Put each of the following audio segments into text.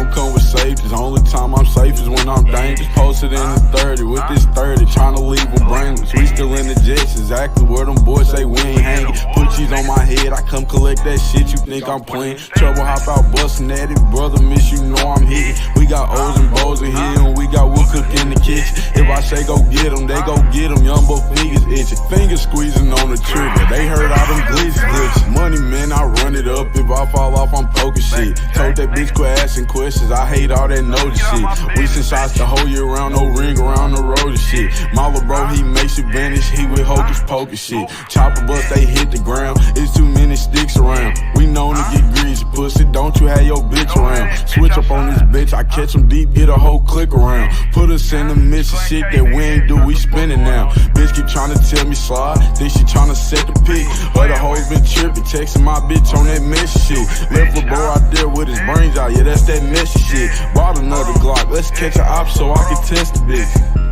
gon' come with safety. The only time I'm safe is when I'm dangerous. Posted in the 30 with this 30, tryna leave them brainless. We still in the jets, exactly where them boys say we ain't hanging. Put cheese on my head, I come collect that shit, you think I'm playing. Trouble hop out bustin' at it, brother, miss you know I'm hitting. We got O's and Bo's in here, and we got wood cook in the kitchen. If I say go get them, they go get them. Young boy fingers itching, fingers squeezing on the trigger. They heard all them glitches. Money man, I run it up. If I fall off, I'm poking shit. Told that bitch quit asking questions. I hate all that notice shit. We send shots the whole year round, no ring around the road and shit. My little bro, he makes it vanish. He with hocus pocus shit. Chopper bust, they hit the ground. It's too many sticks around. We known to get greasy, pussy. Don't you have your bitch around? Switch up on this bitch. I catch them deep, get a whole click around. Put us in the midst of shit that we ain't do. We spinning now. Bitch keep trying to tell me slide. Think she trying to set the pick. But the hoes been tripping, texting my bitch on that messy shit. Left a bro out there with his brains out. Yeah, that's that messy shit. Bought another Glock. Let's catch an op so I can test the bitch.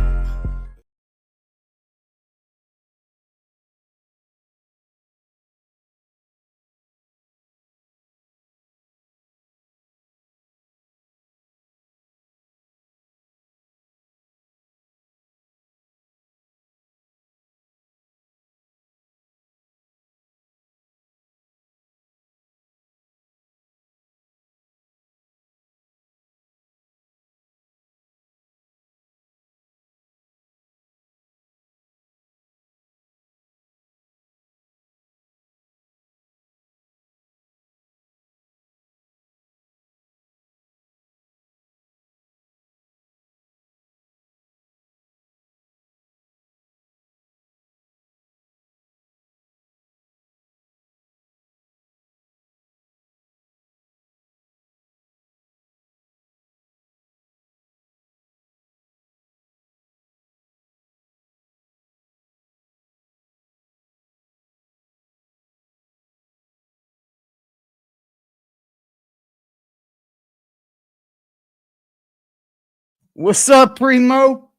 What's up, Primo?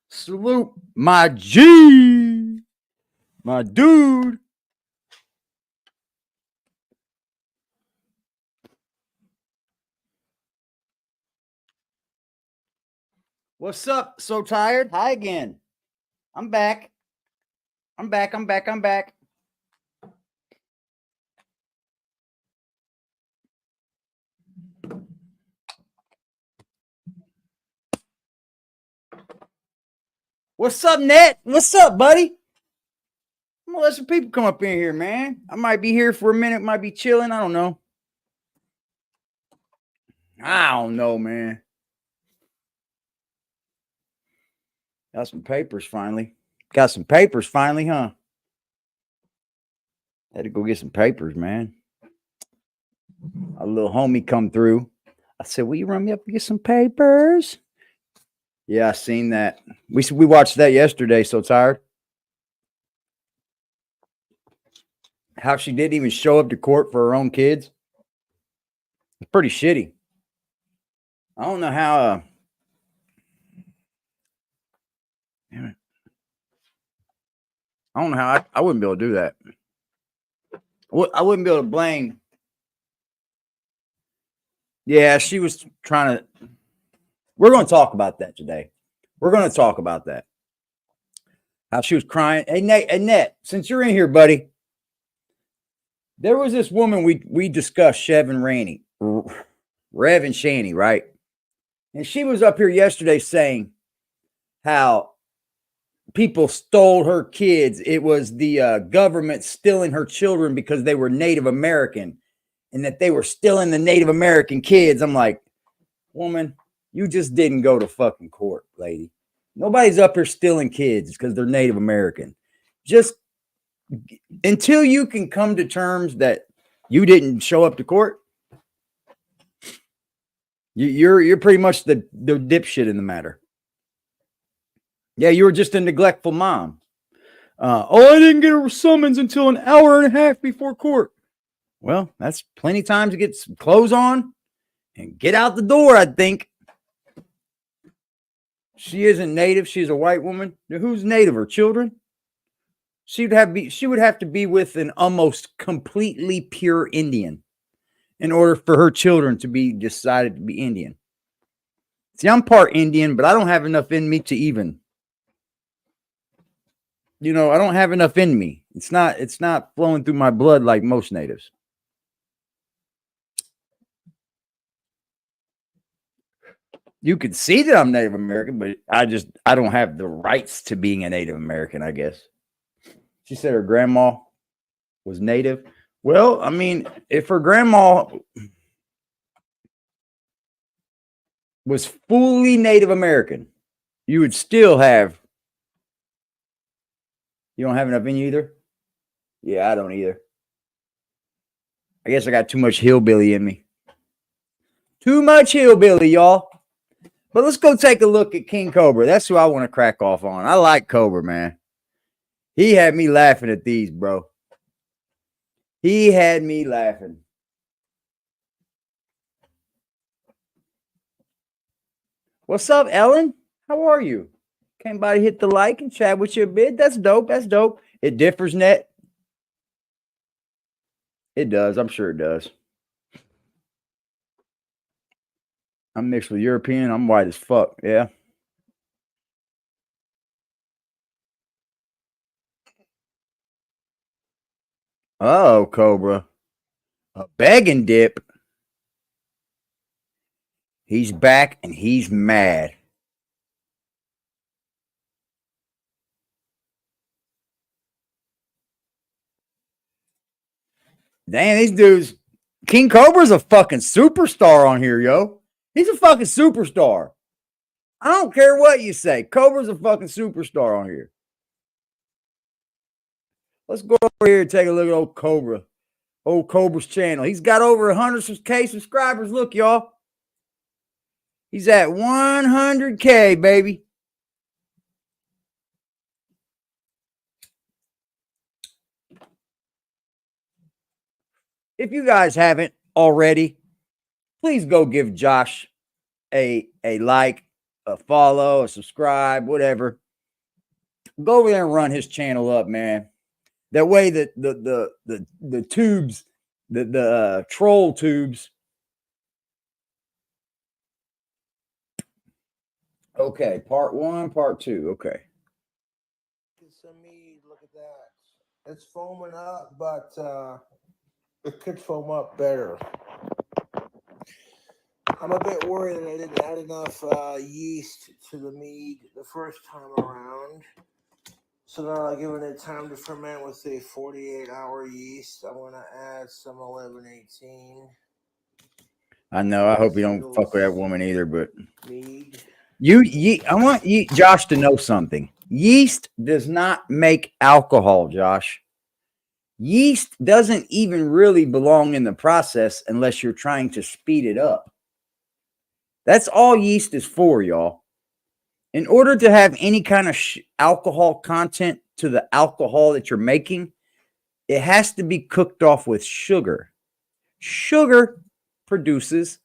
Salute, my G, my dude. What's up? So tired? Hi again. I'm back. I'm back. What's up, Ned? What's up, buddy? I'm gonna let some people come up in here, man. I might be here for a minute, might be chilling. I don't know. Man. Got some papers finally, huh? Had to go get some papers, man. A little homie come through. I said, will you run me up and get some papers? Yeah, I seen that. We watched that yesterday. So tired. How she didn't even show up to court for her own kids. It's pretty shitty. I don't know how. I don't know how I wouldn't be able to do that. I wouldn't be able to blame. Yeah, she was trying to. We're going to talk about that today. We're going to talk about that. How she was crying. Hey, Nate, since you're in here, buddy, there was this woman we discussed, Rev And Shanny, right? And she was up here yesterday saying how people stole her kids. It was the government stealing her children because they were Native American and that they were stealing the Native American kids. I'm like, woman, you just didn't go to fucking court, lady. Nobody's up here stealing kids because they're Native American. Just until you can come to terms that you didn't show up to court, you're pretty much the dipshit in the matter. Yeah, you were just a neglectful mom. I didn't get a summons until an hour and a half before court. Well, that's plenty of time to get some clothes on and get out the door, I think. She isn't Native. She's a white woman. Now, who's Native? Her children? She would have to be with an almost completely pure Indian. in order for her children to be decided to be Indian. See, I'm part Indian, but I don't have enough in me to even, I don't have enough in me. It's not flowing through my blood like most natives. You could see that I'm Native American, but I don't have the rights to being a Native American, I guess. She said her grandma was Native. Well, I mean, if her grandma was fully Native American, you would still have. You don't have enough in you either? Yeah, I don't either. I guess I got too much hillbilly in me. Too much hillbilly, y'all. But let's go take a look at King Cobra. That's who I want to crack off on. I like Cobra, man. He had me laughing at these, bro. He had me laughing. What's up, Ellen? How are you? Came by to hit the like and chat with you a bit. That's dope. That's dope. It differs, net. It does. I'm sure it does. I'm mixed with European. I'm white as fuck. Yeah. Oh, Cobra. A bag and dip. He's back and he's mad. Damn, these dudes. King Cobra's a fucking superstar on here, yo. He's a fucking superstar. I don't care what you say. Cobra's a fucking superstar on here. Let's go over here and take a look at old Cobra. Old Cobra's channel. He's got over 100K subscribers. Look, y'all. He's at 100K, baby. If you guys haven't already, please go give Josh a like, a follow, a subscribe, whatever. Go over there and run his channel up, man. That way that the tubes, the troll tubes. Okay, part 1, part 2. Okay. Some mead, look at that. It's foaming up, but it could foam up better. I'm a bit worried that I didn't add enough yeast to the mead the first time around. So now I'm giving it time to ferment with a 48-hour yeast. I'm going to add some 1118. I know. I hope you don't fuck with that woman either, but mead. I want Josh to know something. Yeast does not make alcohol, Josh. Yeast doesn't even really belong in the process unless you're trying to speed it up. That's all yeast is for, y'all. In order to have any kind of alcohol content to the alcohol that you're making, it has to be cooked off with sugar. Sugar produces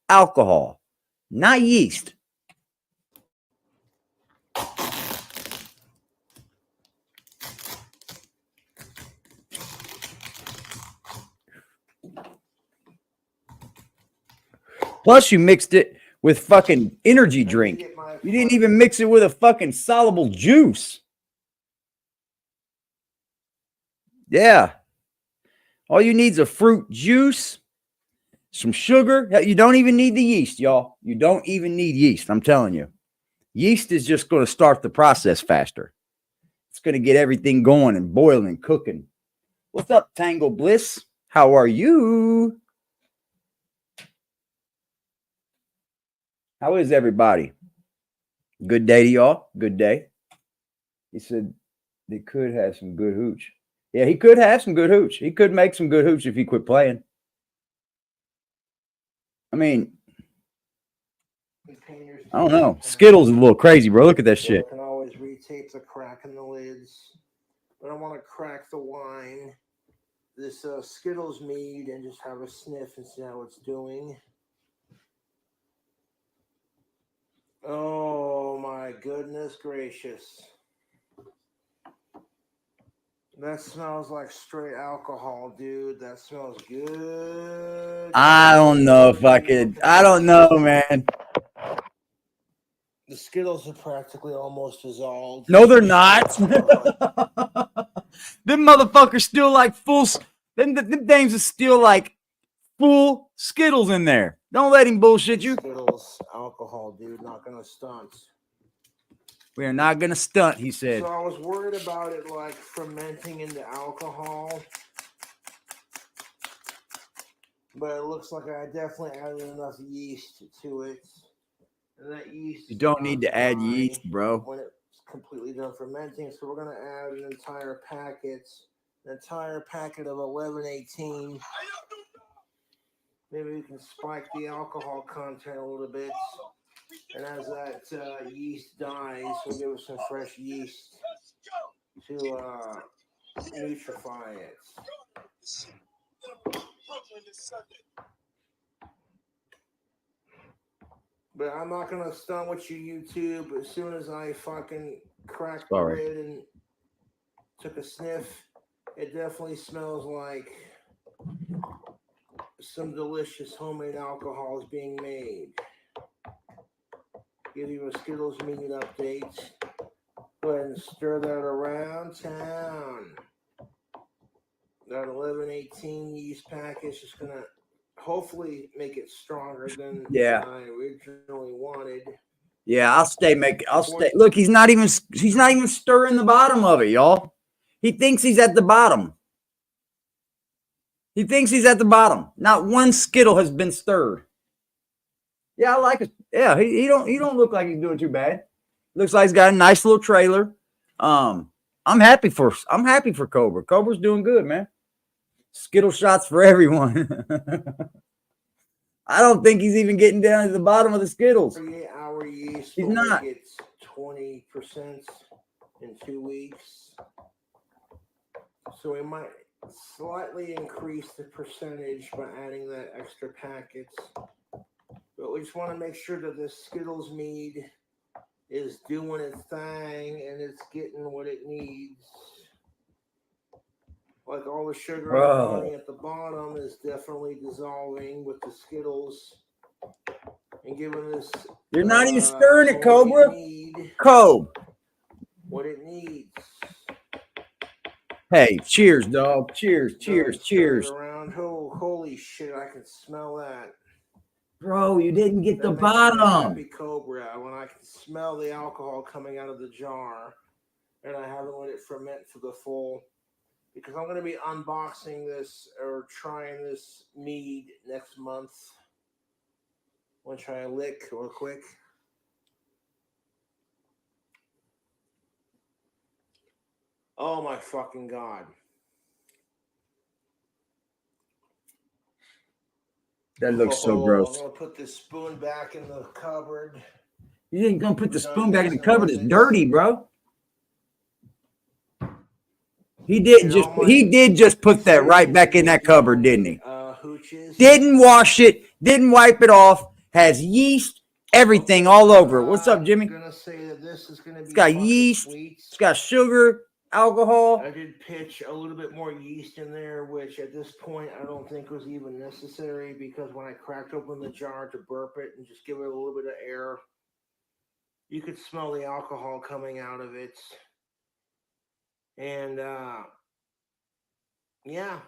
alcohol, not yeast. Plus, you mixed it with fucking energy drink. You didn't even mix it with a fucking soluble juice. Yeah. All you need is a fruit juice, some sugar. You don't even need the yeast, y'all. You don't even need yeast. I'm telling you. Yeast is just going to start the process faster. It's going to get everything going and boiling, cooking. What's up, Tangle Bliss? How are you? How is everybody? Good day to y'all. Good day. He said they could have some good hooch. Yeah, he could have some good hooch. He could make some good hooch if he quit playing. I mean, I don't know. Skittles is a little crazy, bro. Look at that shit. I can always retape the crack in the lids. But I want to crack the wine, this Skittles mead, and just have a sniff and see how it's doing. Oh my goodness gracious. That smells like straight alcohol, dude. That smells good. I don't know if I could. I don't know, man. The Skittles are practically almost dissolved. No, they're not. Them motherfuckers still like full. Them things are still like full Skittles in there. Don't let him bullshit you. Skittles, alcohol, dude. Not gonna stunt. We are not gonna stunt, he said. So I was worried about it like fermenting into alcohol, but it looks like I definitely added enough yeast to it. And that yeast. You don't need to add yeast, bro. When it's completely done fermenting, so we're gonna add an entire packet of 1118. Maybe we can spike the alcohol content a little bit. And as that yeast dies, we'll give it some fresh yeast to nutrify it. But I'm not going to stunt with you, YouTube. As soon as I fucking cracked the lid and took a sniff, it definitely smells like some delicious homemade alcohol is being made. Give you a Skittles Mead update. Go ahead and stir that around town. That 1118 yeast package is going to hopefully make it stronger than I originally wanted. Yeah, I'll stay. Look, he's not even stirring the bottom of it, y'all. He thinks he's at the bottom. Not one Skittle has been stirred. Yeah, I like it. Yeah, he don't look like he's doing too bad. Looks like he's got a nice little trailer. I'm happy for Cobra. Cobra's doing good, man. Skittle shots for everyone. I don't think he's even getting down to the bottom of the Skittles. 48-hour yeast. He's not. It's 20% in 2 weeks. So we might slightly increase the percentage by adding that extra packets. But we just want to make sure that this Skittles Mead is doing its thing and it's getting what it needs. Like all the sugar at the bottom is definitely dissolving with the Skittles and giving this. You're not even stirring it, Cobra. What it needs. Hey, cheers, dog. Cheers. Around. Oh, holy shit! I can smell that. Bro, you didn't get the bottom. Happy Cobra when I can smell the alcohol coming out of the jar, and I haven't let it ferment to the full. Because I'm going to be unboxing this or trying this mead next month. Want to try a lick real quick? Oh my fucking God. That looks so gross. I'm going to put this spoon back in the cupboard. You ain't going to put the spoon back in the cupboard. It's dirty, bro. He did just put that right back in that cupboard, didn't he? Hooches. Didn't wash it, didn't wipe it off, has yeast, everything all over it. What's up, Jimmy? I'm gonna say that this is gonna be. It's got yeast, it's got sugar, alcohol. I did pitch a little bit more yeast in there, which at this point I don't think was even necessary because when I cracked open the jar to burp it and just give it a little bit of air, you could smell the alcohol coming out of it. And yeah,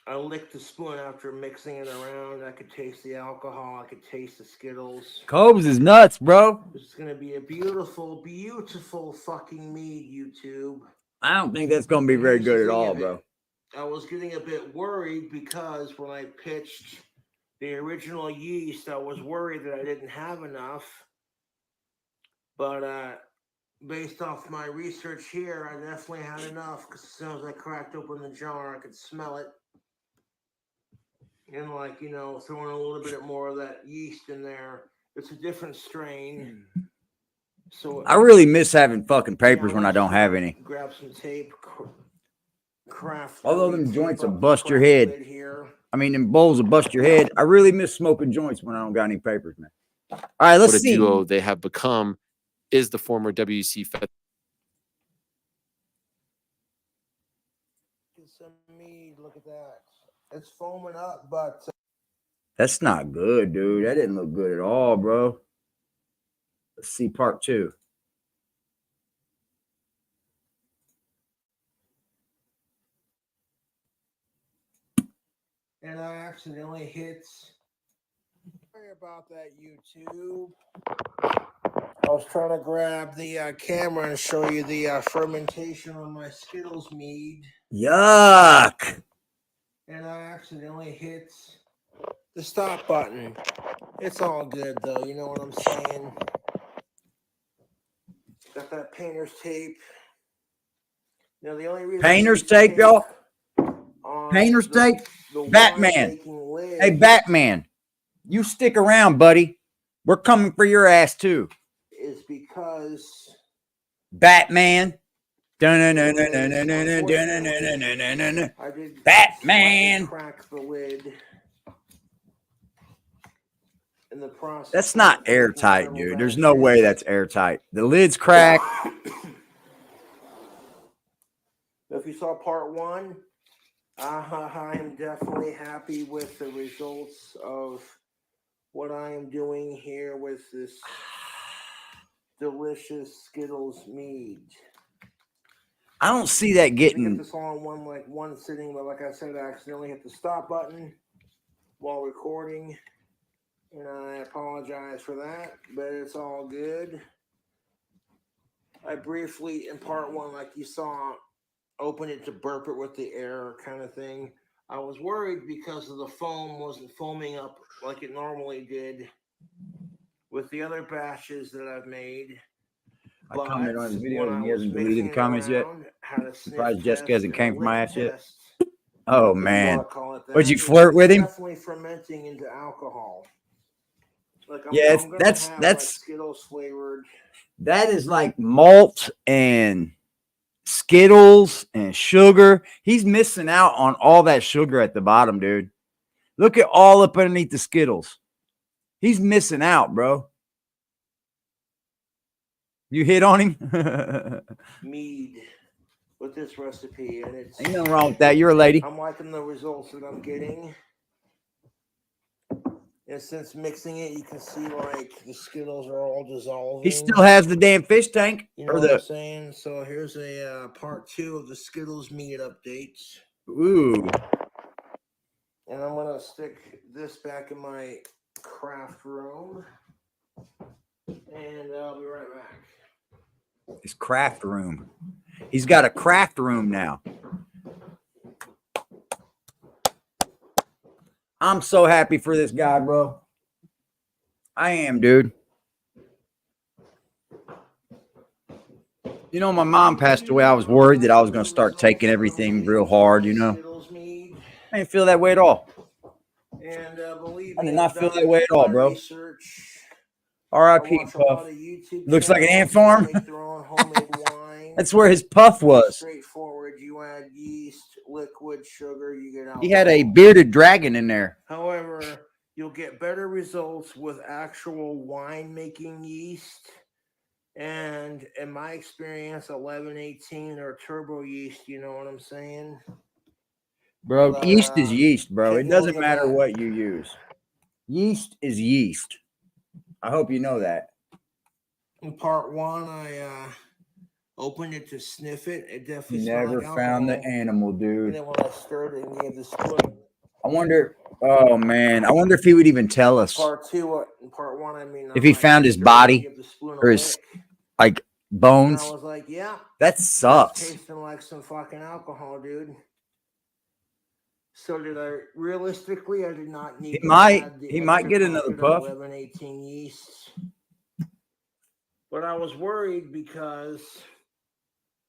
I licked the spoon after mixing it around. I could taste the alcohol. I could taste the Skittles. Cobes is nuts, bro. This is gonna be a beautiful, beautiful fucking mead, YouTube. I don't think that's gonna be very good at all, bro. I was getting a bit worried because when I pitched the original yeast, I was worried that I didn't have enough. But based off my research here, I definitely had enough because as soon as I cracked open the jar, I could smell it. And like, you know, throwing a little bit more of that yeast in there. It's a different strain. So I really miss having fucking papers when I don't have any. Grab some tape, craft. Although them joints will bust your head. I mean, them bowls will bust your head. I really miss smoking joints when I don't got any papers, man. All right, let's see. What a duo they have become is the former WC Fed. some mead. Look at that. It's foaming up, but That's not good, dude. That didn't look good at all, bro. Let's see part 2. and I accidentally hit. Sorry about that, YouTube. I was trying to grab the camera and show you the fermentation on my Skittles mead. Yuck. And I accidentally hit the stop button. It's all good, though. You know what I'm saying? Got that painter's tape. Now, the only reason Painter's tape, y'all. Painter's tape. Batman. Hey, Batman. You stick around, buddy. We're coming for your ass, too. Is because Batman. I did Batman. crack the lid in the process. That's not airtight, dude. There's no way that's airtight. The lid's cracked. If you saw part 1, I am definitely happy with the results of what I am doing here with this delicious Skittles mead. I don't see that getting. I get this all in one sitting, but like I said, I accidentally hit the stop button while recording, and I apologize for that, but it's all good. I briefly, in part 1, like you saw, opened it to burp it with the air kind of thing. I was worried because of the foam wasn't foaming up like it normally did with the other batches that I've made. I commented on his video and he hasn't deleted the comments yet. Surprised Jessica hasn't came from my ass yet. Oh man, would you flirt with him? Definitely fermenting into alcohol. Like yeah, that's like Skittles flavored. That is like malt and Skittles and sugar. He's missing out on all that sugar at the bottom, dude. Look at all up underneath the Skittles. He's missing out, bro. You hit on him? Mead with this recipe, and it's ain't nothing wrong with that. You're a lady. I'm liking the results that I'm getting. And since mixing it, you can see like the Skittles are all dissolving. He still has the damn fish tank. You know what I'm saying? So here's a part 2 of the Skittles mead updates. Ooh. And I'm gonna stick this back in my craft room, and I'll be right back. His craft room. He's got a craft room now. I'm so happy for this guy, bro. I am, dude. You know, my mom passed away. I was worried that I was going to start taking everything real hard, you know. I didn't feel that way at all. And I did not feel that way at all, bro. R.I.P. Puff. Looks like an ant farm. That's where his puff was. Straightforward. You add yeast, liquid, sugar, you get alcohol. He had a bearded dragon in there. However, you'll get better results with actual wine making yeast. And in my experience, 1118 or turbo yeast, you know what I'm saying? Bro, yeast is yeast, bro. It doesn't matter what you use. Yeast is yeast. I hope you know that. In part 1, I opened it to sniff it. It definitely never found the animal, dude. And then when I stirred it and gave the spoon. I wonder, oh man, I wonder if he would even tell us. Part 2, in part 1, I mean, if he found his body or his like bones. And I was like, yeah, that sucks. Tasting like some fucking alcohol, dude. So did I realistically? I did not need. He might get another puff. 1118 yeast, but I was worried because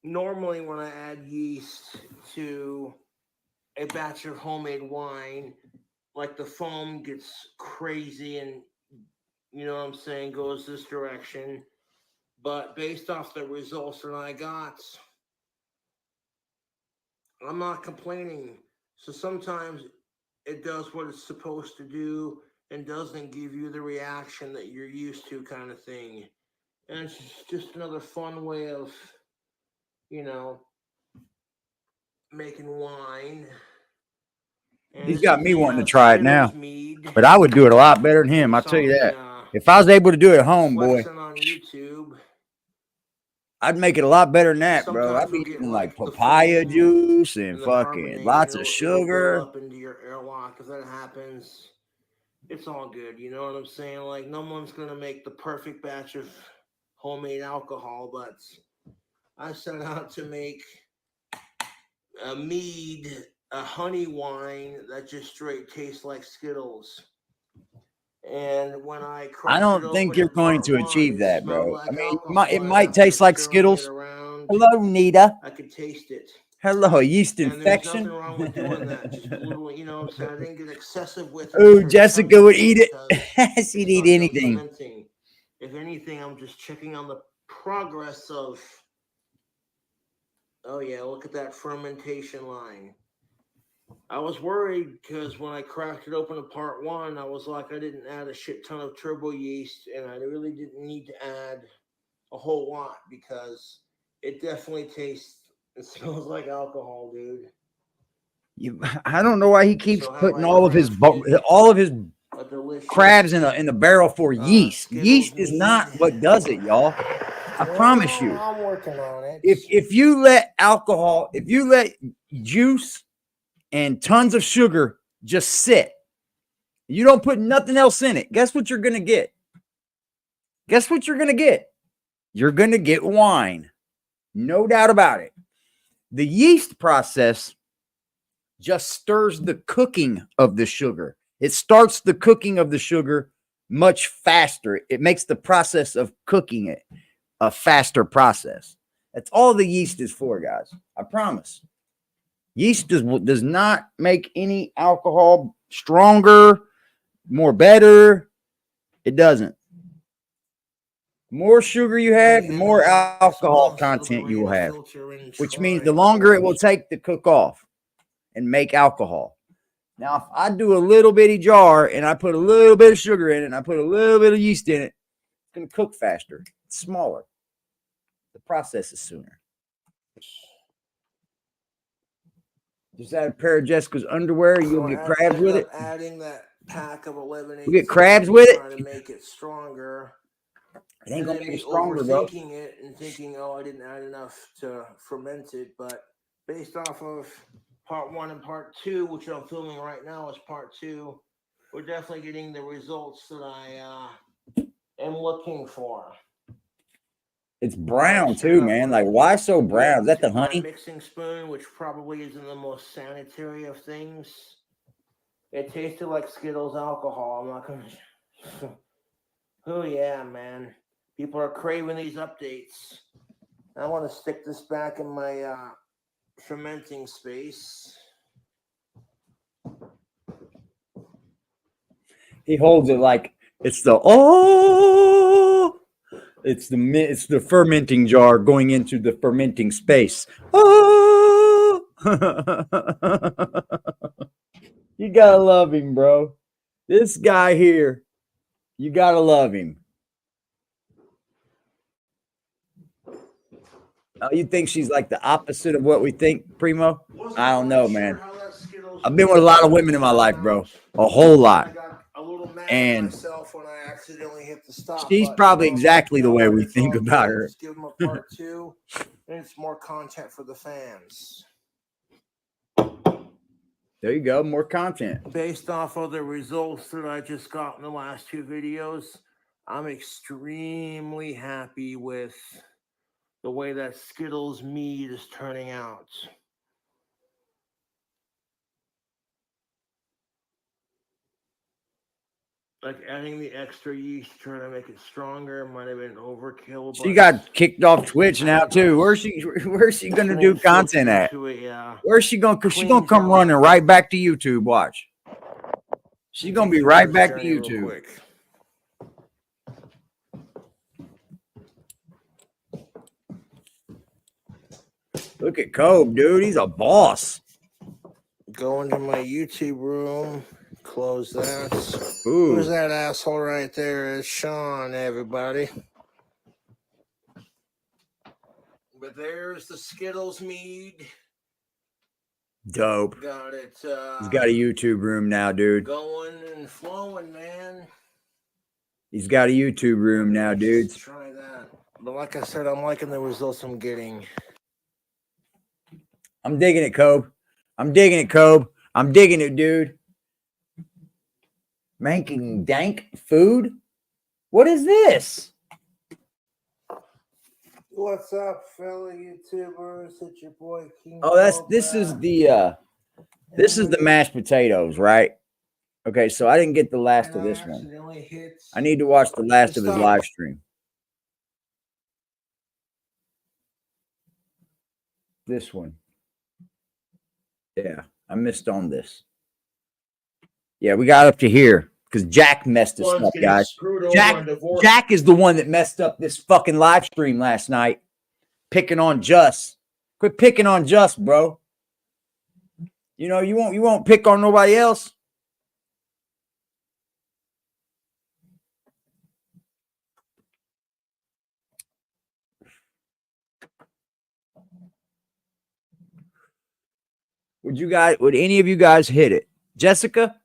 normally when I add yeast to a batch of homemade wine, like the foam gets crazy and you know what I'm saying, goes this direction. But based off the results that I got, I'm not complaining. So sometimes it does what it's supposed to do and doesn't give you the reaction that you're used to, kind of thing. And it's just another fun way of, you know, making wine. And He's this got is me the, wanting to try it now. Skittles Mead. But I would do it a lot better than him. I'll tell you that. If I was able to do it at home, boy, flexing on YouTube. I'd make it a lot better than that, bro. I'd Sometimes be we'll get using like the papaya foam juice and and the fucking carbonate, lots of it'll sugar. go up into your airlock. If that happens, it's all good. You know what I'm saying? Like, no one's gonna make the perfect batch of homemade alcohol, but I set out to make a mead, a honey wine that just straight tastes like Skittles. And when I cracked don't think you're going to achieve that, bro. like I mean, alcohol, it might taste like Skittles. Around, Hello, Nita. I could taste it. Hello, yeast And there's nothing infection. wrong with doing that. Just a little, you know what I'm saying? I didn't get excessive with it. Oh, Jessica would eat it. She'd eat anything. Fermenting. If anything, I'm just checking on the progress of. Oh yeah, look at that fermentation line. I was worried because when I cracked it open to part 1, I was like, I didn't add a shit ton of turbo yeast, and I really didn't need to add a whole lot because it definitely tastes. It smells like alcohol, dude. I don't know why he keeps putting all of his crabs in the barrel for yeast. Yeast is not what does it, y'all. I promise you. I'm working on it. If you let alcohol, if you let juice and tons of sugar just sit, you don't put nothing else in it, guess what you're gonna get? Guess what you're gonna get? You're gonna get wine. No doubt about it. The yeast process just stirs the cooking of the sugar. It starts the cooking of the sugar much faster. It makes the process of cooking it a faster process. That's all the yeast is for, guys. I promise. Yeast does not make any alcohol stronger, more better. It doesn't. The more sugar you have, the more alcohol content you will have, which means the longer it will take to cook off and make alcohol. Now, if I do a little bitty jar and I put a little bit of sugar in it and I put a little bit of yeast in it, it's going to cook faster. It's smaller. The process is sooner. Just add a pair of Jessica's underwear. You'll get crabs with it. Adding that pack of 11. You get crabs with it. Trying to make it stronger. It ain't gonna make it stronger, bro. Overthinking it and thinking, oh, I didn't add enough to ferment it. But based off of part 1 and part 2, which I'm filming right now is part 2, we're definitely getting the results that I am looking for. It's brown too, man. Like, why so brown? Is that the honey? Mixing spoon, which probably isn't the most sanitary of things. It tasted like Skittles alcohol. I'm not gonna. Oh yeah, man. People are craving these updates. I want to stick this back in my fermenting space. He holds it like it's the it's the fermenting jar going into the fermenting space. Oh! You gotta love him, bro. This guy here, you gotta love him. Oh, you think she's like the opposite of what we think, Primo? I don't know, man. I've been with a lot of women in my life, bro. A whole lot. And when I accidentally hit the stop she's probably exactly the way we think about her. Just give them a part 2, and it's more content for the fans. There you go, more content. Based off of the results that I just got in the last 2 videos, I'm extremely happy with the way that Skittles Mead is turning out. Like adding the extra yeast, trying to make it stronger, might have been overkill. She got kicked off Twitch now too. Where's she gonna do content at? Where's she gonna? Cause she's gonna come running right back to YouTube. Watch. She's gonna be right back to YouTube. Look at Cobe, dude. He's a boss. Go into my YouTube room. Close that. Ooh. Who's that asshole right there? It's Sean, everybody. But there's the Skittles Mead. Dope. Got it. He's got a YouTube room now, dude. Going and flowing, man. He's got a YouTube room now, dudes. Try that. But like I said, I'm liking the results I'm getting. I'm digging it, Cobe. I'm digging it, Cobe. I'm digging it, dude. Making dank food? What is this? What's up, fellow YouTubers? It's your boy King. Oh, this is the mashed potatoes, right? Okay, so I didn't get the last of this one. I need to watch the last of his live stream. This one. Yeah, I missed on this. Yeah, we got up to here because Jack messed us up, guys. Jack is the one that messed up this fucking live stream last night. Picking on Just. Quit picking on Just, bro. You know, you won't pick on nobody else. Would any of you guys hit it? Jessica?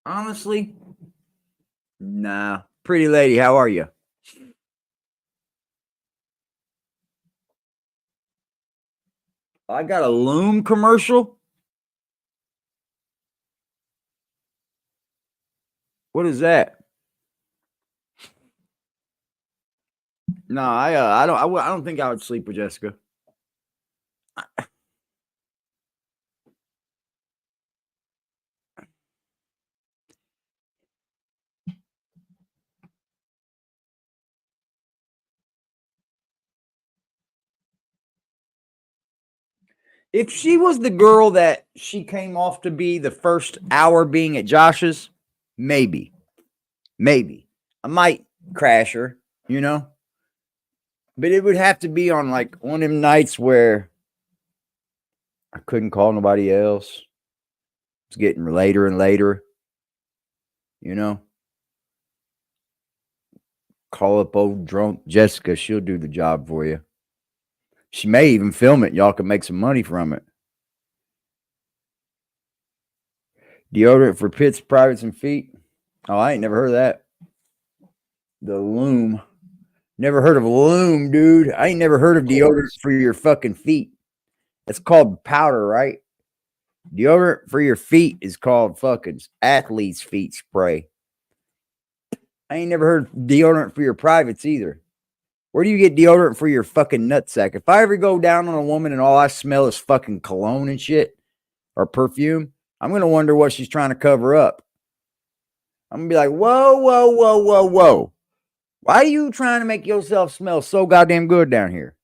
Honestly, nah. Pretty lady, how are you? I got a Loom commercial. What is that? No, I don't think I would sleep with Jessica. If she was the girl that she came off to be the first hour being at Josh's, maybe I might crash her, you know, but it would have to be on like one of them nights where I couldn't call nobody else. It's getting later and later, you know. Call up old drunk Jessica. She'll do the job for you. She may even film it. Y'all can make some money from it. Deodorant for pits, privates, and feet. Oh, I ain't never heard of that. The Loom. Never heard of Loom, dude. I ain't never heard of deodorant for your fucking feet. It's called powder, right? Deodorant for your feet is called fucking athlete's feet spray. I ain't never heard deodorant for your privates either. Where do you get deodorant for your fucking nutsack? If I ever go down on a woman and all I smell is fucking cologne and shit or perfume, I'm going to wonder what she's trying to cover up. I'm going to be like, whoa, whoa, whoa, whoa, whoa. Why are you trying to make yourself smell so goddamn good down here?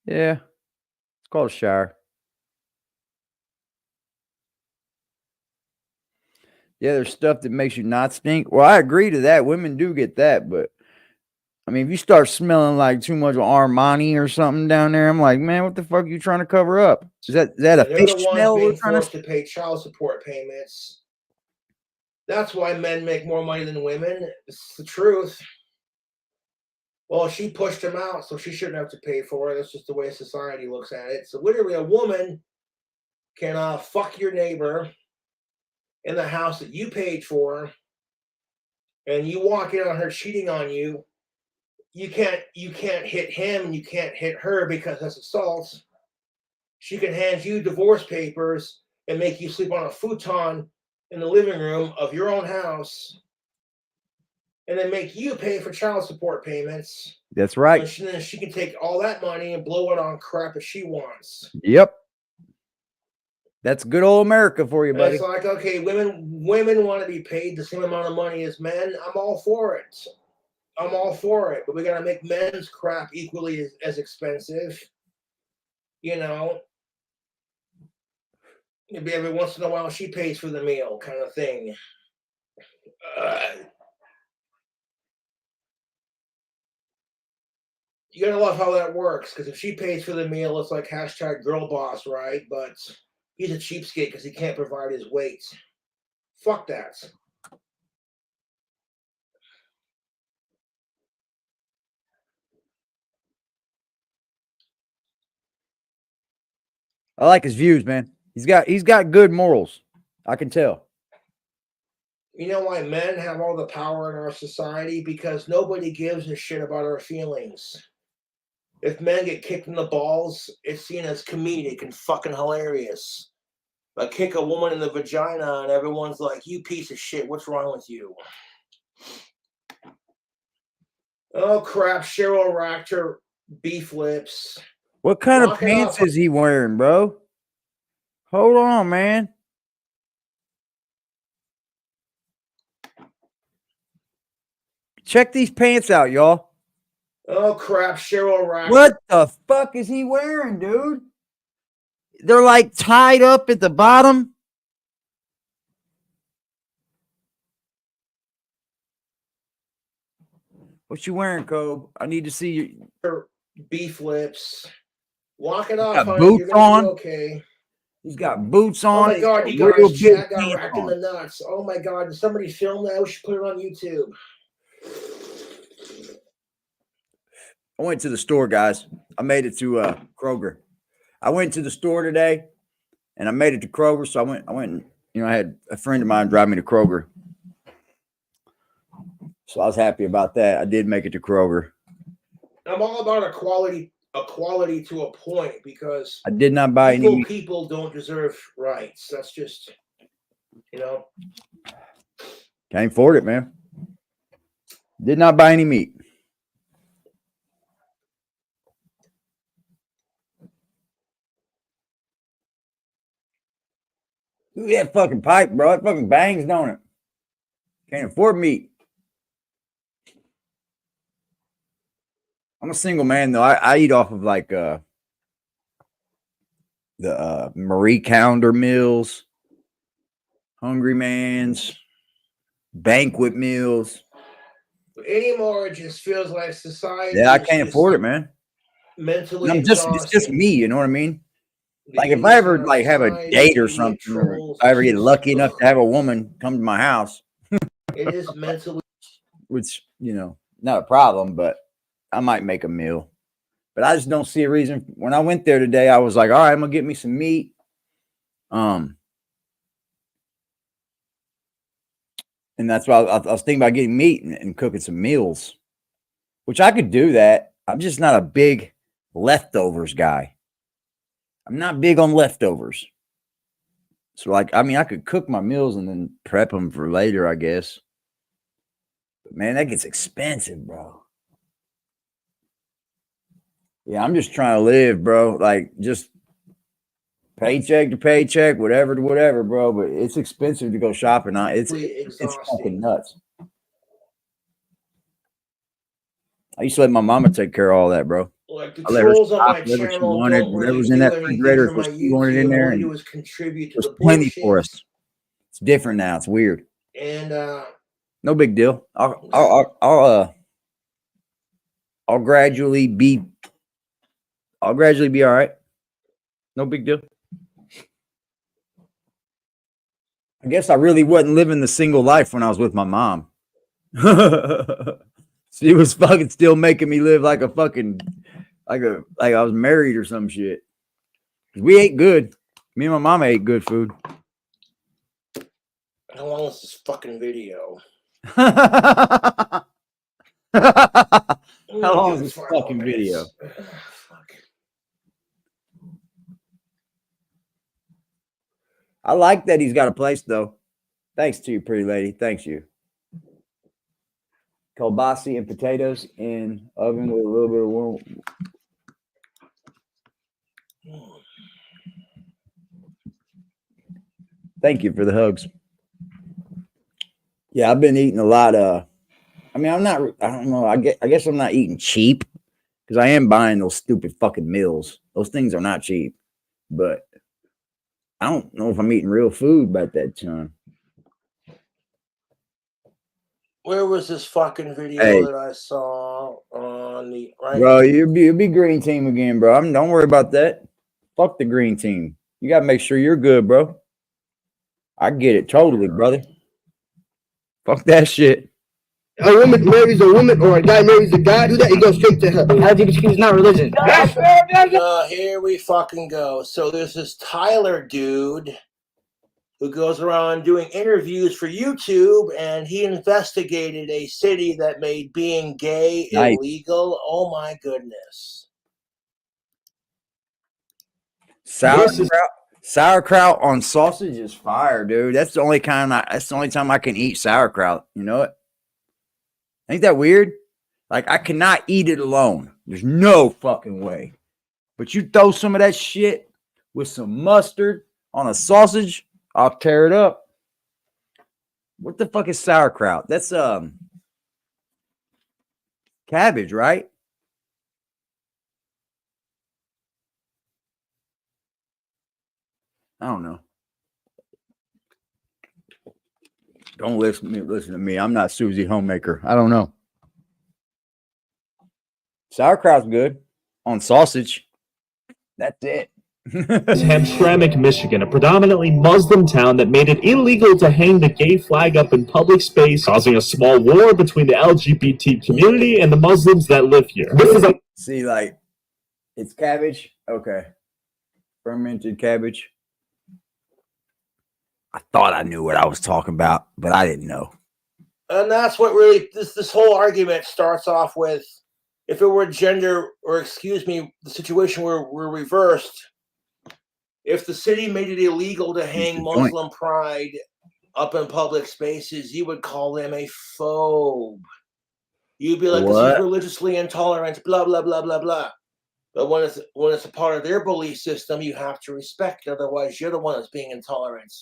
Yeah, it's called a shower. Yeah, there's stuff that makes you not stink. Well, I agree to that. Women do get that, but I mean, if you start smelling like too much Armani or something down there, I'm like, man, what the fuck are you trying to cover up? Is that a fish smell? Being forced to pay child support payments. That's why men make more money than women. It's the truth. Well, she pushed him out, so she shouldn't have to pay for it. That's just the way society looks at it. So literally, a woman can fuck your neighbor in the house that you paid for, and you walk in on her cheating on you. You can't hit him and you can't hit her because that's assault. She can hand you divorce papers and make you sleep on a futon in the living room of your own house, and then make you pay for child support payments. That's right. And then she can take all that money and blow it on crap if she wants. Yep. That's good old America for you, buddy. It's like, okay, women want to be paid the same amount of money as men. I'm all for it. But we got to make men's crap equally as expensive. You know, maybe every once in a while she pays for the meal kind of thing. You gotta love how that works, because if she pays for the meal, it's like hashtag girl boss, right? But He's a cheapskate because he can't provide his weight. Fuck that. I like his views, man. He's got good morals. I can tell. You know why men have all the power in our society? Because nobody gives a shit about our feelings. If men get kicked in the balls, it's seen as comedic and fucking hilarious. But kick a woman in the vagina and everyone's like, you piece of shit, what's wrong with you? Oh crap, Cheryl racked her beef lips. What kind of pants is he wearing, bro? Hold on, man. Check these pants out, y'all. Oh crap, Cheryl racked. What the fuck is he wearing, dude? They're like tied up at the bottom. What you wearing, Cobe? I need to see you. Her beef lips. Walk it off, Got honey. boots You're gonna on. be okay. He's got boots on. Oh my god, you guys, Chad got racked in the nuts. Oh my god, did somebody film that? We should put it on YouTube. I went to the store, guys. I made it to Kroger. I went to the store today, and I made it to Kroger. So I went, and, you know, I had a friend of mine drive me to Kroger. So I was happy about that. I did make it to Kroger. I'm all about equality to a point, because I did not buy any meat. People don't deserve rights. That's just, you know. Can't afford it, man. Did not buy any meat. Look at that fucking pipe, bro. It fucking bangs, don't it? Can't afford meat. I'm a single man, though. I eat off of like the Marie Calendar meals, Hungry Man's, banquet meals. Anymore, it just feels like society. Yeah, I can't afford it, man. Mentally, it's just me. You know what I mean? Like if I ever like have a date or something, or if I ever get lucky enough to have a woman come to my house, it is mentally, which, you know, not a problem, but I might make a meal. But I just don't see a reason. When I went there today, I was like, all right, I'm gonna get me some meat. And that's why I was thinking about getting meat and cooking some meals, which I could do that. I'm just not a big leftovers guy. I'm not big on leftovers. So, like, I mean, I could cook my meals and then prep them for later, I guess. But, man, that gets expensive, bro. Yeah, I'm just trying to live, bro. Like, just paycheck to paycheck, whatever to whatever, bro. But it's expensive to go shopping. It's fucking nuts. I used to let my mama take care of all that, bro. Like the trolls on my channel don't whatever's in that refrigerator, if she wanted in there, and contribute to there's the plenty bullshit. for us. It's different now. It's weird. And no big deal. I'll gradually be. I'll gradually be all right. No big deal. I guess I really wasn't living the single life when I was with my mom. She was fucking still making me live like a fucking, like I was married or some shit. We ate good. Me and my mama ate good food. How long is this fucking video? How long is this fucking video? I like that he's got a place, though. Thanks to you, pretty lady. Thanks you. Kielbasa and potatoes in oven with a little bit of warm. Thank you for the hugs. Yeah, I've been eating a lot of. I mean, I don't know. I guess I'm not eating cheap because I am buying those stupid fucking meals. Those things are not cheap, but I don't know if I'm eating real food by that time. Where was this fucking video that I saw on the right? Bro, you'll be green team again, bro. Don't worry about that. Fuck the green team. You got to make sure you're good, bro. I get it totally, brother. Fuck that shit. A woman marries a woman or a guy marries a guy, do that, it goes straight to her. LGBT is not religion. Here we fucking go. So there's this Tyler dude who goes around doing interviews for YouTube, and he investigated a city that made being gay illegal. Oh my goodness. Sauerkraut on sausage is fire, dude. That's the only time I can eat sauerkraut. You know it? Ain't that weird? Like, I cannot eat it alone. There's no fucking way. But you throw some of that shit with some mustard on a sausage, I'll tear it up. What the fuck is sauerkraut? That's cabbage, right? I don't know. Don't listen to me. I'm not Susie Homemaker. I don't know. Sauerkraut's good on sausage. That's it. Hamtramck, Michigan, a predominantly Muslim town that made it illegal to hang the gay flag up in public space, causing a small war between the LGBT community and the Muslims that live here. See, like, it's cabbage. Okay. Fermented cabbage. I thought I knew what I was talking about, but I didn't know. And that's what really this whole argument starts off with. If it were gender, or excuse me, the situation were reversed, if the city made it illegal to hang Muslim pride up in public spaces, you would call them a phobe. You'd be like, this is religiously intolerant, blah, blah, blah, blah, blah. But when it's a part of their belief system, you have to respect. Otherwise, you're the one that's being intolerant.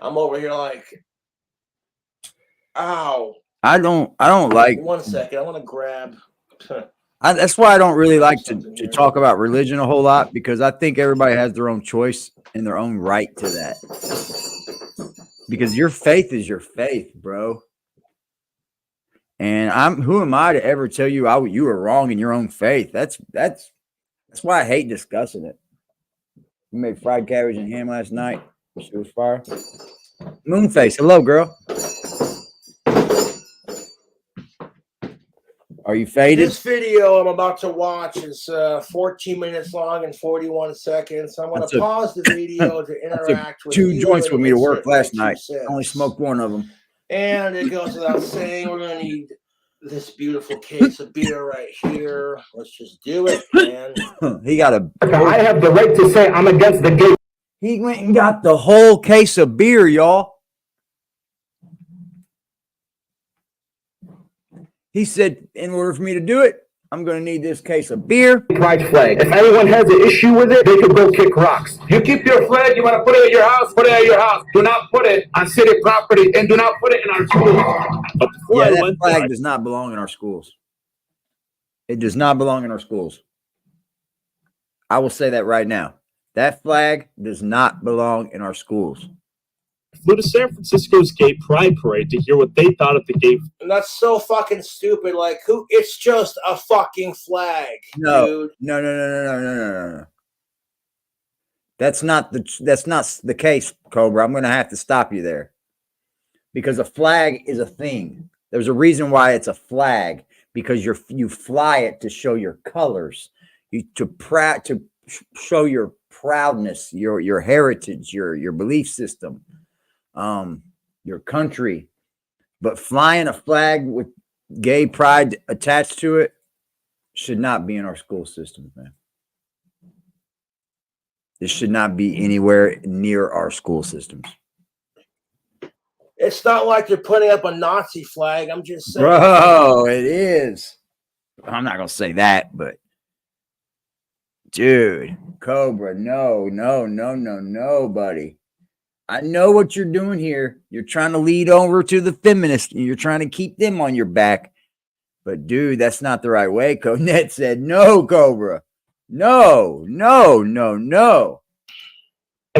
I'm over here like, ow. I don't like. 1 second. I want to grab. That's why I don't really like to talk about religion a whole lot, because I think everybody has their own choice and their own right to that. Because your faith is your faith, bro. And who am I to ever tell you you were wrong in your own faith? That's why I hate discussing it. We made fried cabbage and ham last night. She was fire. Moonface, hello, girl. Are you faded? This video I'm about to watch is 14 minutes long and 41 seconds. I'm going to pause the video to interact with two joints with me to work last night. I only smoked one of them. And it goes without saying, we're going to need this beautiful case of beer right here. Let's just do it, man. He got a... I have the right to say I'm against the gay. He went and got the whole case of beer, y'all. He said, in order for me to do it, I'm going to need this case of beer. Pride flag. If anyone has an issue with it, they could go kick rocks. You keep your flag, you want to put it at your house, put it at your house. Do not put it on city property, and do not put it in our schools. Yeah, that flag does not belong in our schools. It does not belong in our schools. I will say that right now. That flag does not belong in our schools. Flew to San Francisco's Gay Pride Parade to hear what they thought of the gay. And that's so fucking stupid. Like, who? It's just a fucking flag, dude. No. That's not the case, Cobra. I'm going to have to stop you there, because a flag is a thing. There's a reason why it's a flag, because you fly it to show your colors, to show your proudness, your heritage, your belief system. Your country. But flying a flag with gay pride attached to it should not be in our school systems, man. This should not be anywhere near our school systems. It's not like you're putting up a Nazi flag. I'm just saying. Bro, it is. I'm not going to say that, but dude, Cobra, no, buddy. I know what you're doing here. You're trying to lead over to the feminists, and you're trying to keep them on your back. But, dude, that's not the right way. Net said, no, Cobra. No.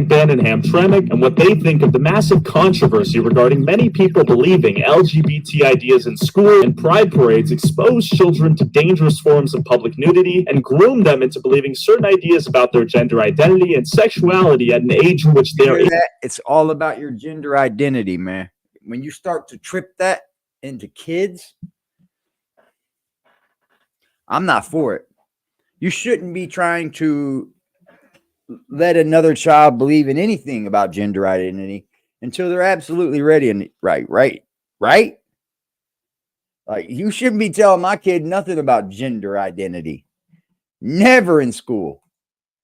Ben and Hamtramck and what they think of the massive controversy regarding many people believing LGBT ideas in school and pride parades expose children to dangerous forms of public nudity and groom them into believing certain ideas about their gender identity and sexuality at an age in which they are. It's all about your gender identity, man. When you start to trip that into kids, I'm not for it. You shouldn't be trying to let another child believe in anything about gender identity until they're absolutely ready and right. Like, you shouldn't be telling my kid nothing about gender identity. Never in school.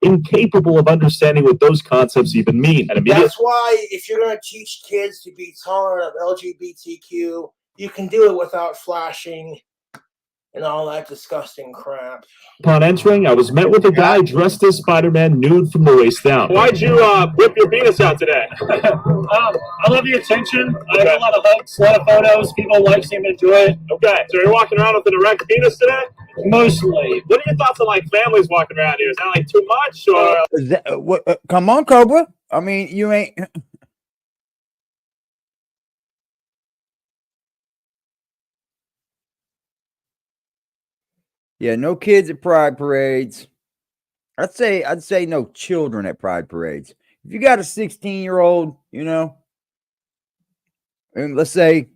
Incapable of understanding what those concepts even mean. And that's why if you're going to teach kids to be tolerant of LGBTQ, you can do it without flashing and all that disgusting crap. Upon entering, I was met with a guy dressed as Spider-Man, nude from the waist down. Why'd you whip your penis out today? I love the attention. I have a lot of hugs, a lot of photos. People like seem to enjoy it. Okay, so you're walking around with an erect penis today? Mostly. What are your thoughts on like families walking around here? Is that like too much? Or Is that, what? Come on, Cobra. I mean, you ain't. Yeah, no kids at pride parades. I'd say no children at pride parades. If you got a 16-year-old, you know, and let's say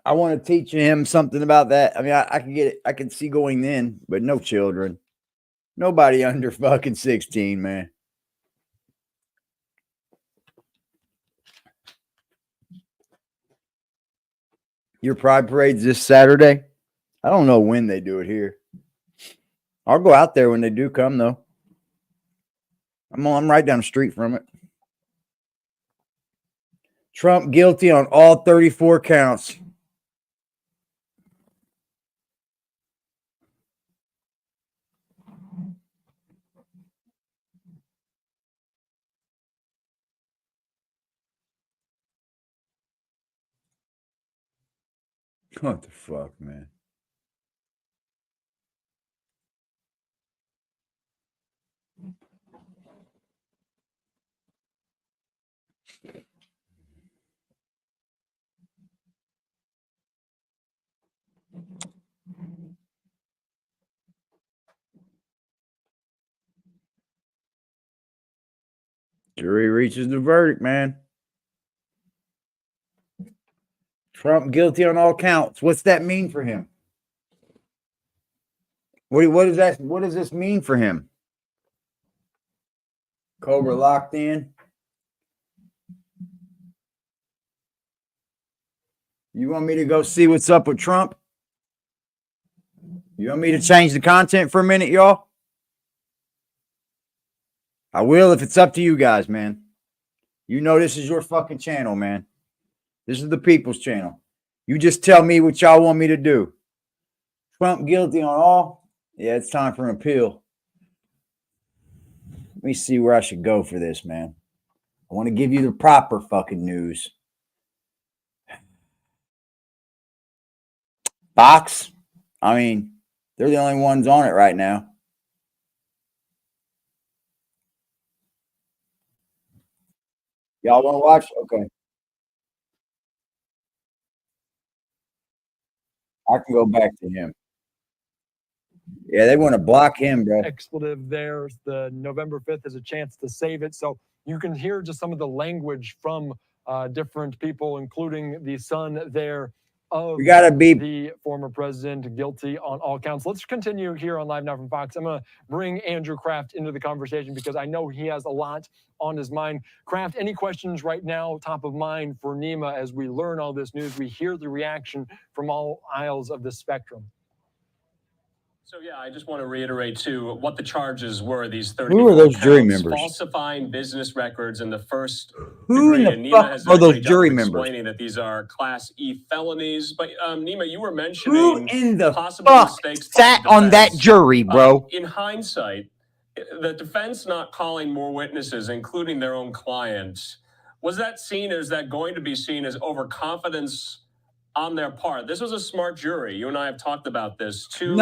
I want to teach him something about that. I mean, I can get it. I can see going then, but no children. Nobody under fucking 16, man. Your pride parade's this Saturday? I don't know when they do it here. I'll go out there when they do come, though. I'm right down the street from it. Trump guilty on all 34 counts. What the fuck, man? Jury reaches the verdict, man. Trump guilty on all counts. What's that mean for him? What does that? What does this mean for him? Cobra locked in. You want me to go see what's up with Trump? You want me to change the content for a minute, y'all? I will if it's up to you guys, man. You know this is your fucking channel, man. This is the people's channel. You just tell me what y'all want me to do. Trump guilty on all? Yeah, it's time for an appeal. Let me see where I should go for this, man. I want to give you the proper fucking news. Fox? I mean, they're the only ones on it right now. Y'all want to watch? Okay. I can go back to him. Yeah, they want to block him, bro. Expletive there. The November 5th is a chance to save it. So you can hear just some of the language from different people, including the son there of We gotta be the former president, guilty on all counts. Let's continue here on Live Now from Fox. I'm going to bring Andrew Kraft into the conversation because I know he has a lot on his mind. Kraft, any questions right now top of mind for Nima as we learn all this news? We hear the reaction from all aisles of the spectrum. So, yeah, I just want to reiterate, too, what the charges were, these 30 Who are those jury members? Falsifying business records in the first Who degree. in the fuck are those jury members? Explaining that these are Class E felonies. But, Nima, you were mentioning Who in the possible fuck mistakes sat on that jury, bro? In hindsight, the defense not calling more witnesses, including their own clients, was that seen, or is that going to be seen as overconfidence on their part. This was a smart jury. You and I have talked about this. Two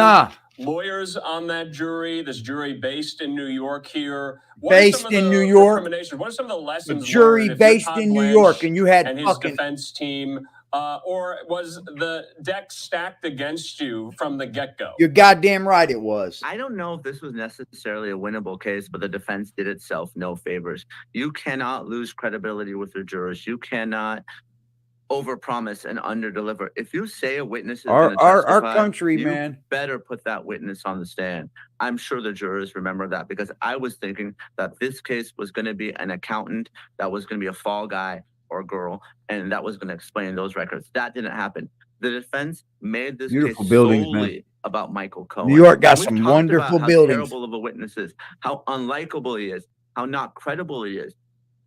lawyers on that jury. This jury based in New York here. Based in New York. What are some of the lessons? The jury learned based in New York, and you had and his defense team. Or was the deck stacked against you from the get-go? You're goddamn right it was. I don't know if this was necessarily a winnable case, but the defense did itself no favors. You cannot lose credibility with your jurors. You cannot overpromise and underdeliver. If you say a witness is going to testify, our country, you man, better put that witness on the stand. I'm sure the jurors remember that, because I was thinking that this case was going to be an accountant that was going to be a fall guy or girl, and that was going to explain those records. That didn't happen. The defense made this case solely about Michael Cohen. New York got some wonderful buildings. How terrible of a witness is, how unlikable he is, how not credible he is.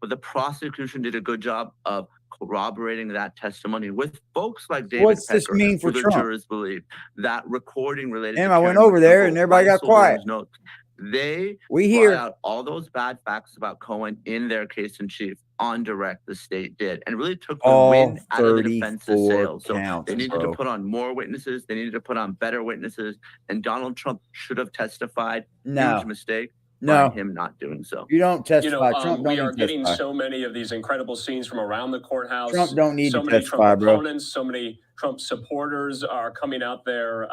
But the prosecution did a good job of corroborating that testimony with folks like David What's Pecker, this mean for who Trump? the jurors believe that recording related. Damn, I went over there and everybody got quiet. Notes. They brought out all those bad facts about Cohen in their case in chief on direct. The state did, and really took the wind out of the defense's sails. So they needed to put on more witnesses. They needed to put on better witnesses. And Donald Trump should have testified. No. Huge mistake. No, him not doing so. You don't testify. Trump don't we are getting testify. so many of these incredible scenes from around the courthouse. Trump don't need so to many testify, Trump bro. opponents, so many Trump supporters are coming out there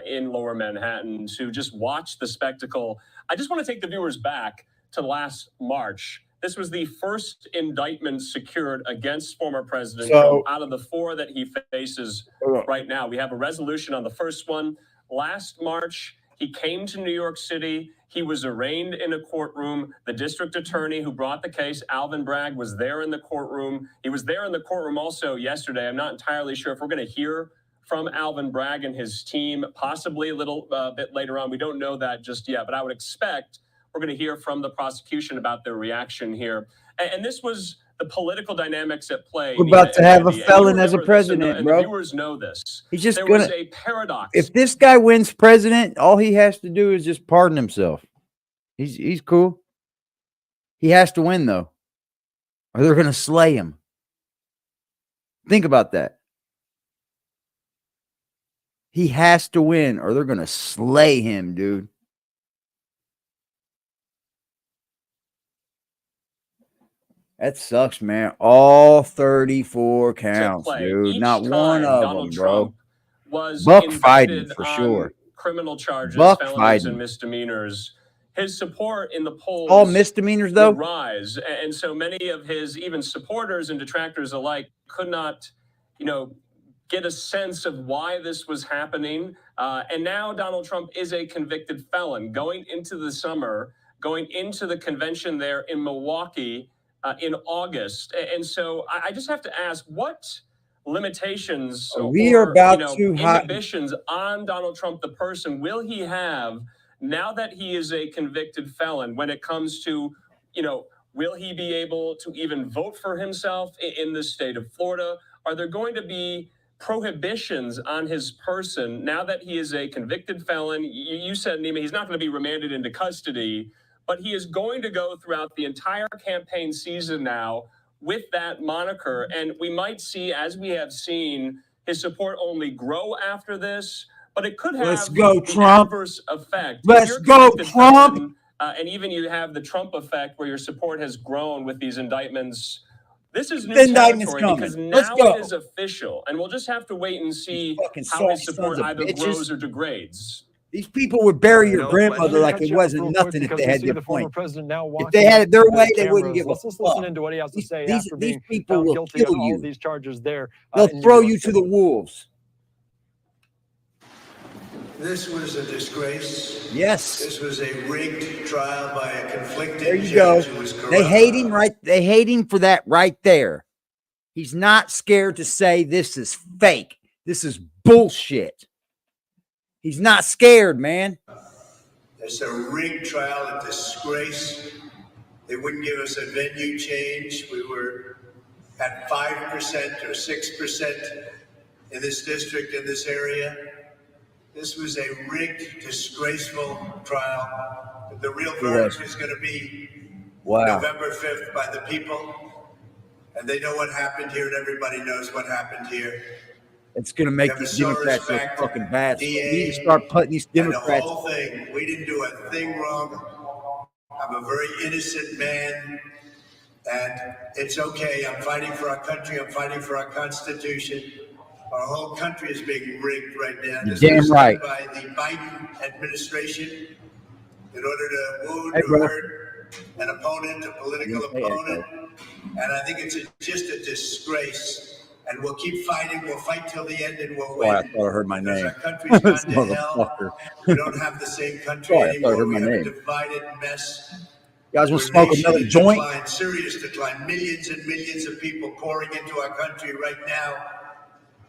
in Lower Manhattan to just watch the spectacle. I just want to take the viewers back to last March. This was the first indictment secured against former President Trump out of the 4 that he faces right now. We have a resolution on the first one. Last March, he came to New York City. He was arraigned in a courtroom. The district attorney who brought the case, Alvin Bragg, was there in the courtroom. He was there in the courtroom also yesterday. I'm not entirely sure if we're going to hear from Alvin Bragg and his team, possibly a little bit later on. We don't know that just yet, but I would expect we're going to hear from the prosecution about their reaction here. And this was the political dynamics at play. We're about to have a felon as a president, bro. The viewers know this. He's just there gonna. Was a paradox. If this guy wins president, all he has to do is just pardon himself. He's cool. He has to win though, or they're gonna slay him. Think about that. He has to win, or they're gonna slay him, dude. That sucks, man. All 34 counts, dude. Not one of them, bro. Was Buck fighting for sure. Criminal charges, Buck felonies, fighting. and misdemeanors. His support in the polls all misdemeanors, though, would rise, and so many of his even supporters and detractors alike could not, get a sense of why this was happening. And now Donald Trump is a convicted felon going into the summer, going into the convention there in Milwaukee. In August. And so I just have to ask, what limitations are about to inhibitions on Donald Trump, the person, will he have now that he is a convicted felon when it comes to, will he be able to even vote for himself in the state of Florida? Are there going to be prohibitions on his person now that he is a convicted felon? You said, Nima, he's not going to be remanded into custody, but he is going to go throughout the entire campaign season now with that moniker. And we might see, as we have seen, his support only grow after this, but it could have adverse effect. Let's go, Trump. And even you have the Trump effect where your support has grown with these indictments. This is new territory because now it is official. And we'll just have to wait and see how his support either grows or degrades. These people would bury your grandmother like it wasn't nothing if they had their point. If they had it their way, they wouldn't give a fuck. Let's listen into what he has to say after being people will guilty kill on all you. of these charges there. They'll throw you to the wolves. This was a disgrace. Yes. This was a rigged trial by a conflicted there you go. Who was corrupt. They hate him They hate him for that right there. He's not scared to say this is fake. This is bullshit. He's not scared, man. It's a rigged trial, a disgrace. They wouldn't give us a venue change. We were at 5% or 6% in this district, in this area. This was a rigged, disgraceful trial. The real verdict is going to be November 5th by the people. And they know what happened here, and everybody knows what happened here. It's going to make have these so Democrats look respect fucking bad. So we need to DA start putting these and the Democrats. whole thing. We didn't do a thing wrong. I'm a very innocent man, and it's okay. I'm fighting for our country. I'm fighting for our Constitution. Our whole country is being rigged right now. You're This damn was right. done by the Biden administration in order to wound Hey, or bro. hurt an opponent, a political opponent. And I think it's just a disgrace. And we'll keep fighting. We'll fight till the end, and we'll Oh, I win. thought I heard my Because name. our country's This gone to hell. motherfucker. We don't have the same country Oh, I thought I anymore. heard We my have a name. divided mess. You guys want We're to a smoke nation another in joint? decline, serious decline. Millions and millions of people pouring into our country right now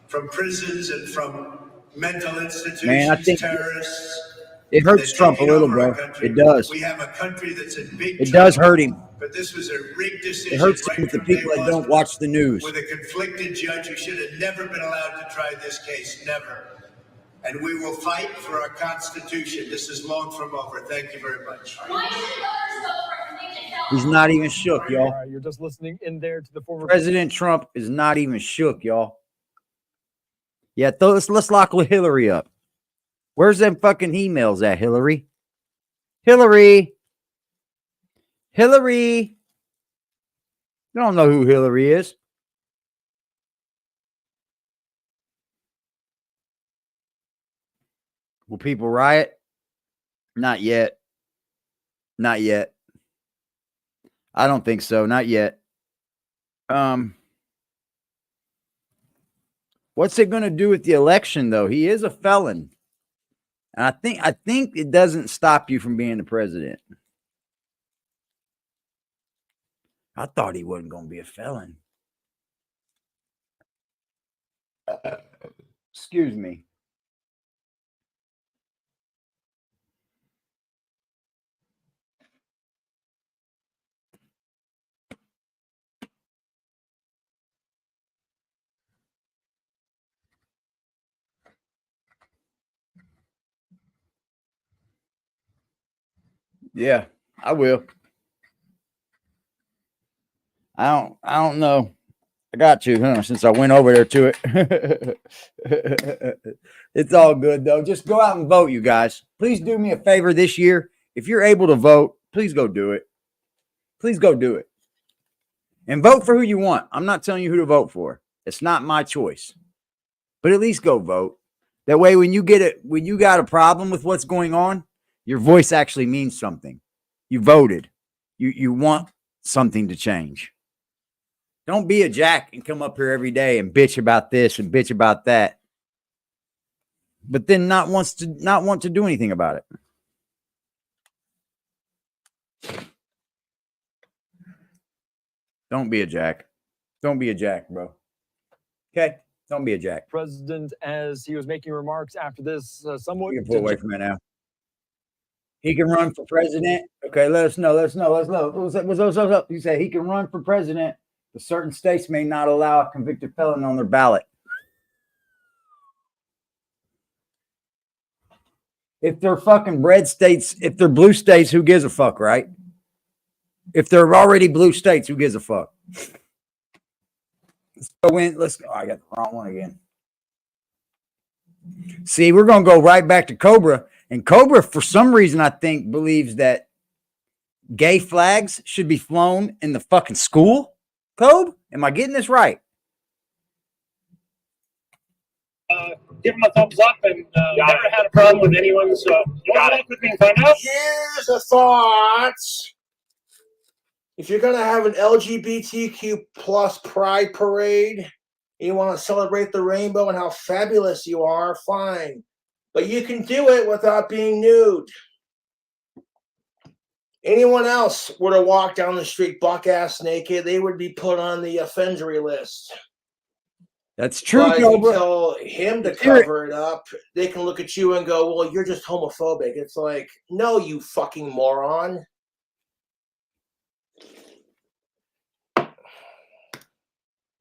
from prisons and from mental institutions, Man, I think terrorists. it hurts They're Trump a taking little, over our bro. country. It does. We have a country that's in big It trouble. does hurt him. But this was a rigged decision. It hurts right him with the from day people that one, don't watch the news. with a conflicted judge who should have never been allowed to try this case. Never. And we will fight for our Constitution. This is long from over. Thank you very much. He's not even shook, y'all. All right, you're just listening in there to the former President Trump is not even shook, y'all. Yeah, let's lock Hillary up. Where's them fucking emails at, Hillary? Hillary. Hillary. You don't know who Hillary is. Will people riot? Not yet. Not yet. I don't think so. Not yet. What's it going to do with the election, though? He is a felon. And I think it doesn't stop you from being the president. I thought he wasn't going to be a felon. Excuse me. Yeah, I will. I don't know. I got you, huh? Since I went over there to it. It's all good, though. Just go out and vote, you guys. Please do me a favor this year. If you're able to vote, please go do it. Please go do it. And vote for who you want. I'm not telling you who to vote for. It's not my choice. But at least go vote. That way, when you got a problem with what's going on, your voice actually means something. You voted. You want something to change. Don't be a jack and come up here every day and bitch about this and bitch about that. But then not want to do anything about it. Don't be a jack. Don't be a jack, bro. Okay? Don't be a jack. president as he was making remarks after this somewhat. You can pull away from it now. He can run for president. Okay, let us know. What's up? You say he can run for president, but certain states may not allow a convicted felon on their ballot. If they're fucking red states, if they're blue states, who gives a fuck, right? If they're already blue states, who gives a fuck? Let's go in. Let's go. I got the wrong one again. See, we're going to go right back to Cobra. And Cobra, for some reason, I think, believes that gay flags should be flown in the fucking school. Cobe, am I getting this right? Give him a thumbs up, and never had a problem with anyone, so you got it. With me, find out. Here's a thought. If you're going to have an LGBTQ plus pride parade, you want to celebrate the rainbow and how fabulous you are, fine. But you can do it without being nude. Anyone else were to walk down the street buck-ass naked, they would be put on the offendery list. That's true, But Cobra. you tell him to cover it up, they can look at you and go, well, you're just homophobic. It's like, no, you fucking moron.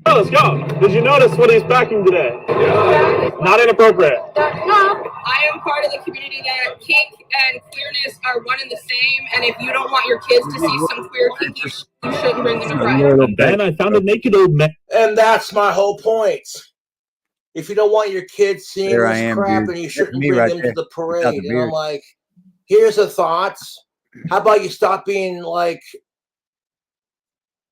Oh, let's go. Did you notice what he's packing today? Yeah. Not inappropriate. No, I am part of the community that kink and queerness are one and the same. And if you don't want your kids to see some queer kink, you shouldn't bring them to Pride. Then I found a naked old man. And that's my whole point. if you don't want your kids seeing There I this am, crap, dude. and you That's shouldn't me bring right them there. to the Without parade. the And I'm beard. like, here's the thoughts. How about you stop being like,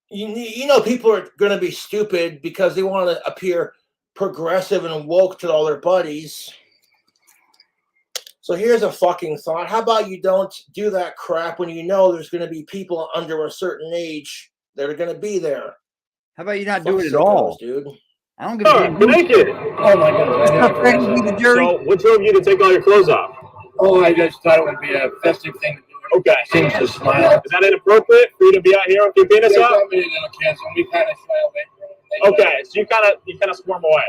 you know, people are going to be stupid because they want to appear progressive and woke to all their buddies. So here's a fucking thought. How about you don't do that crap when you know there's going to be people under a certain age that are going to be there? How about you not Fuck do it at sickos, all? dude. I don't give a You're damn. naked. Oh my goodness. So, what drove you to take all your clothes off? Oh, I just thought it would be a festive thing to do. Okay. Seems to smile. Is that inappropriate for you to be out here with your penis out? We kind of smile. Okay, so you kind of squirm away.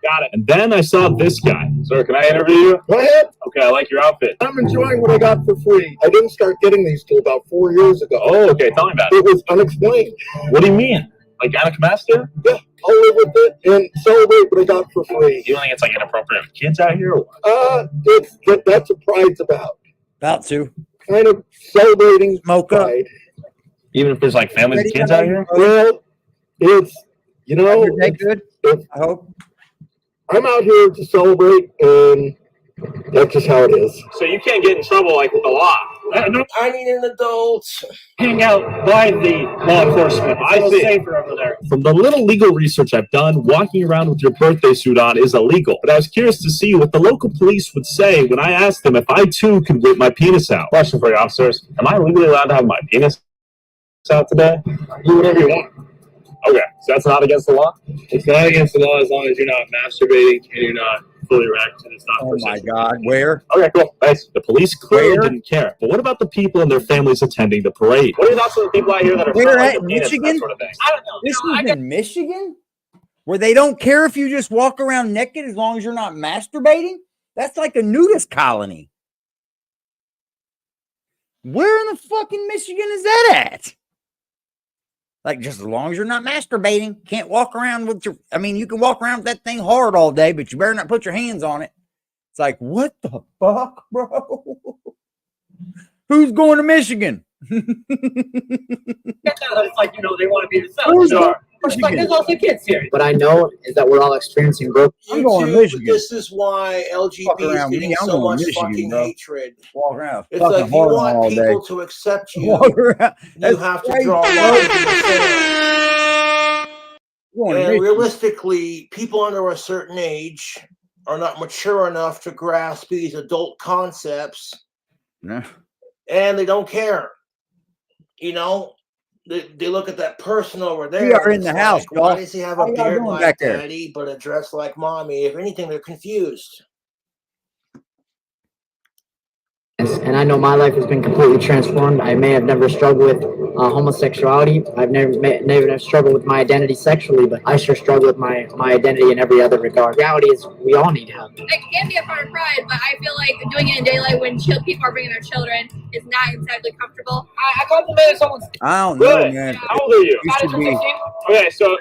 Got it. And then I saw this guy. Sir, can I interview you? Go ahead. Okay, I like your outfit. I'm enjoying what I got for free. I didn't start getting these till about 4 years ago. Oh, okay. Tell me about it. It was unexplained. What do you mean? Like gynecomastia? Yeah, I'll live with it and celebrate what I got for free. You don't think it's like inappropriate for kids out here? Or what? That's what pride's about. About to. Kind of celebrating Smoke up. pride. Even if there's like families and kids out here? Well, it's, you know, Everything good? I hope. I'm out here to celebrate, and that's just how it is. So you can't get in trouble like with the law. I need an adult. Hang out by the law enforcement. I see. Safer over there. From the little legal research I've done, walking around with your birthday suit on is illegal. But I was curious to see what the local police would say when I asked them if I too could whip my penis out. Question for you, officers. Am I legally allowed to have my penis out today? Do whatever you want. Okay, so that's not against the law? It's not against the law as long as you're not masturbating and you're not fully erect and it's not Oh for my sexual. God. Where? Okay, cool. Nice. The police clearly Where? didn't care. But what about the people and their families attending the parade? What are your thoughts on the people out here that are Where selling at? their penis and that Michigan? sort of thing? I don't know. This was in Michigan? Where they don't care if you just walk around naked as long as you're not masturbating? That's like a nudist colony. Where in the fucking Michigan is that at? Like, just as long as you're not masturbating, can't walk around with your, I mean, you can walk around with that thing hard all day, but you better not put your hands on it. It's like, what the fuck, bro? Who's going to Michigan? It's like, you know, they want to be the Who's South. going to It's like, there's Michigan? also kids here. What I know is that we're all experiencing growth. I'm going to YouTube, Michigan. this is why Fuck LGBT is around getting me, I'm so going much to Michigan, fucking bro. hatred. Walk around It's fucking like you hard on want all day. people to accept you. Walk around. You That's have to crazy, draw bro. lines in the sand. Going to And Michigan. realistically, people under a certain age are not mature enough to grasp these adult concepts, No. and they don't care. You know, they look at that person over there. We are and in the it's house, like, why y'all. does he have How a y'all beard doing like back there? daddy, but a dress like mommy? If anything, they're confused. And I know my life has been completely transformed. I may have never struggled with homosexuality. I've never struggled with my identity sexually, but I sure struggle with my identity in every other regard. Reality is we all need help. It can be a part of pride, but I feel like doing it in daylight when people are bringing their children is not exactly comfortable. I complimented someone's. I don't know, Really? man. How old are you? You should be. Okay, so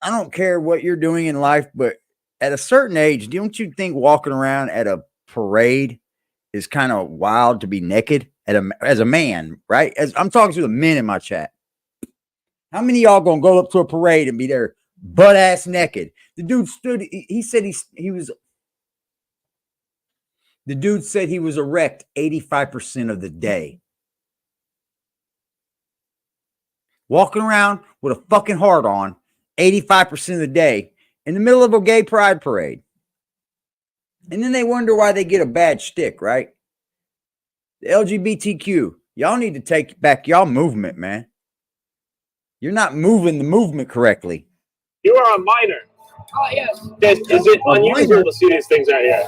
I don't care what you're doing in life, but at a certain age, don't you think walking around at a parade is kind of wild to be naked as a man, right? As I'm talking to the men in my chat. How many of y'all gonna go up to a parade and be there butt ass naked? The dude stood, he said he was, the dude said he was erect 85% of the day. Walking around with a fucking heart on 85% of the day in the middle of a gay pride parade. And then they wonder why they get a bad shtick, right? The LGBTQ, y'all need to take back y'all movement, man. You're not moving the movement correctly. you are a minor. Oh, yes. Is it unusual to see these things out here?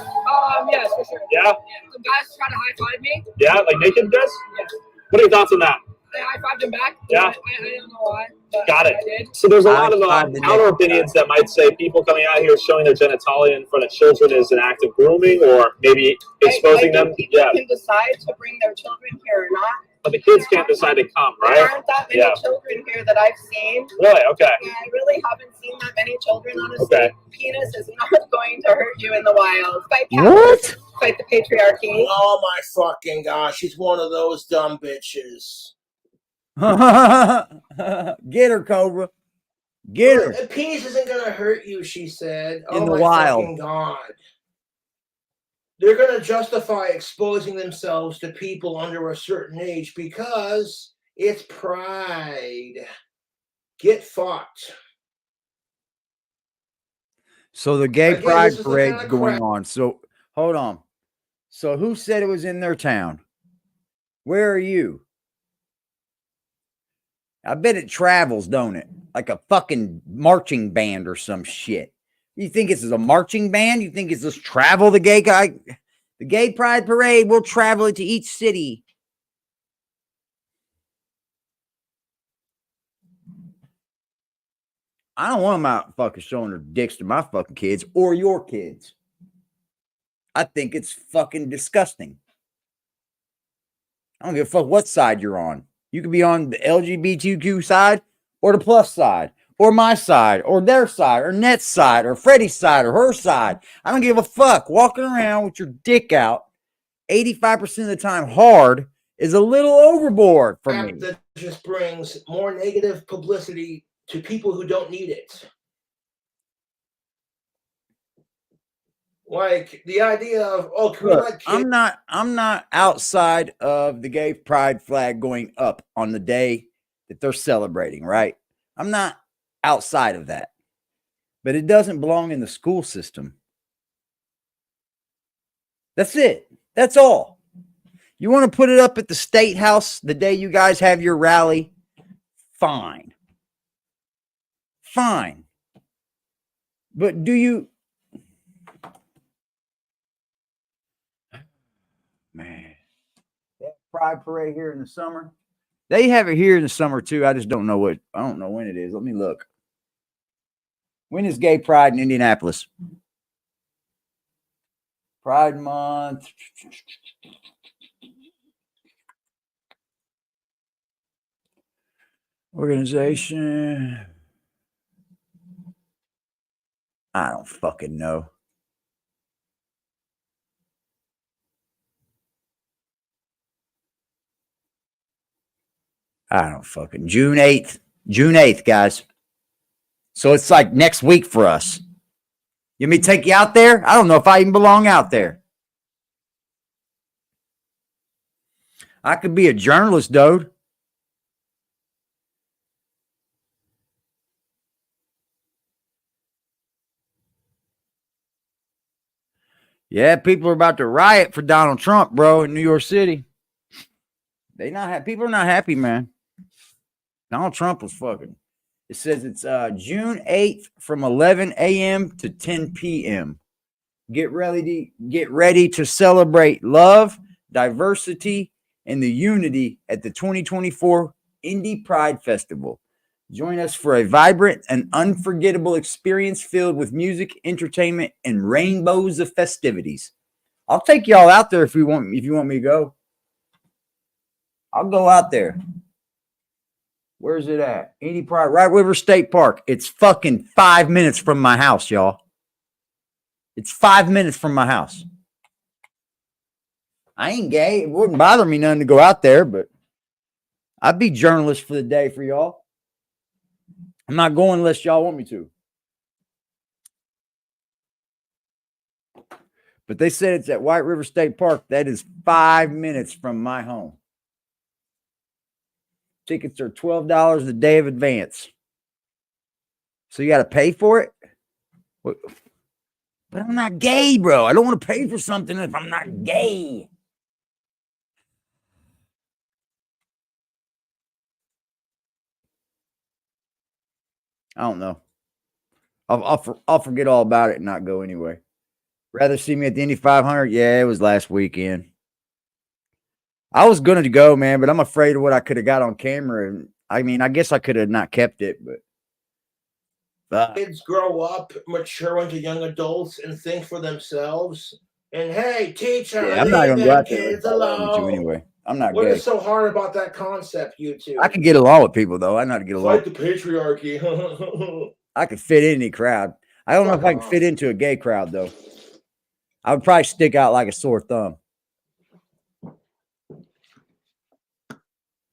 Yes, for sure. Yeah? The guys trying to high-five me. Yeah, like naked guys? Yeah. What are your thoughts on that? I high-fived him back. Yeah. I don't know why. But Got it. I did. So there's a lot of High-five the counter naked opinions that might say people coming out here showing their genitalia in front of children is an act of grooming or maybe exposing them. People Yeah, can decide to bring their children here or not. but the kids can't decide to come, There right? aren't that many Yeah. children here that I've seen. Really? Okay. Yeah, I really haven't seen that many children, honestly. Okay. Penis is not going to hurt you in the wild. Fight What? capitalism, fight the patriarchy. Oh my fucking gosh, she's one of those dumb bitches. Get her, Cobra. Get her. A penis isn't gonna hurt you, she said. In Oh the my wild. fucking god. They're gonna justify exposing themselves to people under a certain age because it's pride. Get fucked. So the gay Again, pride this is the parade's kind of going crap- on. So hold on. So who said it was in their town? Where are you? I bet it travels, don't it? Like a fucking marching band or some shit. You think this is a marching band? You think it's just travel the gay guy? The gay pride parade will travel it to each city. I don't want them out fucking showing their dicks to my fucking kids or your kids. I think it's fucking disgusting. I don't give a fuck what side you're on. You could be on the LGBTQ side or the plus side or my side or their side or Net's side or Freddie's side or her side. I don't give a fuck. Walking around with your dick out 85% of the time hard is a little overboard for me. That just brings more negative publicity to people who don't need it. Like the idea of, oh, can we Look, let kids? I'm not outside of the gay pride flag going up on the day that they're celebrating, right? I'm not outside of that. But it doesn't belong in the school system. That's it. That's all. You want to put it up at the state house the day you guys have your rally? Fine. Fine. But do you... Man, that pride parade here in the summer. They have it here in the summer too. I just don't know what. I don't know when it is. Let me look. When is Gay Pride in Indianapolis? Pride Month. Organization. I don't fucking know. I don't fucking June 8th. June 8th, guys. So it's like next week for us. You want me to take you out there? I don't know if I even belong out there. I could be a journalist, dude. Yeah, people are about to riot for Donald Trump, bro, in New York City. They not happy. People are not happy, man. Donald Trump was fucking. It says it's June 8th from 11 a.m. to 10 p.m. Get ready to celebrate love, diversity, and the unity at the 2024 Indie Pride Festival. Join us for a vibrant and unforgettable experience filled with music, entertainment, and rainbows of festivities. I'll take y'all out there if you want me to go. I'll go out there. Where's it at? Indie Pride, Right River State Park. It's fucking 5 minutes from my house, y'all. It's 5 minutes from my house. I ain't gay. It wouldn't bother me none to go out there, but I'd be journalist for the day for y'all. I'm not going unless y'all want me to. But they said it's at White River State Park. That is 5 minutes from my home. Tickets are $12 a day of advance. So you got to pay for it? But I'm not gay, bro. I don't want to pay for something if I'm not gay. I don't know. I'll forget all about it and not go anyway. Rather see me at the Indy 500? Yeah, it was last weekend. I was going to go, man, but I'm afraid of what I could have got on camera. And I mean, I guess I could have not kept it, but Kids grow up, mature into young adults, and think for themselves. And hey, teacher, yeah, I'm not going to go out there kids with you alone. anyway. I'm not What gay. is so hard about that concept, you two? I can get along with people, though. I know how to get along. Fight the patriarchy. I could fit in any crowd. I don't know if I can fit into a gay crowd, though. I would probably stick out like a sore thumb.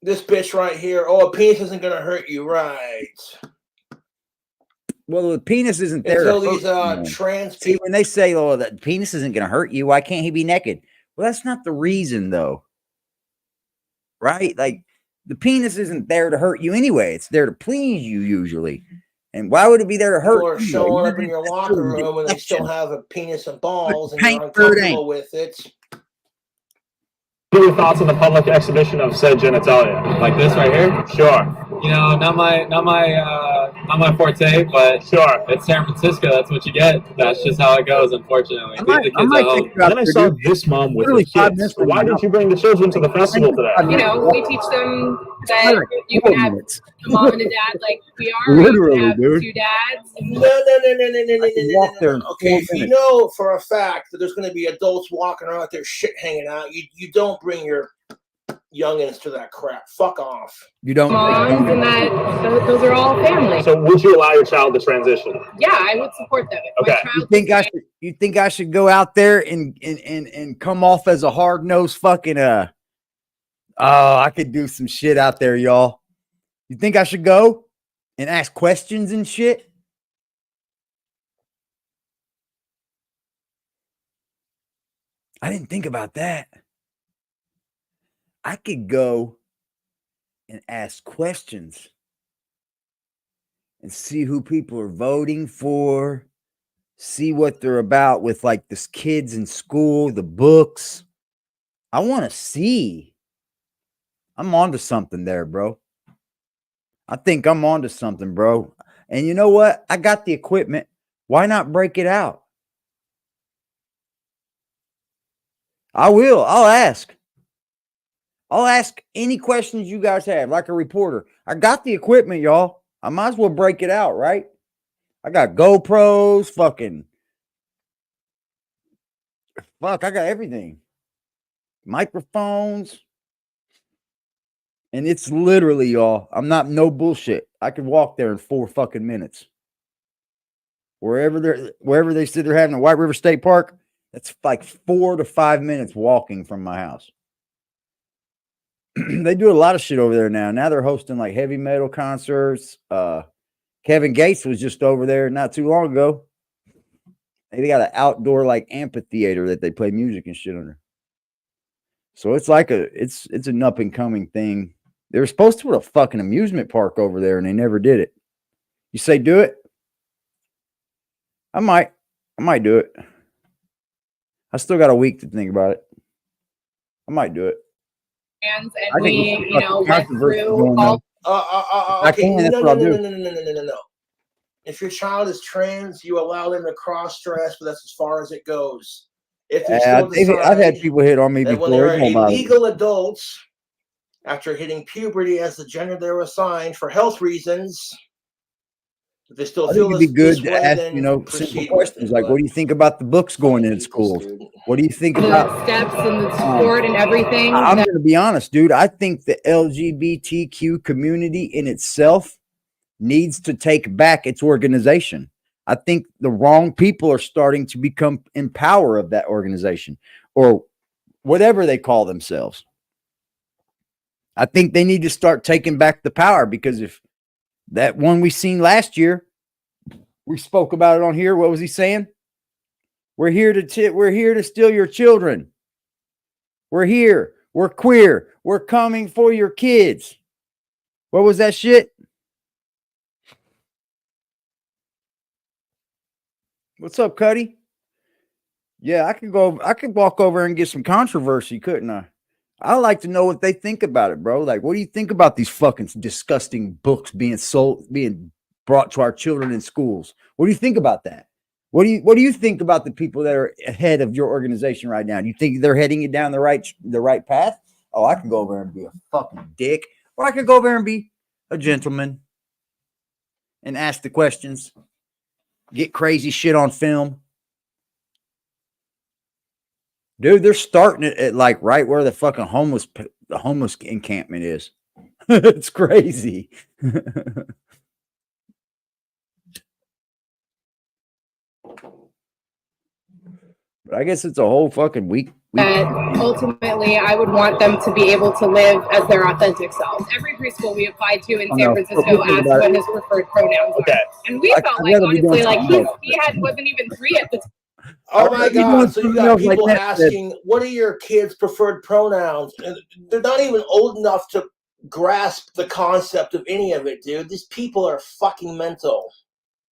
This bitch right here. Oh, a penis isn't gonna hurt you, right? Well, the penis isn't there until to these hurt you. trans See, people. when they say, "Oh, that penis isn't going to hurt you," why can't he be naked? Well, that's not the reason, though, right? Like the penis isn't there to hurt you anyway; it's there to please you usually. And why would it be there to hurt? People are showing up in your locker room and they still have a penis and balls, and you're uncomfortable with it. What are your thoughts on the public exhibition of said genitalia? Like this right here? Sure. You know, not my forte, but sure. It's San Francisco. That's what you get. That's just how it goes, unfortunately. Leave the kids at home. Then I saw this mom with her kids. Why didn't you bring the children to the festival today? You know, we teach them that you can have a mom and a dad like we are. Literally, you can have dude. two dads. No. Okay, if you know for a fact that there's going to be adults walking around with their shit hanging out, you don't bring your youngins to that crap. Fuck off. You don't. Moms and that those are all family. So would you allow your child to transition? Yeah, I would support them. If Okay. my You child think I should? You think I should go out there and come off as a hard nosed fucking Oh, I could do some shit out there, y'all. You think I should go and ask questions and shit? I didn't think about that. I could go and ask questions and see who people are voting for, see what they're about with like the kids in school, the books. I want to see. I'm onto something there, bro. I think I'm onto something, bro. And you know what? I got the equipment. Why not break it out? I will. I'll ask. I'll ask any questions you guys have, like a reporter. I got the equipment, y'all. I might as well break it out, right? I got GoPros, fucking. Fuck, I got everything. Microphones. And it's literally, y'all, I'm not no bullshit. I could walk there in 4 fucking minutes. Wherever they sit there having a White River State Park, that's like 4 to 5 minutes walking from my house. They do a lot of shit over there now. Now they're hosting like heavy metal concerts. Kevin Gates was just over there not too long ago. They got an outdoor like amphitheater that they play music and shit under. So it's like it's an up and coming thing. They were supposed to put a fucking amusement park over there and they never did it. You say do it? I might do it. I still got a week to think about it. I might do it. and we, went through all. Okay, no. If your child is trans, you allow them to cross-dress, but that's as far as it goes. If they still decide I've had people hit on me that before. when they're legal adults, after hitting puberty as the gender they're assigned for health reasons, if they still feel it'd be good to ask, simple proceed questions like, "What do you think about the books going in schools? What do you think about the steps and the support and everything?" I'm going to be honest, dude. I think the LGBTQ community in itself needs to take back its organization. I think the wrong people are starting to become in power of that organization or whatever they call themselves. I think they need to start taking back the power, because if that one we seen last year, we spoke about it on here. What was he saying? We're here to steal your children. We're here. We're queer. We're coming for your kids. What was that shit? What's up, Cuddy? Yeah, I could walk over and get some controversy, couldn't I? I like to know what they think about it, bro. Like, what do you think about these fucking disgusting books being brought to our children in schools? What do you think about that? What do you think about the people that are ahead of your organization right now? Do you think they're heading you down the right path? Oh, I can go over and be a fucking dick, or I could go over and be a gentleman and ask the questions, get crazy shit on film. Dude, they're starting it at like right where the fucking homeless encampment is. It's crazy. But I guess it's a whole fucking week that ultimately I would want them to be able to live as their authentic selves. Every preschool we applied to in San Francisco asked what his preferred pronouns are. And we felt like, honestly, like wasn't even 3 at the time. Oh my God! So you got people asking, "What are your kids' preferred pronouns?" And they're not even old enough to grasp the concept of any of it, dude. These people are fucking mental.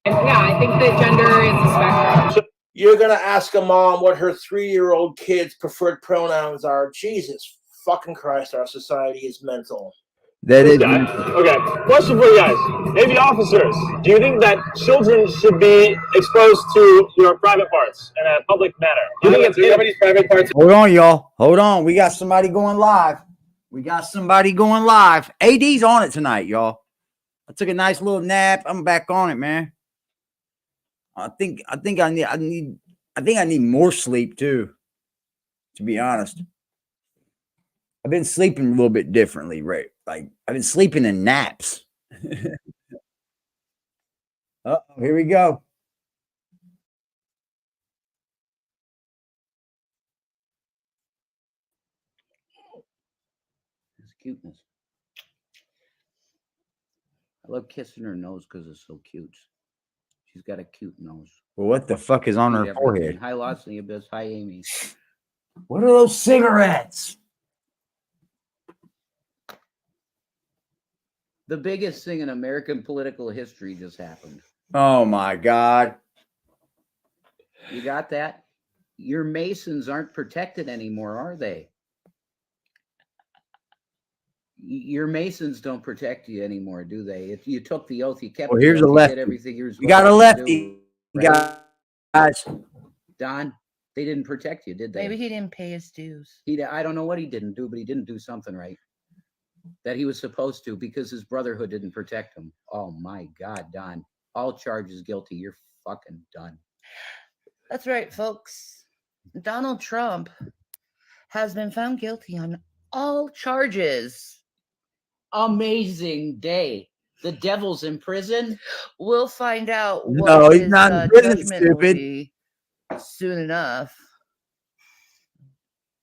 And yeah, I think that gender is a spectrum. You're gonna ask a mom what her 3-year-old kid's preferred pronouns are. Jesus fucking Christ, our society is mental. That is okay. Question for you guys. Maybe officers. Do you think that children should be exposed to your private parts in a public manner? Do you think it's anybody's private parts? Hold on, y'all. Hold on. We got somebody going live. AD's on it tonight, y'all. I took a nice little nap. I'm back on it, man. I think I need more sleep too, to be honest. I've been sleeping a little bit differently, right? Like I've been sleeping in naps. Oh, here we go. It's cuteness. I love kissing her nose because it's so cute. She's got a cute nose. Well, what the fuck is on her forehead? Hi, Lots in the Abyss. Hi, Amy. What are those cigarettes? The biggest thing in American political history just happened. Oh my God. You got that? Your Masons aren't protected anymore, are they? Your Masons don't protect you anymore, do they? If you took the oath, you kept well, the here's oath, a lefty. You did everything you're You got a lefty. Do, right? Guys. Don, they didn't protect you, did they? Maybe he didn't pay his dues. I don't know what he didn't do, but he didn't do something right that he was supposed to because his brotherhood didn't protect him. Oh my God, Don. All charges guilty. You're fucking done. That's right, folks. Donald Trump has been found guilty on all charges. Amazing day. The devil's in prison. We'll find out what no, he's his, not in prison, judgment will stupid. be soon enough.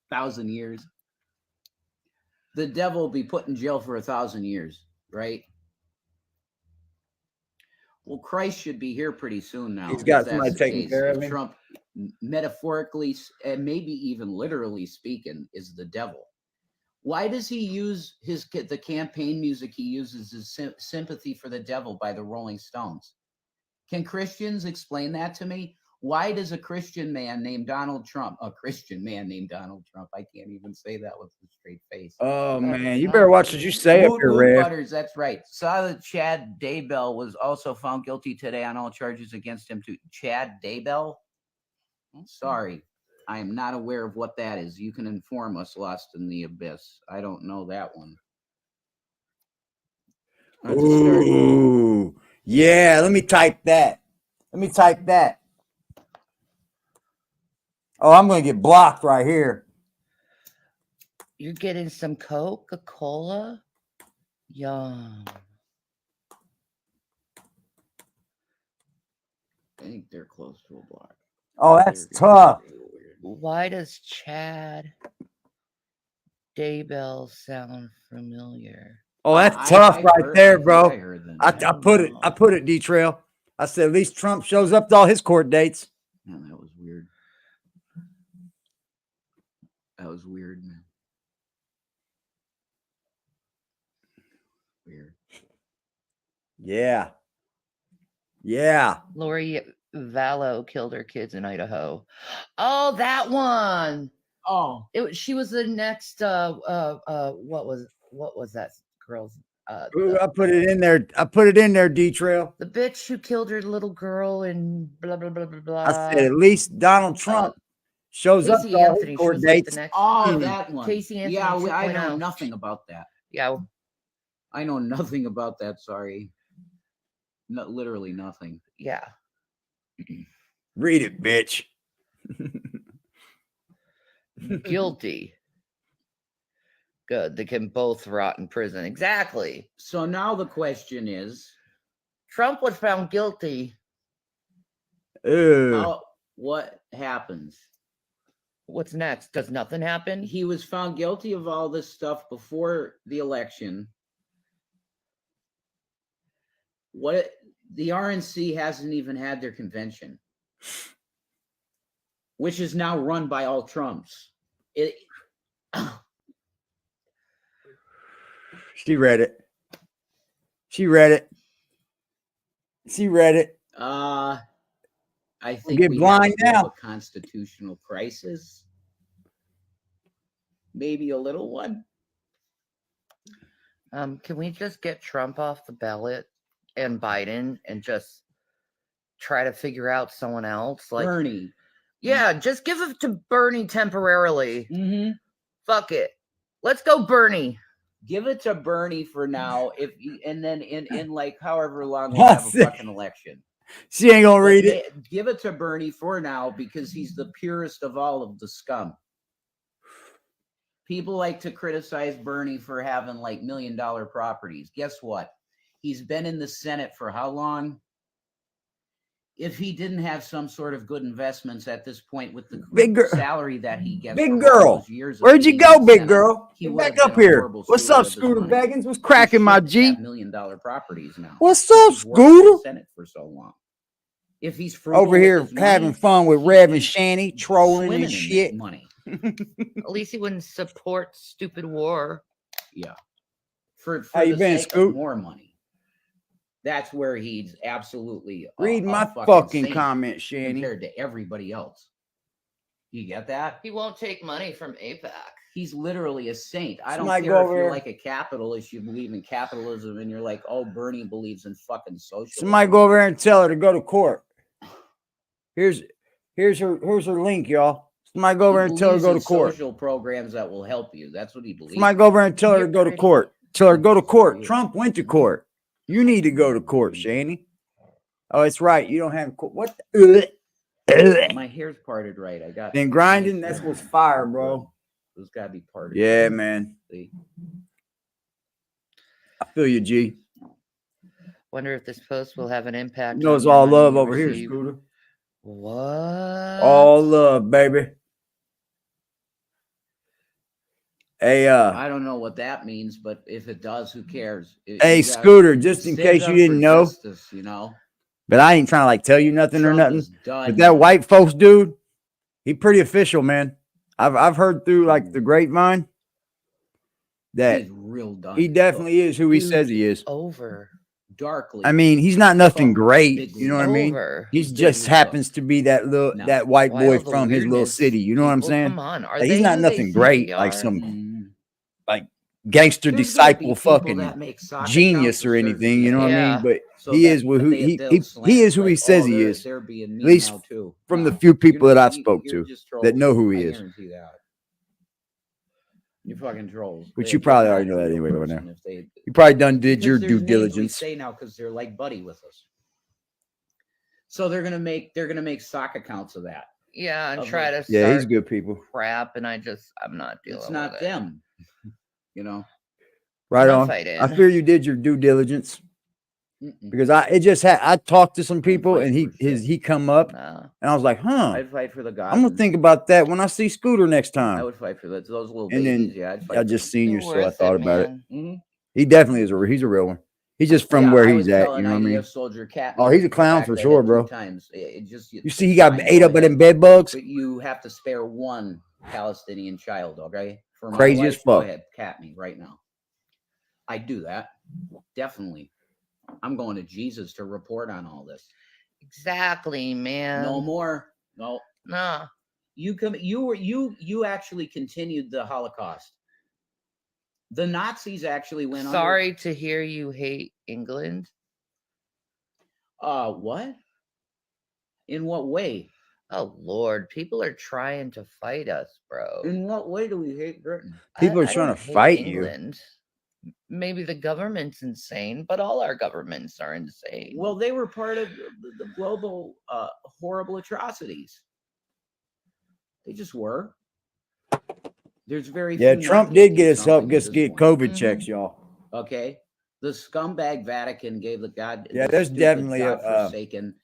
1,000 years. The devil will be put in jail for 1,000 years, right? Well, Christ should be here pretty soon now. He's got somebody taking care of him. Trump, metaphorically and maybe even literally speaking, is the devil. Why does he use the campaign music he uses is Sympathy for the Devil by the Rolling Stones? Can Christians explain that to me? Why does a Christian man named Donald Trump, I can't even say that with a straight face. Oh, man, you better watch what you say up here, Rev. Butters, that's right. Saw that Chad Daybell was also found guilty today on all charges against him too. Chad Daybell? Sorry. I am not aware of what that is. You can inform us, Lost in the Abyss. I don't know that one. Ooh, yeah. Let me type that. Oh, I'm going to get blocked right here. You're getting some Coca-Cola? Yum. I think they're close to a block. Oh, that's tough. Why does Chad Daybell sound familiar? Oh, that's tough right there, bro. I put it, D-Trail. I said, at least Trump shows up to all his court dates. Man, that was weird. That was weird, man. Weird. Yeah. Yeah. Lori Vallow killed her kids in Idaho. Oh, that one. Oh, she was the next what was that girl's I put it in there, D-Trail. The bitch who killed her little girl and blah blah blah blah blah. I said at least Donald Trump shows up to all his court dates. That one. Casey Anthony. Yeah, I 2.0. know nothing about that. Yeah. I know nothing about that, sorry. No, literally nothing. Yeah. Read it, bitch. Guilty. Good. They can both rot in prison. Exactly. So now the question is, Trump was found guilty. Ew. What happens? What's next? Does nothing happen? He was found guilty of all this stuff before the election. What the RNC hasn't even had their convention, which is now run by all Trumps. She read it. She read it. She read it. I think get we blind have now. a constitutional crisis. Maybe a little one. Can we just get Trump off the ballot and Biden and just try to figure out someone else? Like Bernie. Yeah, just give it to Bernie temporarily. Mm-hmm. Fuck it. Let's go, Bernie. Give it to Bernie for now, and then in like however long we'll have a fucking election. She ain't gonna read it. Give it to Bernie for now because he's the purest of all of the scum. People like to criticize Bernie for having like $1 million properties. Guess what? He's been in the Senate for how long? If he didn't have some sort of good investments at this point with the salary that he gets, big girl, where'd you go, big girl? Get back up here. What's up, Scooter Beggins? What's cracking, my G? $1 million properties now. What's up, Scooter? Senate for so long. If he's frugal over here having fun with Rev and Shanny, trolling and shit. Money. At least he wouldn't support stupid war. Yeah. For how you been, Scoot? More money. That's where he's absolutely read my fucking comment, Shanny. Compared to everybody else. You get that? He won't take money from APAC. He's literally a saint. I don't Somebody care go if over you're here. like a capitalist, you believe in capitalism, and you're like, oh, Bernie believes in fucking socialism. Somebody go over there and tell her to go to court. Here's her link, y'all. Somebody go over there and tell her to go to court. Social programs that will help you. That's what he believes. Somebody go over there and tell her to go to court. Tell her to go to court. Trump went to court. You need to go to court, Shanny. Oh, it's right. You don't have court. What? My hair's parted right. I got. Then grinding. That's what's fire, bro. It's got to be parted. Yeah, man. See? I feel you, G. Wonder if this post will have an impact. You know it's all love over here, Scooter. What? All love, baby. Hey, I don't know what that means, but if it does, who cares? Hey, Scooter, just in case you didn't know, justice, you know, but I ain't trying to like tell you nothing Trump or nothing. is done. But that white folks dude, he pretty official, man. I've heard through like the grapevine that he's real done. he definitely is who he says he is. Over. Darkly. I mean, he's not nothing great. You know what I mean? Over. He just happens to be that little that white boy from his little city. You know what I'm saying? Come on. Are Like, they he's not who they nothing think great, they like are? some like gangster There's gonna be disciple people fucking that make soccer genius accounts or and anything. You know what I Yeah. mean? But So he that- is who but he they'll he slant is who like, he says oh, he they're- is. they're being At mean least now, too. from the No, few people that I've you- spoke you're to just that trolls. know who he I is. guarantee that. You fucking trolls. Which They're you probably not already know a that real anyway by person now. if they- You probably done did because your there's due names we diligence. say now because they're like buddy with us. So they're gonna make sock accounts of that. Yeah, and Of try to like- Yeah, he's start good people. crap, and I'm not dealing It's with not it. them. You know. Right Enough on. fighting. I fear you did your due diligence Mm-mm. because I talked to some people and he come up No. and I was like, huh, I'd fight for the God. I'm gonna think about that when I see Scooter next I time. would fight for those little And then babies. Yeah, I'd fight I for just them. seen you, so I thought about it. Mhm. He definitely is he's a real one. He's just from Yeah, where I he's was at. telling You know what I mean? IDF Soldier Cat. Oh, he's a clown back for the sure, head bro. 2 times. It just You see, he got fine, ate go up by ahead. them bed bugs. But you have to spare one Palestinian child, okay? For my Crazy as life, go fuck. ahead, cat me right now. I'd do that. Definitely. I'm going to Jesus to report on all this. Exactly, man. No more. No. No. You actually continued the Holocaust. The Nazis actually went Sorry to hear you hate England. What? In what way? Oh Lord, people are trying to fight us, bro. In what way do we hate Britain? People are I trying don't to hate fight you. England. Maybe the government's insane, but all our governments are insane. Well, they were part of the global horrible atrocities. They just were. There's very Yeah, few Trump not did guilty get of us help something get at this point. COVID checks, y'all. Okay, the scumbag Vatican gave the God. Yeah, the there's stupid, definitely godforsaken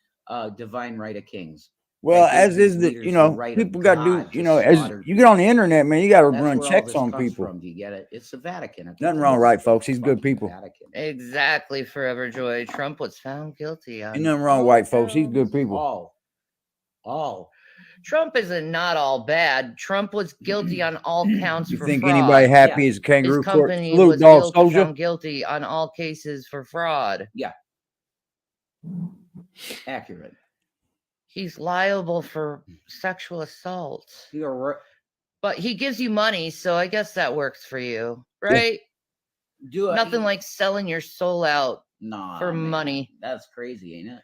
divine right of kings. Well, that as gives is his the, leaders you the know, right of people got to do, God you to know, as slaughter you get on the people. internet, man, you got to That's run where all checks this on comes people. from. Do you get it? It's the Vatican. at the Nothing end wrong, of right, the folks? day. He's good Fucking people. Vatican. Exactly, Forever Joy. Trump was found guilty on Ain't nothing wrong, white folks. He's good people. All. Trump isn't not all bad. Trump was guilty on all counts You for think fraud. anybody happy Yeah. as a kangaroo His court? company Salute, was dog, soldier. found guilty on all cases for fraud. Yeah. Accurate. He's liable for sexual assault. You're right. But he gives you money, so I guess that works for you, right? Do it. Nothing like selling your soul out Nah, for man. money. That's crazy, ain't it?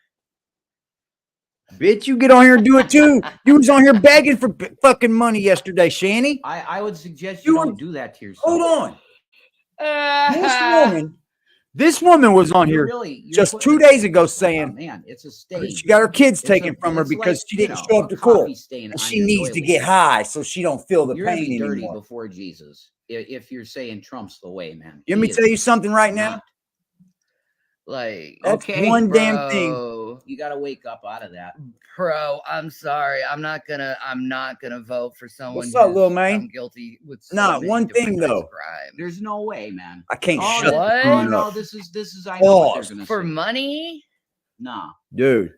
Bitch, you get on here and do it too. You was on here begging for fucking money yesterday, Shanny. I would suggest you don't do that to yourself. Hold on. This woman was on here just 2 days ago saying, man, it's a stain. she got her kids It's taken from her it's because like, she you didn't know, show a up to court. coffee stain And on she your needs to doily. get high so she don't feel the You're gonna pain be dirty anymore. before Jesus if you're saying Trump's the way, man. Let me tell you something right now. Like, That's okay, one damn bro. thing. You got to wake up out of that. Bro, I'm sorry. I'm not gonna vote for someone What's up, who's Lil Man? found guilty with so Nah, many one different thing types though. of crime. There's no way, man. I can't Oh, shut what? the Oh dude no, up. this is I know what they're Pause. gonna For say. money? Nah. Dude.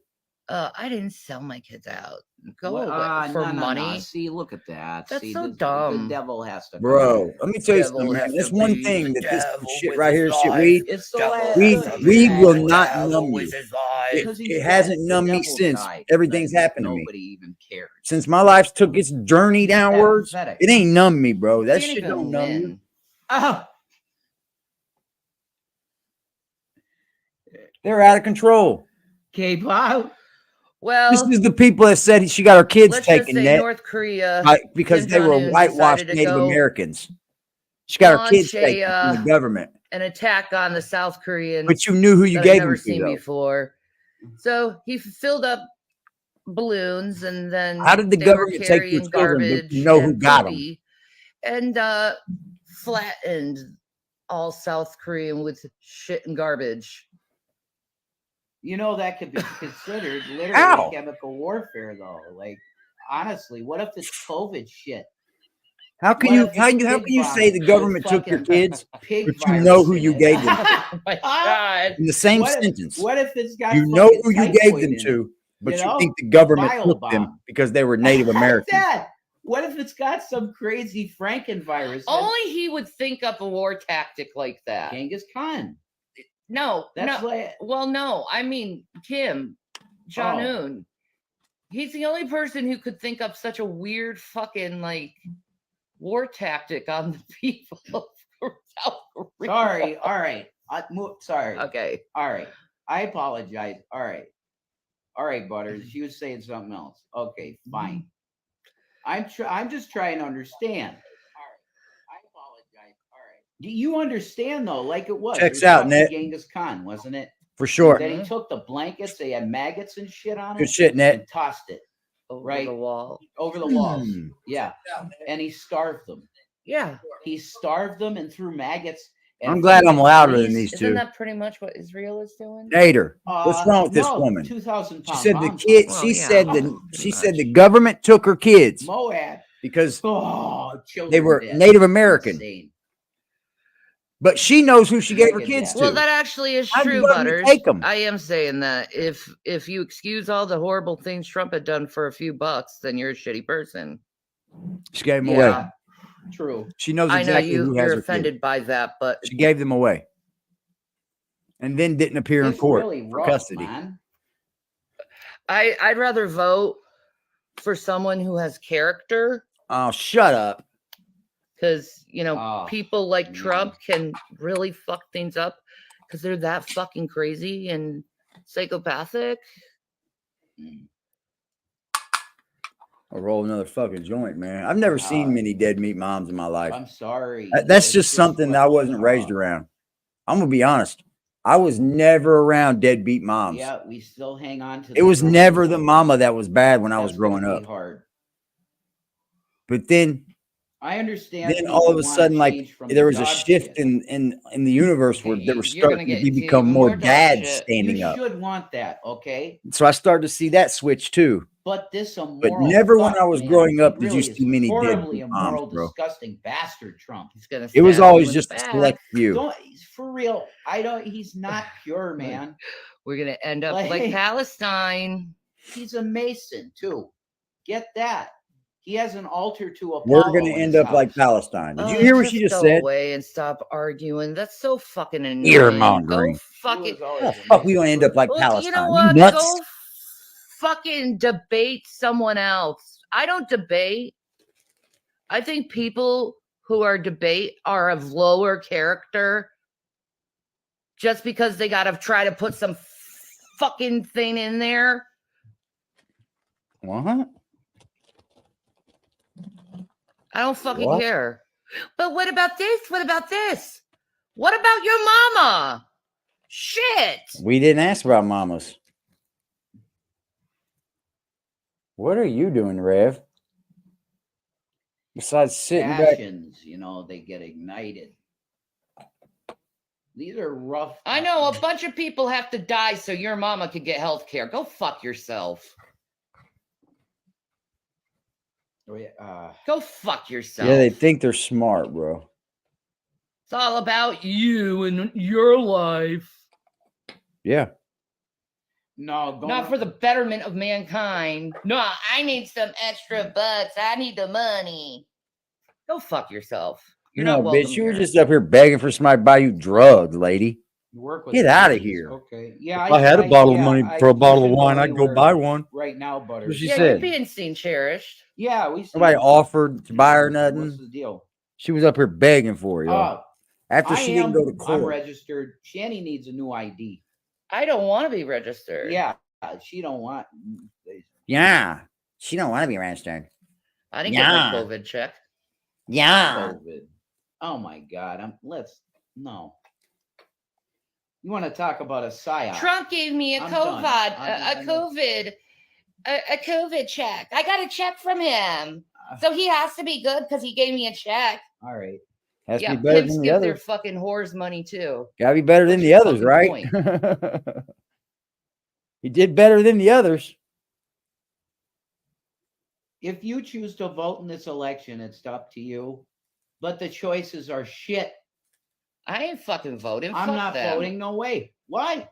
I didn't sell my kids out. Go What? away for No, money. See, look at that. That's See, so the dumb. devil has to. Bro, let me tell you Devil something, man. has That's to one be thing the that this devil shit with right his here, shit, life. It's the Devil last. has to weed be will the not devil numb with you. his life. It hasn't dead. numbed The me devil since died. everything's happened to me. Nobody even cares. Since my life took its journey downwards, pathetic. it ain't numbed me, bro. That Can't shit even don't numb you. win. Oh, They're out of control. K-pop. Well, This is the people that said she got her kids let's just taken, say net, North Korea because Kim they were Jong-un whitewashed decided to Native go Americans. She got her launch kids taken from the government. an attack on the South Koreans. But you knew who you that gave I've never them to, seen though. before. So he filled up balloons, and then How did the they were government take your carrying children, but garbage you know who and got them? poopy, and flattened all South Korean with shit and garbage. You know that could be considered literally How? chemical warfare, though. Like, honestly, what if it's COVID shit? How can What you if how it's you pig say the vomit government with took your fucking kids, pig but you virus know who in you it? gave them to? Oh my god! In the same What if- sentence. What if it's got You know fucking who you typhoid gave them in to, it? but you know? think the A government bile took them bomb. because they were Native Americans. Dad, what if it's got some crazy Frankenvirus? Only he would think up a war tactic like that. Genghis Khan. No, That's no. like Well, no. I mean, Kim Jong-un. He's the only person who could think up such a weird fucking like war tactic on the people of South Korea. Sorry. All right. Sorry. Okay. All right. I apologize. All right. All right, Butters. She was saying something else. Okay, fine. I'm just trying to understand. All right. I apologize. All right. Do you understand though? Like it was. Checks It was out, fucking Ned. Genghis Khan, wasn't it? For sure. Then he took the blankets. They had maggots and shit on it. Good shit, Ned. And tossed it Over the wall. over the walls. Hmm. Yeah. And he starved them. Yeah. He starved them and threw maggots. And I'm glad I'm louder than these Isn't two. that pretty much what Israel is doing? Nader, what's wrong with this no, woman? 2,000 She pound said the bombs. kid. Well, She yeah, said pretty she much. said the government took her kids Moab. because Children they were dead. Native American. Insane. But she knows who she gave her Look at kids that. to. Well, that actually is How'd the true, government Butters. take 'em? I am saying that if you excuse all the horrible things Trump had done for a few bucks, then you're a shitty person. She gave them Yeah. away. True. She knows I know exactly who has you're her offended kids. by that, but She gave them away, and then didn't appear in It's court really for rough, custody. man. I'd rather vote for someone who has character, Oh, shut up! because you know Oh, people like man. Trump can really fuck things up because they're that fucking crazy and psychopathic. I'll roll another fucking joint, man. I've never seen many dead meat moms in my life. I'm sorry. That's It's just something that I wasn't raised around. I'm gonna be honest. I was never around deadbeat moms. Yeah, we still hang on to. It was never the mama that was bad when I was growing up. Hard. But then I understand. then all of a people sudden, wanna like change from there was a dog shift shit. in the universe where there was You're gonna starting to get become even more more dog dads shit. standing You up. should want that, okay? So I started to see that switch too. But this immoral. But never when fuck, I was man, growing up he did really you is see many dead horribly immoral, moms, bro. disgusting bastard. Trump. He's gonna. It was stab you always in just the a back. select few. Don't for real. I don't. He's not pure, man. We're gonna end up like Palestine. He's a Mason too. Get that. He has an altar to Apollo. We're gonna in end his up like house. Palestine. Did you hear what she just go said? away and stop arguing. That's so fucking annoying. Ear Go mongering. fucking. Oh, fuck, we gonna end up like Well, Palestine. you know You what? nuts? Go fucking debate someone else. I don't debate. I think people who are are of lower character just because they got to try to put some fucking thing in there. What? I don't fucking What? care. But what about this? What about this? What about your mama? Shit. We didn't ask about mamas. What are you doing, Rev? Besides sitting back. Passions, you know, they get ignited. These are rough. I know a bunch of people have to die so your mama could get health care. Go fuck yourself. Go fuck yourself. Yeah, they think they're smart, bro. It's all about you and your life. Yeah. No, not for the betterment of mankind. No, I need some extra bucks. I need the money. Go fuck yourself. You're No, not welcome bitch, you were here. just up here begging for somebody to buy you drugs, lady. You work with Get out of ladies, here. Okay. Yeah. If I had a bottle of money for a bottle of you should wine, go I'd go anywhere buy one. right now, Butter. What she Yeah, said. you're being seen cherished. Yeah, we see. Nobody offered to buy her nothing. What's the deal? She was up here begging for you. After she didn't go to I'm court. registered. Shanny needs a new ID. I don't want to be registered. Yeah, she don't want. Yeah. She don't want to be registered. I didn't get my COVID check. Yeah. COVID. Oh my God. No. You want to talk about a psyop? Trump gave me a I'm COVID, done. a COVID check. I got a check from him, so he has to be good because he gave me a check. All right. Has Yeah, to be better pimps than the give their others. fucking whores money too. Gotta be better than the What's others, your right? fucking He did better than the others. If you choose to vote in this election, it's up to you. But the choices are shit. I ain't fucking voting. I'm Fuck not them. voting. No way. Why?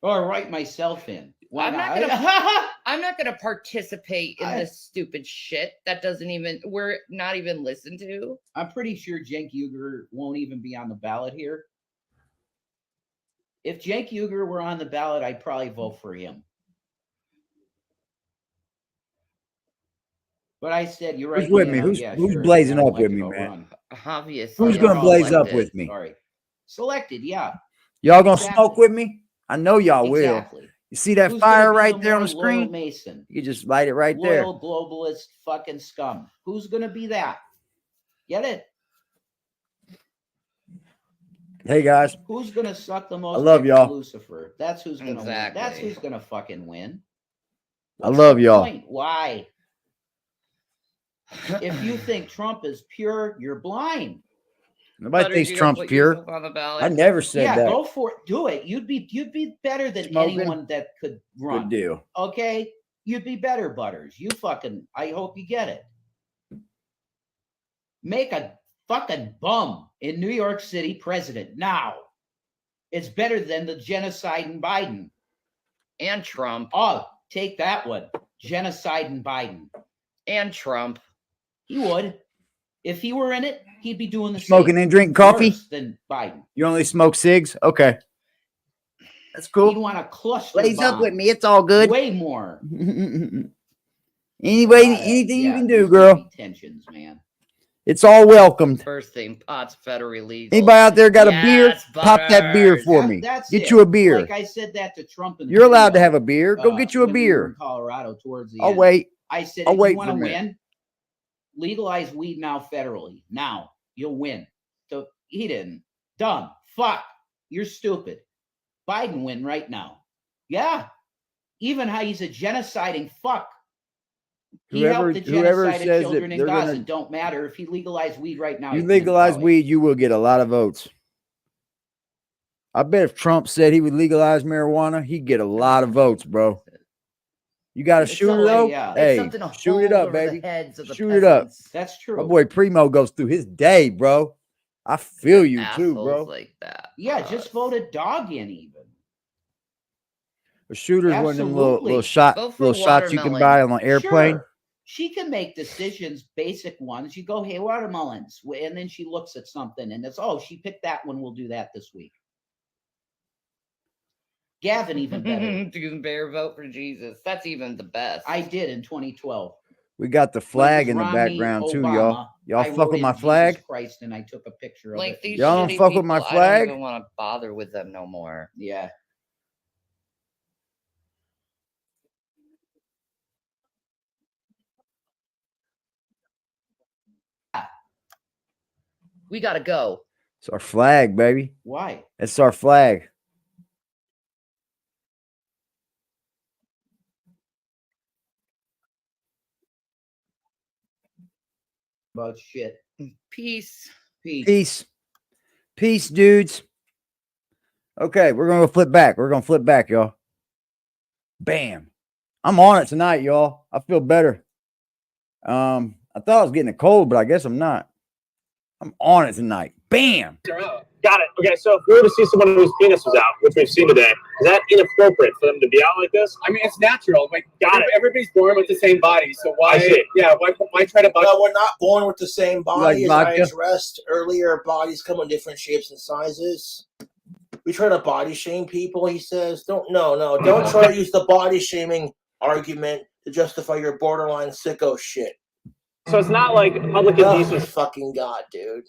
Or write myself in. Why I'm not gonna participate in this stupid shit that doesn't even we're not even listened to. I'm pretty sure Cenk Uygur won't even be on the ballot here. If Cenk Uygur were on the ballot, I'd probably vote for him. But I said, you're right. Who's with me? Ian, Who's blazing up with me, man? Obviously. Who's gonna blaze up with me? Sorry. Selected, yeah. Y'all gonna Exactly. smoke with me? I know y'all will. Exactly. You see that Who's fire gonna be right the there on the more loyal screen? Mason? You just light it right there. Loyal globalist fucking scum. Who's gonna be that? Get it? Hey guys, Who's gonna suck the most? I love dick y'all. from Lucifer. That's who's gonna win. That's who's gonna fucking win. I love y'all. Point? Why? If you think Trump is pure, you're blind. Nobody thinks Trump's pure. I never said Yeah, that. go for it. Do it. You'd be better than Smoking? anyone that could run. Good deal. Okay? You'd be better, Butters. You fucking, I hope you get it. Make a fucking bum in New York City president now. It's better than the genocide in Biden. And Trump. Oh, take that one. Genocide in Biden. And Trump. He would. If he were in it, he'd be doing the Smoking same. and drinking coffee? Worse than Biden. You only smoke cigs? Okay. That's cool. He'd want to cluster Blaze up bomb. with me. It's all good. Way more. Anyway, anything you can do, there's girl. gonna be tensions, man. It's all welcomed. First thing, pot's federally legal. Anybody out there got a beer? Yes, Pop that beer for me. That's Get it. you a beer. Like I said that to Trump. In the You're allowed to video, have a beer. Go get you a when we were in beer. Colorado towards the I'll end. wait. I said, I'll if wait you for want a to minute. win, legalize weed now federally. Now you'll win. So he didn't. Dumb. Fuck. You're stupid. Biden win right now. Yeah. Even how he's a genociding fuck. He Whoever helped the whoever genocide of says children that in they're Gaza. gonna Don't matter if he legalized weed right now. you he'd win legalize probably. weed, you will get a lot of votes. I bet if Trump said he would legalize marijuana, he'd get a lot of votes, bro. You got a It's shooter something- though? yeah. It's Hey, something to shoot it hold up, over the baby. heads of the Shoot it up. peasants. That's true. My boy Primo goes through his day, bro. I feel you too, bro. Assholes like that. Yeah, just vote a dog in even. A shooter's one of them little Absolutely. little shots you can buy on an airplane. Sure. She can make decisions, basic ones. You go, hey, watermelons. And then she looks at something and it's, oh, she picked that one. We'll do that this week. Gavin, even better. Do bear vote for Jesus. That's even the best. I did in 2012. We got the flag in the Romney, background too, Obama, y'all. Y'all I fuck wrote with in my Jesus flag? Christ, and I took a picture of Like it. these Y'all don't shitty fuck with my people, I flag? don't even want to bother with them no more. Yeah. We gotta go. It's our flag, baby. Why? It's our flag. About shit. Peace. Peace. Peace. Peace, dudes. Okay, we're gonna go flip back. We're gonna flip back, y'all. Bam. I'm on it tonight, y'all. I feel better. I thought I was getting a cold, but I guess I'm not. I'm on it tonight. Bam. Got it. Okay, so if we were to see someone whose penis was out, which we've seen today, is that inappropriate for them to be out like this? I mean, it's natural. Like, Got it. everybody's born with the same body, so why? I see. Yeah, why try to? Well, we're not born with the same body. As vodka? I addressed earlier, bodies come in different shapes and sizes. We try to body shame people. He says, don't try to use the body shaming argument to justify your borderline sicko shit. So it's not like public indecency Fucking God, dude.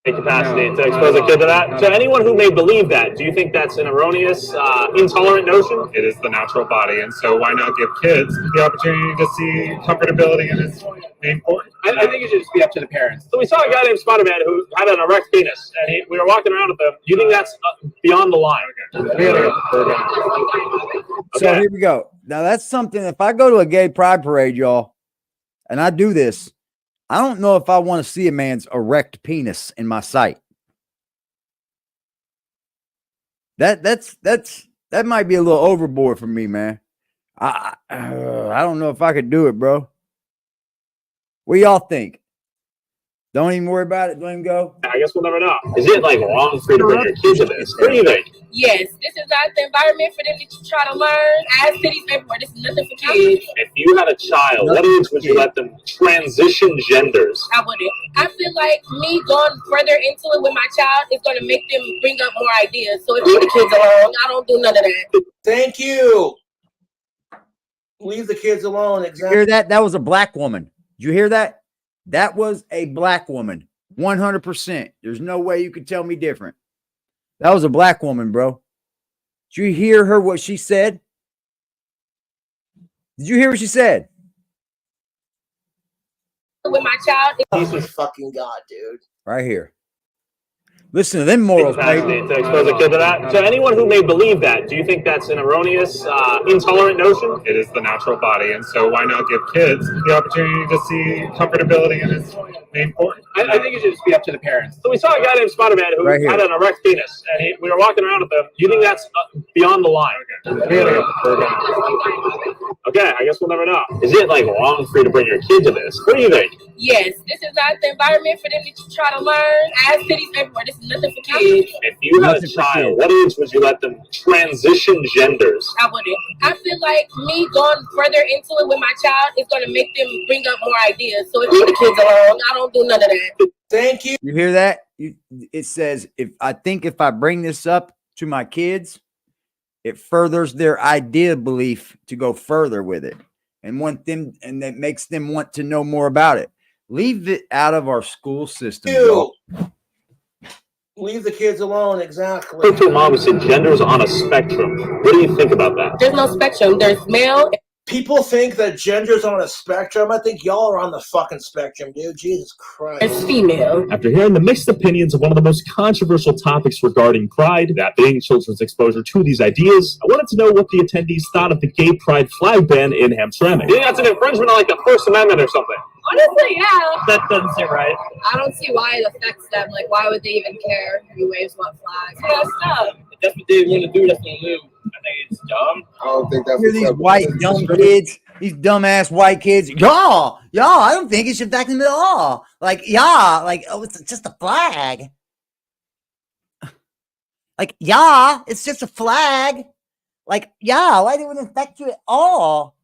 capacity to expose a kid to that. So anyone who may believe that, do you think that's an erroneous, intolerant notion? It is the natural body, and so why not give kids the opportunity to see comfortability in its main point? I think it should just be up to the parents. So we saw a guy named Spider-Man who had an erect penis, and we were walking around with him. Do you think that's beyond the line? So here we go. Now that's something. If I go to a gay pride parade, y'all, and I do this, I don't know if I want to see a man's erect penis in my sight. That might be a little overboard for me, man. I don't know if I could do it, bro. What y'all think? Don't even worry about it. Don't even go. I guess we'll never know. Is it like wrong for you to bring your kids to this? What do you think? Yes, this is not the environment for them to try to learn. As cities everywhere, this is nothing for kids. If you had a child, what age would you let them transition genders? I wouldn't. I feel like me going further into it with my child is going to make them bring up more ideas. So if leave the kids alone, I don't do none of that. Thank you. Leave the kids alone. You Exactly. hear that? That was a black woman. Did you hear that? That was a black woman. 100%. There's no way you could tell me different. That was a black woman, bro. Did you hear her, what she said? Did you hear what she said? With my child, Oh, fucking God, dude. Right here. Listen to them morals, Capacity baby. to expose a kid to that. So anyone who may believe that, do you think that's an erroneous, intolerant notion? It is the natural body, and so why not give kids the opportunity to see comfortability in its main point? I think it should just be up to the parents. So we saw a guy named Spider-Man who Right here. had an erect penis, and we were walking around with him. Do you think that's beyond the line? Okay, I guess we'll never know. Is it like wrong for you to bring your kid to this? What do you think? yes, this is not the environment for them to try to learn. As cities everywhere, this is nothing for kids. If you had a Nothing for child, kids. what age would you let them transition genders? I wouldn't. I feel like me going further into it with my child is going to make them bring up more ideas. So if leave the kids alone, I don't do none of that. Thank you. You hear that? It says, if I bring this up to my kids, it furthers their idea belief to go further with it and that makes them want to know more about it. Leave it out of our school system. You. y'all. Leave the kids alone. Exactly. Spoke to a mom who said gender's on a spectrum. What do you think about that? There's no spectrum. There's male. People think that gender's on a spectrum. I think y'all are on the fucking spectrum, dude. Jesus Christ. It's female. After hearing the mixed opinions of one of the most controversial topics regarding pride, that being children's exposure to these ideas, I wanted to know what the attendees thought of the gay pride flag ban in Hamtramck. Do you think that's an infringement on like the First Amendment or something? Honestly, yeah. That doesn't seem right. I don't see why it affects them. Like, why would they even care who waves what flag? Messed up. If that's what they want to do, that's what they do. I think it's dumb. I don't think that's Hear these white dumb kids, these dumbass white kids. Y'all, I don't think it should affect them at all. Like, oh, it's just a flag. Like, it's just a flag. Like, why did it affect you at all?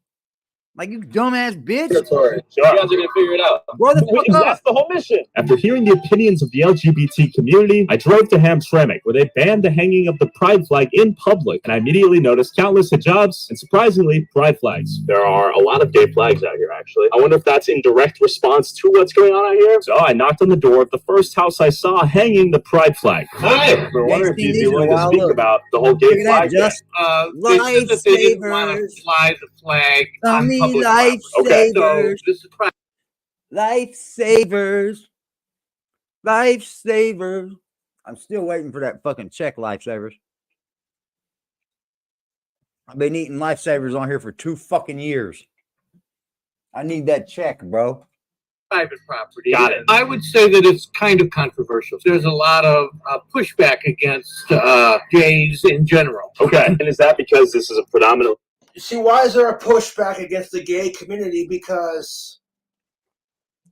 Like, you dumbass bitch. Sure. You guys are going to figure it out. That's the whole mission. After hearing the opinions of the LGBT community, I drove to Hamtramck, where they banned the hanging of the pride flag in public, and I immediately noticed countless hijabs and, surprisingly, pride flags. There are a lot of gay flags out here, actually. I wonder if that's in direct response to what's going on out here. So I knocked on the door of the first house I saw hanging the pride flag. Hi! We're wondering if you'd be willing to speak about the whole gay flag. They said that they didn't want to fly the flag on public Lifesavers. Okay, so this is Lifesavers. I'm still waiting for that fucking check, Lifesavers. I've been eating Lifesavers on here for 2 fucking years. I need that check, bro. private property. Got it. I would say that it's kind of controversial. There's a lot of pushback against gays in general. Okay, and is that because this is a predominant? See, why is there a pushback against the gay community? Because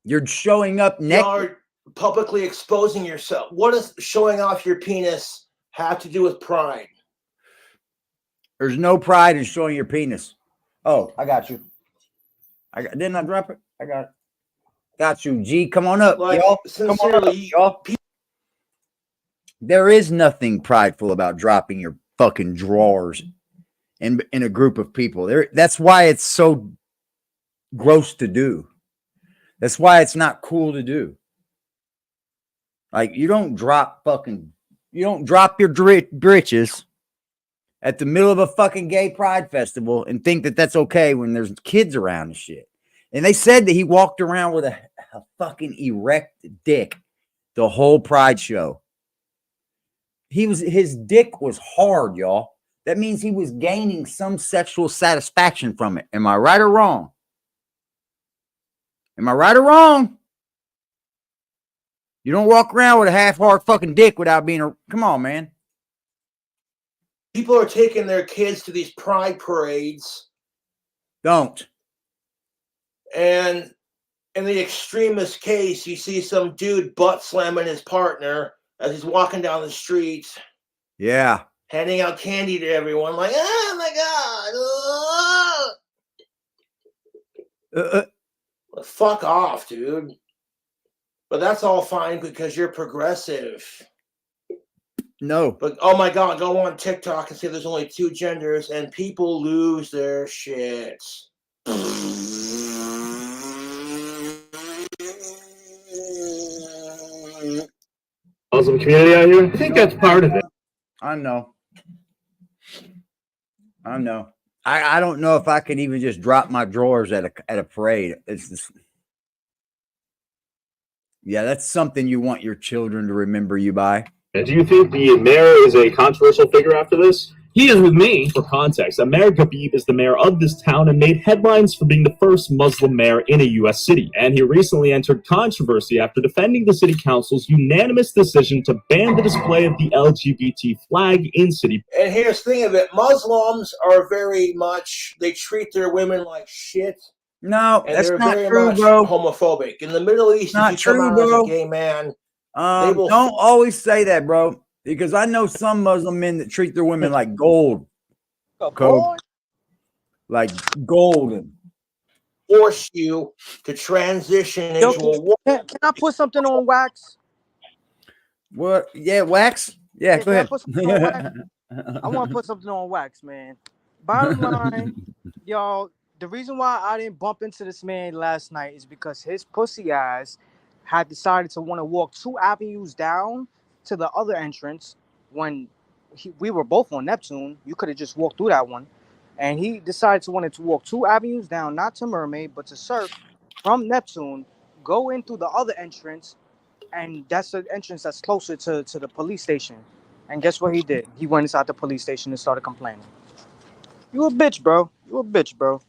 you're showing up naked. You're publicly exposing yourself. What does showing off your penis have to do with pride? There's no pride in showing your penis. Oh, I got you. Didn't I drop it? I got it. Got you, G. Come on up, like, y'all. Sincerely, come on up, y'all. There is nothing prideful about dropping your fucking drawers in a group of people. That's why it's so gross to do. That's why it's not cool to do. Like, you don't drop your britches at the middle of a fucking gay pride festival and think that that's okay when there's kids around and shit. And they said that he walked around with a fucking erect dick the whole pride show. His dick was hard, y'all. That means he was gaining some sexual satisfaction from it. Am I right or wrong? Am I right or wrong? You don't walk around with a half-hard fucking dick without being a... Come on, man. People are taking their kids to these pride parades. Don't. And in the extremist case, you see some dude butt slamming his partner as he's walking down the street. Yeah. Handing out candy to everyone like, oh my God. Well, fuck off, dude. But that's all fine because you're progressive. No. But, oh my God, go on TikTok and say there's only 2 genders and people lose their shit. Muslim community out here? I think that's part of it. I know. I don't know if I can even just drop my drawers at a parade. It's just, yeah, that's something you want your children to remember you by. Do you think the mayor is a controversial figure after this? He is with me. For context, Mayor Ghabib is the mayor of this town and made headlines for being the first Muslim mayor in a U.S. city. And he recently entered controversy after defending the city council's unanimous decision to ban the display of the LGBT flag in city. And here's the thing of it. Muslims are very much, they treat their women like shit. No, and that's they're not very true, much bro. homophobic. In the Middle East, Not if you come true, out bro. as a gay man, don't always say that, bro. Because I know some Muslim men that treat their women like gold. Like golden. Force you to transition into a woman. Can I put something on wax? What? Yeah, wax? Yeah, go ahead. I want to put something on wax, man. Bottom line, y'all, the reason why I didn't bump into this man last night is because his pussy ass had decided to want to walk 2 avenues down to the other entrance when we were both on Neptune. You could have just walked through that one. And he decided to want to walk 2 avenues down, not to Mermaid, but to Surf from Neptune, go in through the other entrance, and that's the entrance that's closer to the police station. And guess what he did? He went inside the police station and started complaining. You a bitch, bro. You a bitch, bro.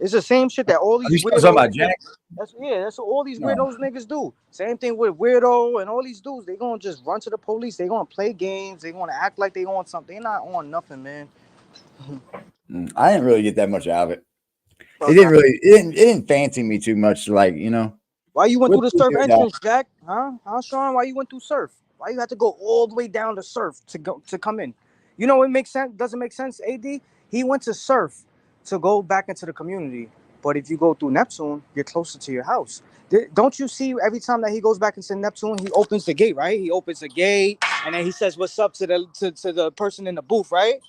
It's the same shit that all Are you these still talking about weirdos. Jack? That's what all these No. weirdos niggas do. Same thing with Weirdo and all these dudes. They gonna just run to the police. They gonna play games. They gonna act like they on something. They not on nothing, man. I didn't really get that much out of it. It didn't fancy me too much. Like, you know. Why you went through the What's surf the- entrance, Jack? Huh, Sean? Why you went through surf? Why you had to go all the way down to surf to come in? You know, it makes sense. Doesn't make sense. AD, he went to surf to go back into the community. But if you go through Neptune, you're closer to your house. Don't you see every time that he goes back into Neptune, he opens the gate, right? He opens the gate and then he says what's up to the person in the booth, right?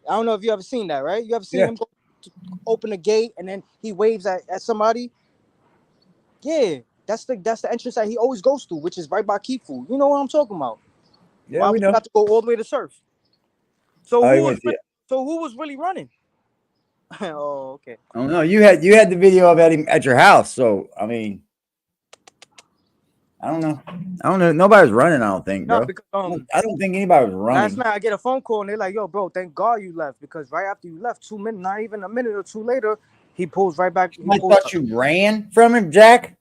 I don't know if you ever seen that, right? You ever seen him go to open the gate and then he waves at somebody? Yeah, that's the entrance that he always goes to, which is right by Kifu. You know what I'm talking about? Yeah, Why we would know. you have to go all the way to surf? So Oh, who was really running? Oh, okay. Oh no, you had the video of him at your house. So I mean, I don't know. Nobody was running. I don't think, bro. No, because I don't think anybody was running. last night I get a phone call and they're like, "Yo, bro, thank God you left," because right after you left, 2 minutes, not even a minute or two later, he pulls right back. I thought you ran from him, Jack.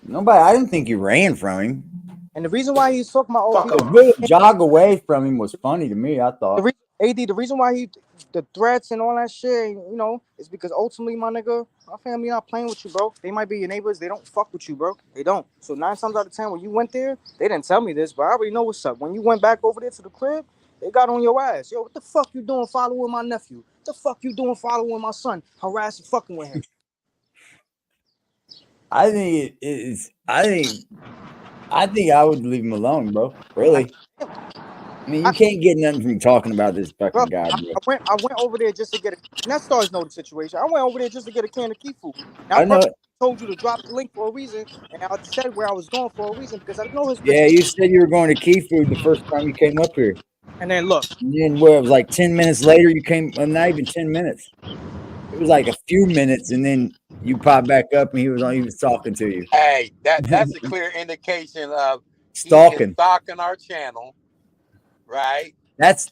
Nobody. I didn't think you ran from him. And the reason why he's talking about A little jog away from him was funny to me. I thought. the reason why the threats and all that shit, you know, is because ultimately, my nigga, my family not playing with you, bro. They might be your neighbors. They don't fuck with you, bro. They don't. So 9 times out of 10, when you went there, they didn't tell me this, but I already know what's up. When you went back over there to the crib, they got on your ass. Yo, what the fuck you doing following my nephew? What the fuck you doing following my son? Harassing, fucking with him. I think it is. I think I would leave him alone, bro. Really. I mean, you can't get nothing from talking about this fucking guy, bro. I went over there just to get a. That stars know the situation. I went over there just to get a can of Kifu. Now, I know. I told you to drop the link for a reason, and I said where I was going for a reason because I know his. Yeah, you said you were going to Key Food the first time you came up here. And then look. And then what, it was like 10 minutes later you came. Well, not even 10 minutes. It was like a few minutes, and then you popped back up, and he was talking to you. Hey, that's a clear indication of Stalking. Stalking our channel, right? That's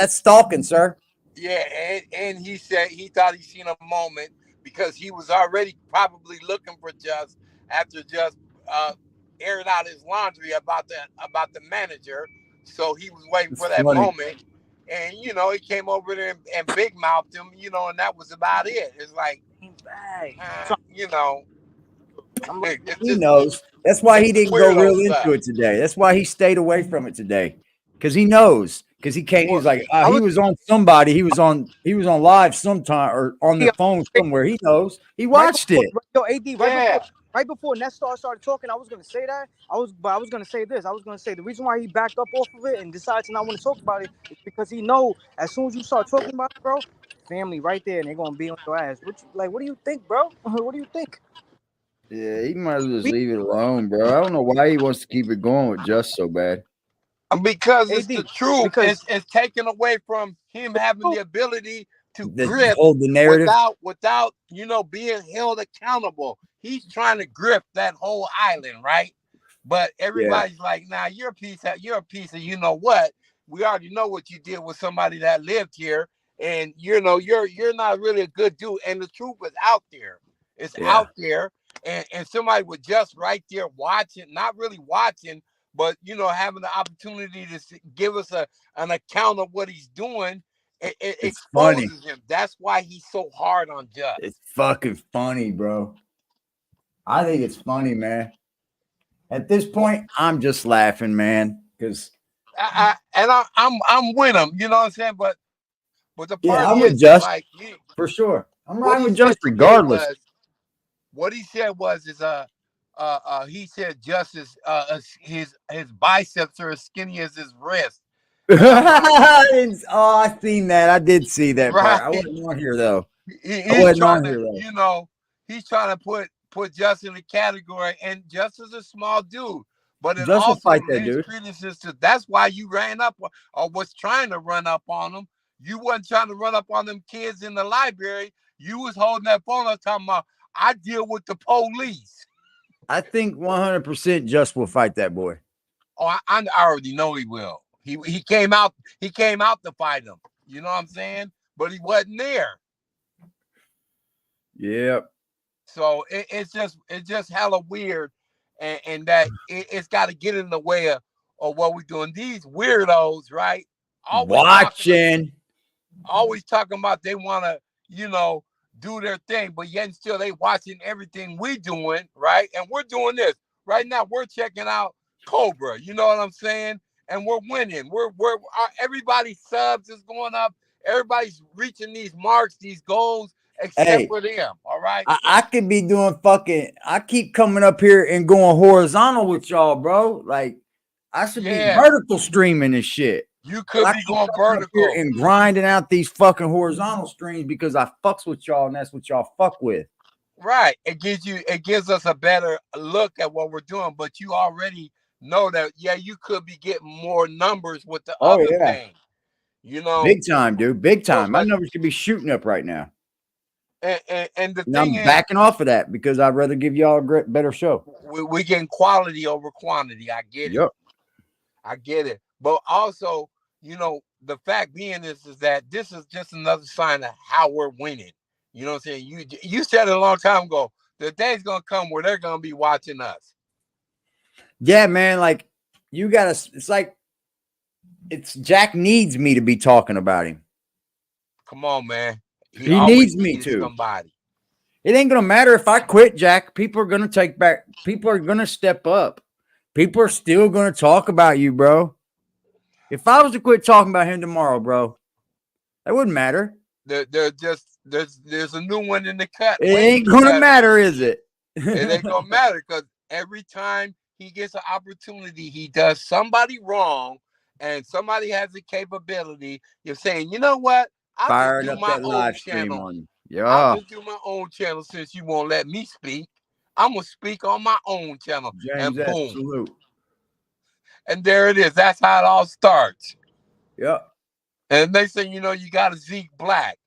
stalking, sir. Yeah, and he said he thought he seen a moment because he was already probably looking for Just after Just airing out his laundry about the manager. So he was waiting for that moment. And, you know, he came over there and big mouthed him, you know, and that was about it. It's like, you know. He knows. That's why he didn't go real into it today. That's why he stayed away from it today. Because he knows. Because he came, he was like, he was on somebody. He was on live sometime or on the phone somewhere. He knows. He watched it. Yo, AD, right before Nestor started talking, I was gonna say that. I was gonna say this. I was gonna say the reason why he backed up off of it and decided to not want to talk about it is because he know as soon as you start talking about it, bro, family right there and they're gonna be on your ass. What do you think, bro? What do you think? Yeah, he might as well just leave it alone, bro. I don't know why he wants to keep it going with Just so bad. Because it's the truth. It's taken away from him having the ability to grip hold the narrative without you know being held accountable. He's trying to grip that whole island, right? But everybody's like, "Nah, you're a piece of you know what? We already know what you did with somebody that lived here, and you know you're not really a good dude." And the truth is out there. It's out there, and somebody was just right there watching, not really watching, but you know having the opportunity to give us an account of what he's doing. It exposes him. That's why he's so hard on Just. It's fucking funny, bro. I think it's funny, man. At this point, I'm just laughing, man, because I'm with him. You know what I'm saying? But the part I'm is with Just like for sure. I'm riding with Just regardless. What he said was he said Just is his biceps are as skinny as his wrist. I seen that. I did see that part. I wasn't on here though. He's trying to, you know, he's trying to put Just in the category, and Just is a small dude. But it Just will also fight that dude. That's why you ran up or was trying to run up on him. You wasn't trying to run up on them kids in the library. You was holding that phone up talking about, I deal with the police. I think 100% Just will fight that boy. Oh, I already know he will. He came out to fight him. You know what I'm saying? But he wasn't there. Yep. So it's just hella weird, and that it's got to get in the way of what we're doing. These weirdos, right? Always talking about they want to, do their thing, but yet still they watching everything we doing, right? And we're doing this right now. We're checking out Cobra. You know what I'm saying? And we're winning. Everybody's subs is going up. Everybody's reaching these marks, these goals, except for them. All right. I could be doing I keep coming up here and going horizontal with y'all, bro. Like I should be vertical streaming and shit. You could be going vertical and grinding out these fucking horizontal streams because I fucks with y'all and that's what y'all fuck with. Right. It gives us a better look at what we're doing, but you already know that, you could be getting more numbers with the other thing. Big time, dude. Big time. My numbers could be shooting up right now. And the thing I'm backing off of that because I'd rather give y'all a better show. We're getting quality over quantity. I get it. I get it. But also, the fact being is that this is just another sign of how we're winning. You know what I'm saying? You said it a long time ago. The day's gonna come where they're gonna be watching us. Yeah, man. Like you gotta. It's Jack needs me to be talking about him. Come on, man. He needs me to. Somebody. It ain't gonna matter if I quit, Jack. People are gonna take back. People are gonna step up. People are still gonna talk about you, bro. If I was to quit talking about him tomorrow, bro, that wouldn't matter. There's a new one in the cut. It ain't gonna matter, is it? It ain't gonna matter because every time he gets an opportunity, he does somebody wrong, and somebody has the capability. You're saying, you know what? I'll just do my own channel. I'll just do my own channel since you won't let me speak. I'm gonna speak on my own channel. James, and boom. Absolute. And there it is. That's how it all starts. Yep. And they say, you got a Zeke Black.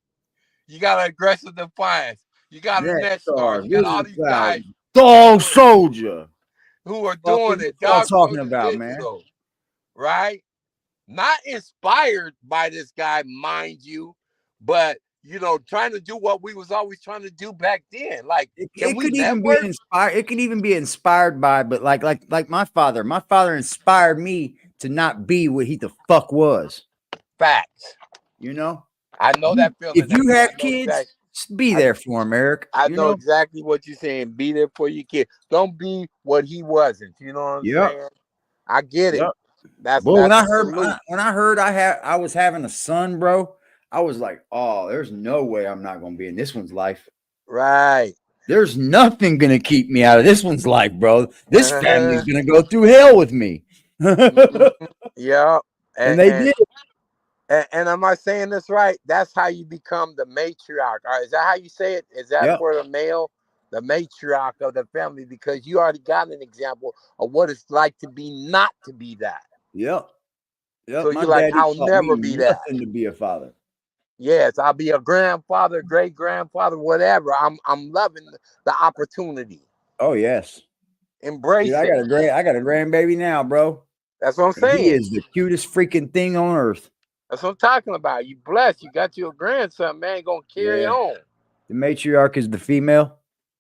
You got an AggressiveDefiance. You got a Netstar. You got all these guys. Dog Soldier. Who are doing it. Dog talking about, man. Right? Not inspired by this guy, mind you, but trying to do what we was always trying to do back then. Like it could even be inspired. It could even be inspired by, but like my father. My father inspired me to not be what he the fuck was. Facts. I know that feeling. If you have kids, be there for him, Eric. I know exactly what you're saying. Be there for your kid. Don't be what he wasn't. You know what I'm saying? I get it. That's when I heard I was having a son, bro, I was like, oh, there's no way I'm not gonna be in this one's life. Right. There's nothing gonna keep me out of this one's life, bro. This family's gonna go through hell with me. Yeah. And they did. And am I saying this right? That's how you become the matriarch. All right, is that how you say it? Is that for the male? The matriarch of the family, because you already got an example of what it's like to be not to be that. Yep. So you're like, I'll never be that. To be a father. Yes, I'll be a grandfather, great grandfather, whatever. I'm loving the opportunity. Oh yes. Embrace it. I got a grandbaby now, bro. That's what I'm saying. He is the cutest freaking thing on earth. That's what I'm talking about. You blessed. You got your grandson, man. Gonna carry on. The matriarch is the female.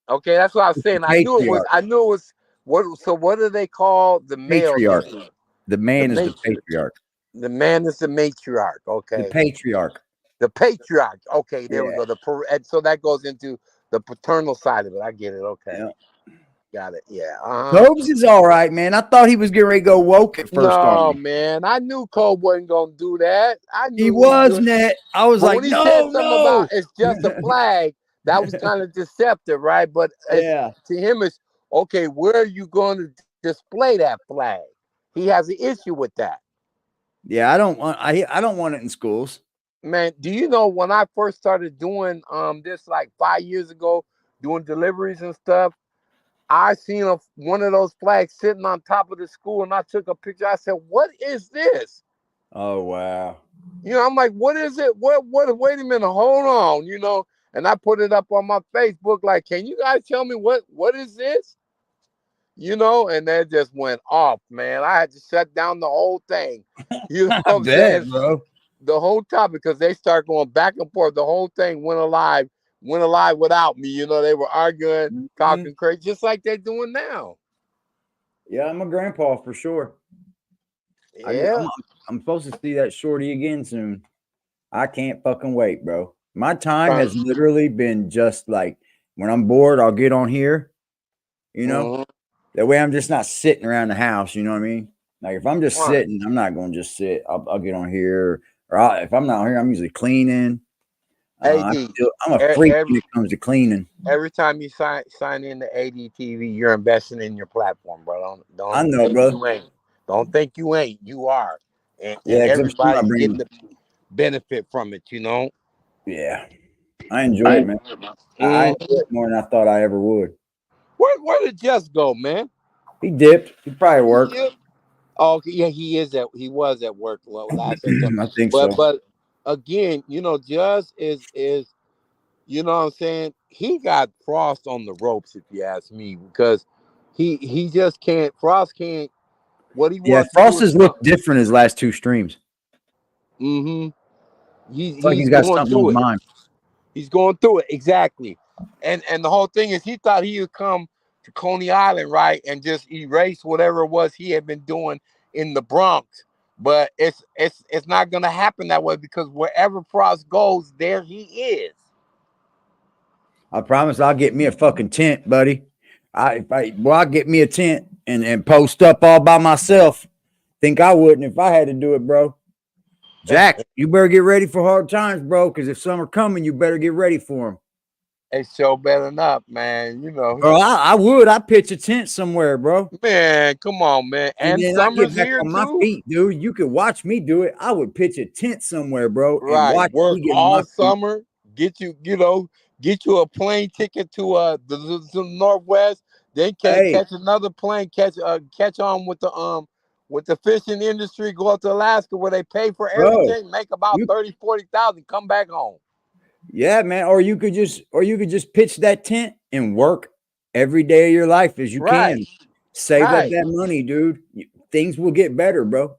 Okay, that's what I was saying. I knew it was. What? So what do they call the male? Matriarch. The man is the patriarch. The man is the matriarch. Okay. The patriarch. The patriarch. Okay, there we go. And so that goes into the paternal side of it. I get it. Okay. Yeah. Got it. Yeah. Cobes is all right, man. I thought he was getting ready to go woke at first. No, man. I knew Cole wasn't gonna do that. I knew he was, Net. I was like, when he said something about it's just a flag, that was kind of deceptive, right? But to him, it's okay. Where are you going to display that flag? He has an issue with that. Yeah, I don't want it in schools. Man, do you know when I first started doing this like 5 years ago, doing deliveries and stuff, I seen one of those flags sitting on top of the school, and I took a picture. I said, "What is this?" Oh wow! I'm like, "What is it? What? Wait a minute, hold on." And I put it up on my Facebook. Like, can you guys tell me what is this? you know, and that just went off, man. I had to shut down the whole thing. You know what I'm saying? Bro. The whole topic, because they start going back and forth. The whole thing went alive without me. You know, they were arguing, talking crazy, just like they're doing now. Yeah, I'm a grandpa for sure. Yeah. I'm supposed to see that shorty again soon. I can't fucking wait, bro. My time has literally been just like when I'm bored, I'll get on here, you know. That way I'm just not sitting around the house, you know what I mean? Like if I'm just sitting, I'm not going to just sit. I'll get on here, or if I'm not here, I'm usually cleaning. I'm a freak when it comes to cleaning. Every time you sign in to ADTV, you're investing in your platform, bro. Don't I know, think bro. you ain't. Don't think you ain't. You are, and Yeah, everybody's getting the benefit from it. You know. Yeah, I enjoy it, man. I enjoy it more than I thought I ever would. Where did Just go, man? He dipped. He probably worked. Oh, yeah, he was at work last September. I think so. But again, you know, Just is you know what I'm saying? He got Frost on the ropes, if you ask me, because he just can't. Frost can't. What he wants. Frost has looked different his last two streams. Mm-hmm. It's like he's got something on his mind. He's going through it, exactly. And the whole thing is, he thought he would come to Coney Island, right, and just erase whatever it was he had been doing in the Bronx. But it's not gonna happen that way, because wherever Frost goes, there he is. I promise I'll get me a fucking tent, buddy. I'll get me a tent and post up all by myself. Think I wouldn't if I had to do it, bro. Jack, you better get ready for hard times, bro, because if some are coming, you better get ready for them. They show better up, man. You know. Bro, I would. I'd pitch a tent somewhere, bro. Man, come on, man. And then Summer's I get back here on my too? feet, dude. You could watch me do it. I would pitch a tent somewhere, bro. Right. And watch Work me get on all my feet. summer. Get you a plane ticket to the Northwest. Then catch another plane. Catch on with the fishing industry. Go up to Alaska where they pay for everything. Make about 30,000-40,000. Come back home. Yeah, man. Or you could just pitch that tent and work every day of your life as you can. Save up that money, dude. Things will get better, bro.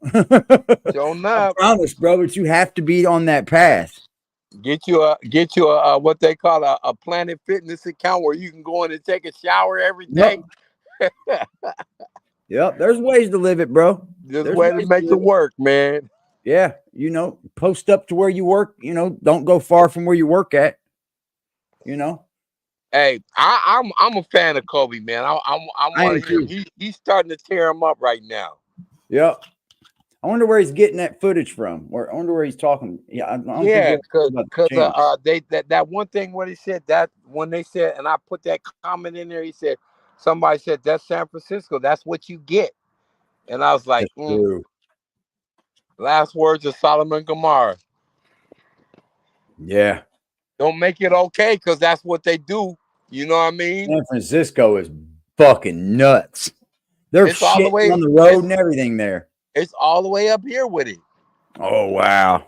Showing I up. promise, bro. But you have to be on that path. Get you a what they call a Planet Fitness account where you can go in and take a shower every day. Yep. There's ways to live it, bro. There's ways to make it work, man. Yeah, you know, post up to where you work. You know, don't go far from where you work at. You know. Hey, I'm a fan of Kobe, man. I want to hear. He's starting to tear him up right now. Yep. I wonder where he's getting that footage from. Or I wonder where he's talking. Yeah, because that one thing what he said, that when they said, and I put that comment in there, he said somebody said that's San Francisco. That's what you get, and I was like, last words of Solomon Gomorrah. Yeah. Don't make it okay, because that's what they do. You know what I mean? San Francisco is fucking nuts. They're shitting on the road and everything there. It's all the way up here with it. Oh, wow.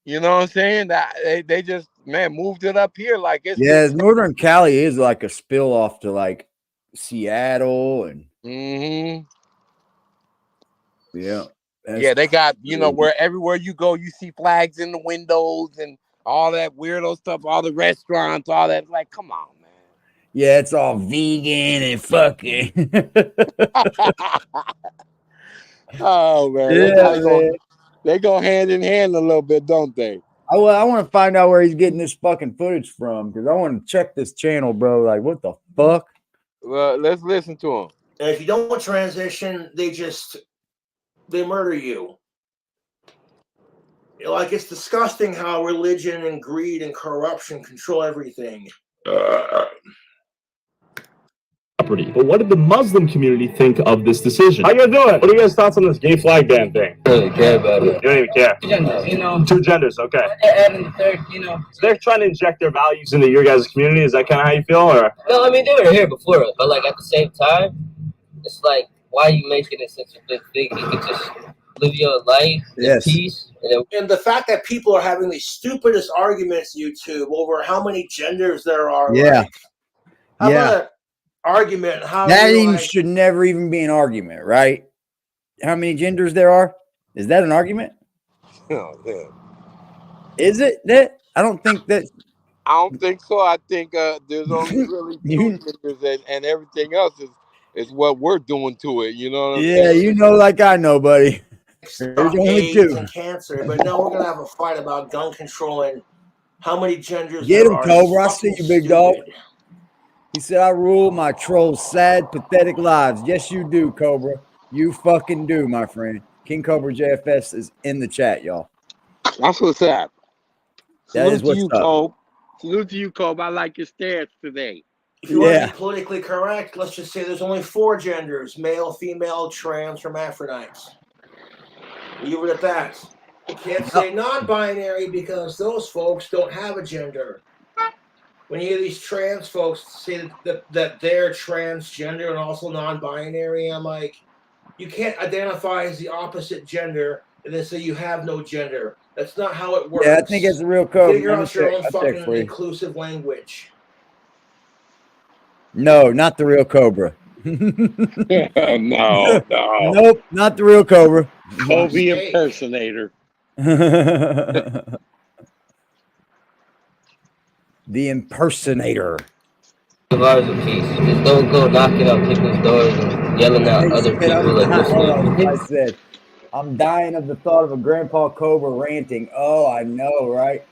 You know what I'm saying? That they just, man, moved it up here like it's. Yeah, Northern Cali is like a spill off to like Seattle and. Yeah. Yeah, they got, you know, where everywhere you go, you see flags in the windows and all that weirdo stuff, all the restaurants, all that. Like, come on, man. Yeah, it's all vegan and fucking. Oh, man. Yeah, they go hand in hand a little bit, don't they? I want to find out where he's getting this fucking footage from, because I want to check this channel, bro. Like, what the fuck? Well, let's listen to him. And if you don't transition, they murder you. Like, it's disgusting how religion and greed and corruption control everything. But what did the Muslim community think of this decision? How you guys doing? What are you guys' thoughts on this gay flag ban thing? I don't really care about it. You don't even care. Two genders, you know. Two genders, okay. And the third, you know. So they're trying to inject their values into your guys' community. Is that kind of how you feel, or? No, I mean they were here before, but like at the same time, it's like, why are you making it such a big thing? You could just live your life in peace. And the fact that people are having the stupidest arguments, YouTube, over how many genders there are. Yeah. Like, how about argument. How that you even like, should never even be an argument, right? How many genders there are? Is that an argument? Oh, yeah. Is it that? I don't think that. I don't think so. I think there's only really two genders, and everything else is what we're doing to it. You know what I'm Yeah, saying? you know, like I know, buddy. There's only AIDS two. and cancer, but no, we're gonna have a fight about gun control and how many genders Get there him, are. Cobra. I It's see fucking you, big dog. stupid. He said, I rule my trolls' sad, pathetic lives. Yes, you do, Cobra. You fucking do, my friend. KingCobraJFS is in the chat, y'all. That's what's up. That is what's you, up. Cobe. Salute to you, Cobe. I like your stance today. If you want to be politically correct, let's just say there's only 4 genders: male, female, trans, hermaphrodites. Leave it at that. You can't say non-binary because those folks don't have a gender. When you hear these trans folks say that they're transgender and also non-binary, I'm like, you can't identify as the opposite gender and then say you have no gender. That's not how it works. Yeah, I think it's a real code. Figure out your own fucking inclusive language. No, not the real Cobra. No. Nope, not the real Cobra. Kobe impersonator. The impersonator. Ours of peace. Just don't go knocking on people's doors and yelling at other people like this. I said, I'm dying of the thought of a Grandpa Cobra ranting. Oh, I know, right?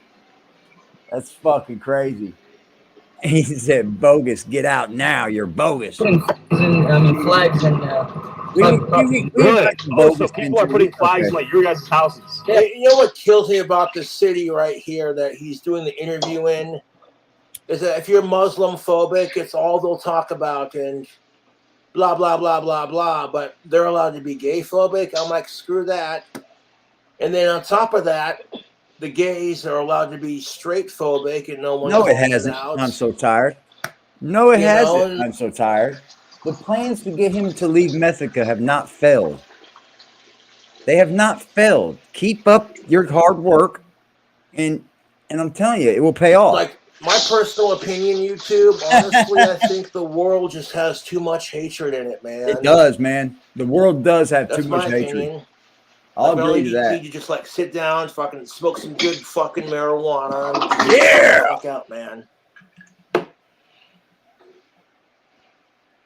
That's fucking crazy. He said, bogus, get out now. You're bogus. I mean, flags and good. Also, people are putting flags in like your guys' houses. You know what kills me about this city right here that he's doing the interview in? Is that if you're Muslim phobic, it's all they'll talk about and blah, blah, blah, blah, blah. But they're allowed to be gay phobic. I'm like, screw that. And then on top of that, the gays are allowed to be straight phobic and no one No, it calls hasn't. out. I'm so tired. No, it You hasn't. know? I'm so tired. The plans to get him to leave Methica have not failed. They have not failed. Keep up your hard work, and I'm telling you, it will pay off. Like, my personal opinion, YouTube, honestly, I think the world just has too much hatred in it, man. It does, man. The world does have That's too much my hatred. opinion. I'll Like, agree you to that. need to just like sit down, fucking smoke some good fucking marijuana. And Yeah! Fuck out, man.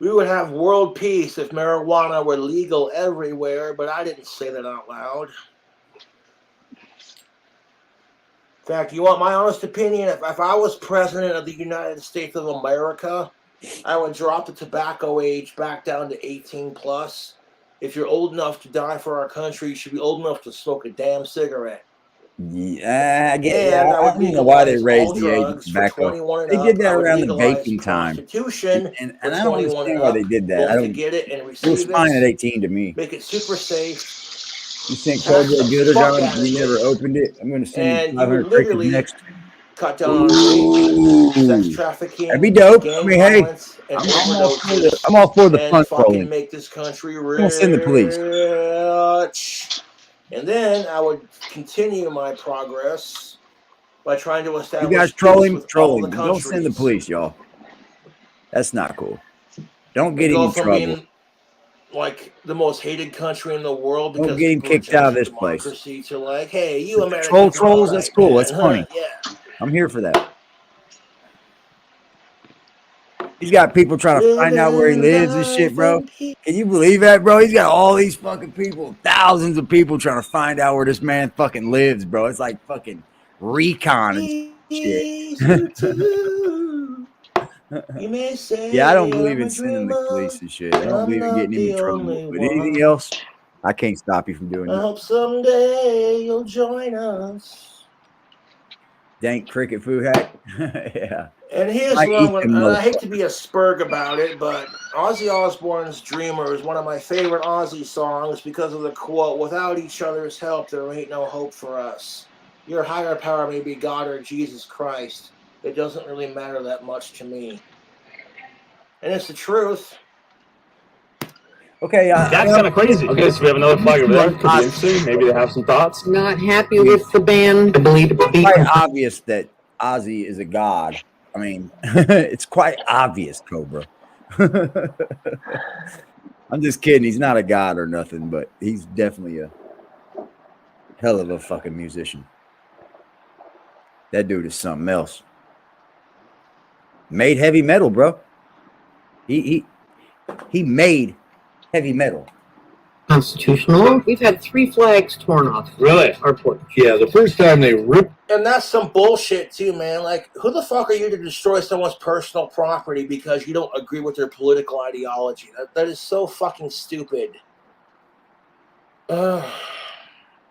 We would have world peace if marijuana were legal everywhere, but I didn't say that out loud. In fact, you want my honest opinion? If I was president of the United States of America, I would drop the tobacco age back down to 18 plus. If you're old enough to die for our country, you should be old enough to smoke a damn cigarette. Yeah, I get And that. I would I don't know why they legalize raised all the age of drugs for tobacco. 21 and They up. did that I would around the legalize vaping time. prostitution And for I don't 21 understand and why up, they did that. both I to don't. get it and It was receive fine at it. 18 to me. Make it super safe. You think Tax Cobra the good or fuck John? out of You it. never opened it. I'm going to send And you you would 500 crickets literally next. cut down on rape, sex Ooh, trafficking, that'd be dope. gang I mean, hey, violence, and I'm all for overdoses. I'm all for the And fun fucking trolling. make this country I'm gonna send the police. rich. And then I would continue my progress by trying to You establish guys peace trolling, with all trolling. the But don't send the countries. police, y'all. That's not cool. Don't get And him go in from trouble. being like the most hated country in the world Don't because get him people kicked out of reject this place. democracy to like, hey, you Americans Troll are trolls, all that's right, cool. man. That's funny. Yeah. I'm here for that. He's got people trying to find out where he lives and shit, bro. Can you believe that, bro? He's got all these fucking people, thousands of people trying to find out where this man fucking lives, bro. It's like fucking recon and shit. You may say Yeah, I don't believe I'm a in sending the dreamer, police and shit. I but don't I'm believe in not getting him in the trouble. only But anything one. else, I can't stop you from doing I it. hope someday you'll join us. Dank cricket food hack. Yeah. And here's I what I'm eat going them to, and I hate motherfuckers. to be a spurg about it, but Ozzy Osbourne's Dreamer is one of my favorite Ozzy songs because of the quote, without each other's help, there ain't no hope for us. Your higher power may be God or Jesus Christ. It doesn't really matter that much to me. And it's the truth. Okay, that's kind of crazy. Okay, so we have another flag over there. Could be interesting. Maybe they have some thoughts. Not happy with the band. I believe it to be quite obvious that Ozzy is a god. I mean, it's quite obvious, Cobra. I'm just kidding. He's not a god or nothing, but he's definitely a hell of a fucking musician. That dude is something else. Made heavy metal, bro. He made heavy metal. Constitutional. We've had 3 flags torn off. Really? Our porch. Yeah, the first time they ripped. And that's some bullshit too, man. Like, who the fuck are you to destroy someone's personal property because you don't agree with their political ideology? That is so fucking stupid.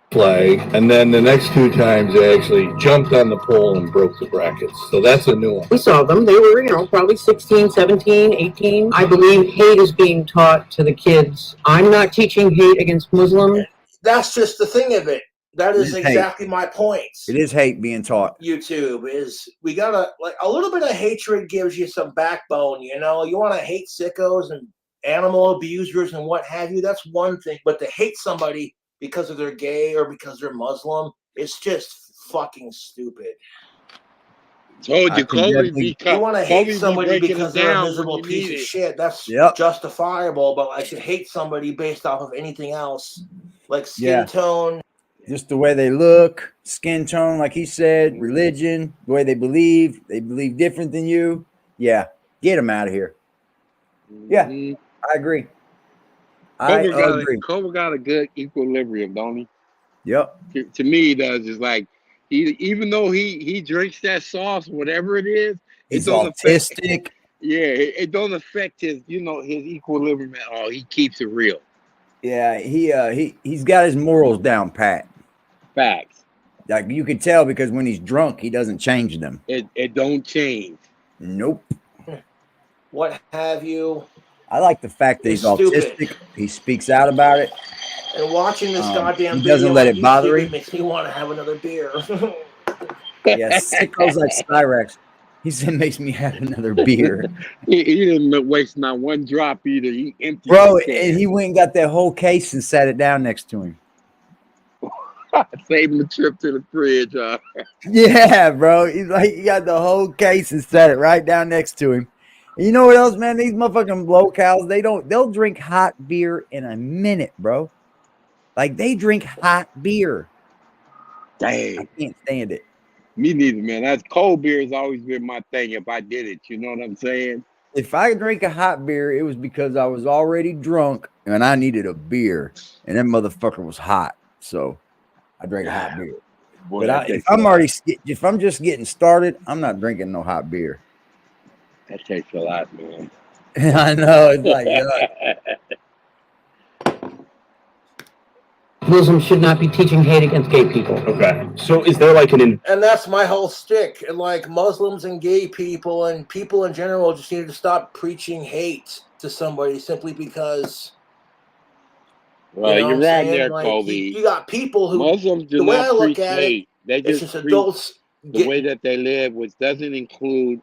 Flag, and then the next 2 times they actually jumped on the pole and broke the brackets. So that's a new one. We saw them. They were, probably 16, 17, 18. I believe hate is being taught to the kids. I'm not teaching hate against Muslims. That's just the thing of it. That is exactly my point. It is hate being taught. YouTube is, we gotta, like, a little bit of hatred gives you some backbone, you want to hate sickos and animal abusers and what have you. That's one thing. But to hate somebody because of they're gay or because they're Muslim, it's just fucking stupid. Told you, Kobe you want to hate somebody because they're a miserable piece of shit. That's justifiable, but I should hate somebody based off of anything else, like skin tone. Just the way they look, skin tone, like he said, religion, the way they believe different than you. Yeah, get them out of here. Yeah, I agree. I agree. Cobra got a good equilibrium, don't he? Yep. To me, he does. It's like even though he drinks that sauce, whatever it is, he's autistic. It don't affect his his equilibrium at all. He keeps it real. Yeah, he's got his morals down pat. Facts. Like you can tell because when he's drunk, he doesn't change them. It don't change. Nope. What have you? I like the fact that he's autistic. He speaks out about it. And watching this goddamn he doesn't let it bother him. It makes me want to have another beer. Yeah, sickos like Cyraxx. He said makes me have another beer. he didn't waste not one drop either. He emptied. Bro, and he went and got that whole case and sat it down next to him. Saving the trip to the fridge. Yeah, bro. He's like, he got the whole case and sat it right down next to him. And you know what else, man? These motherfucking LOLCOWs, they'll drink hot beer in a minute, bro. Like they drink hot beer. Dang. I can't stand it. Me neither, man. That's cold beer has always been my thing if I did it. You know what I'm saying? If I drink a hot beer, it was because I was already drunk and I needed a beer. And that motherfucker was hot. So I drank a hot beer. Boy, But if I'm just getting started, I'm not drinking no hot beer. That takes a lot, man. I know. It's like, Muslims should not be teaching hate against gay people. Okay. So is there like and that's my whole stick. And like Muslims and gay people and people in general just need to stop preaching hate to somebody simply because. Well, you're right there, like, Kobe. You got people who Muslims do not preach hate. They just preach adults the way that they live, which doesn't include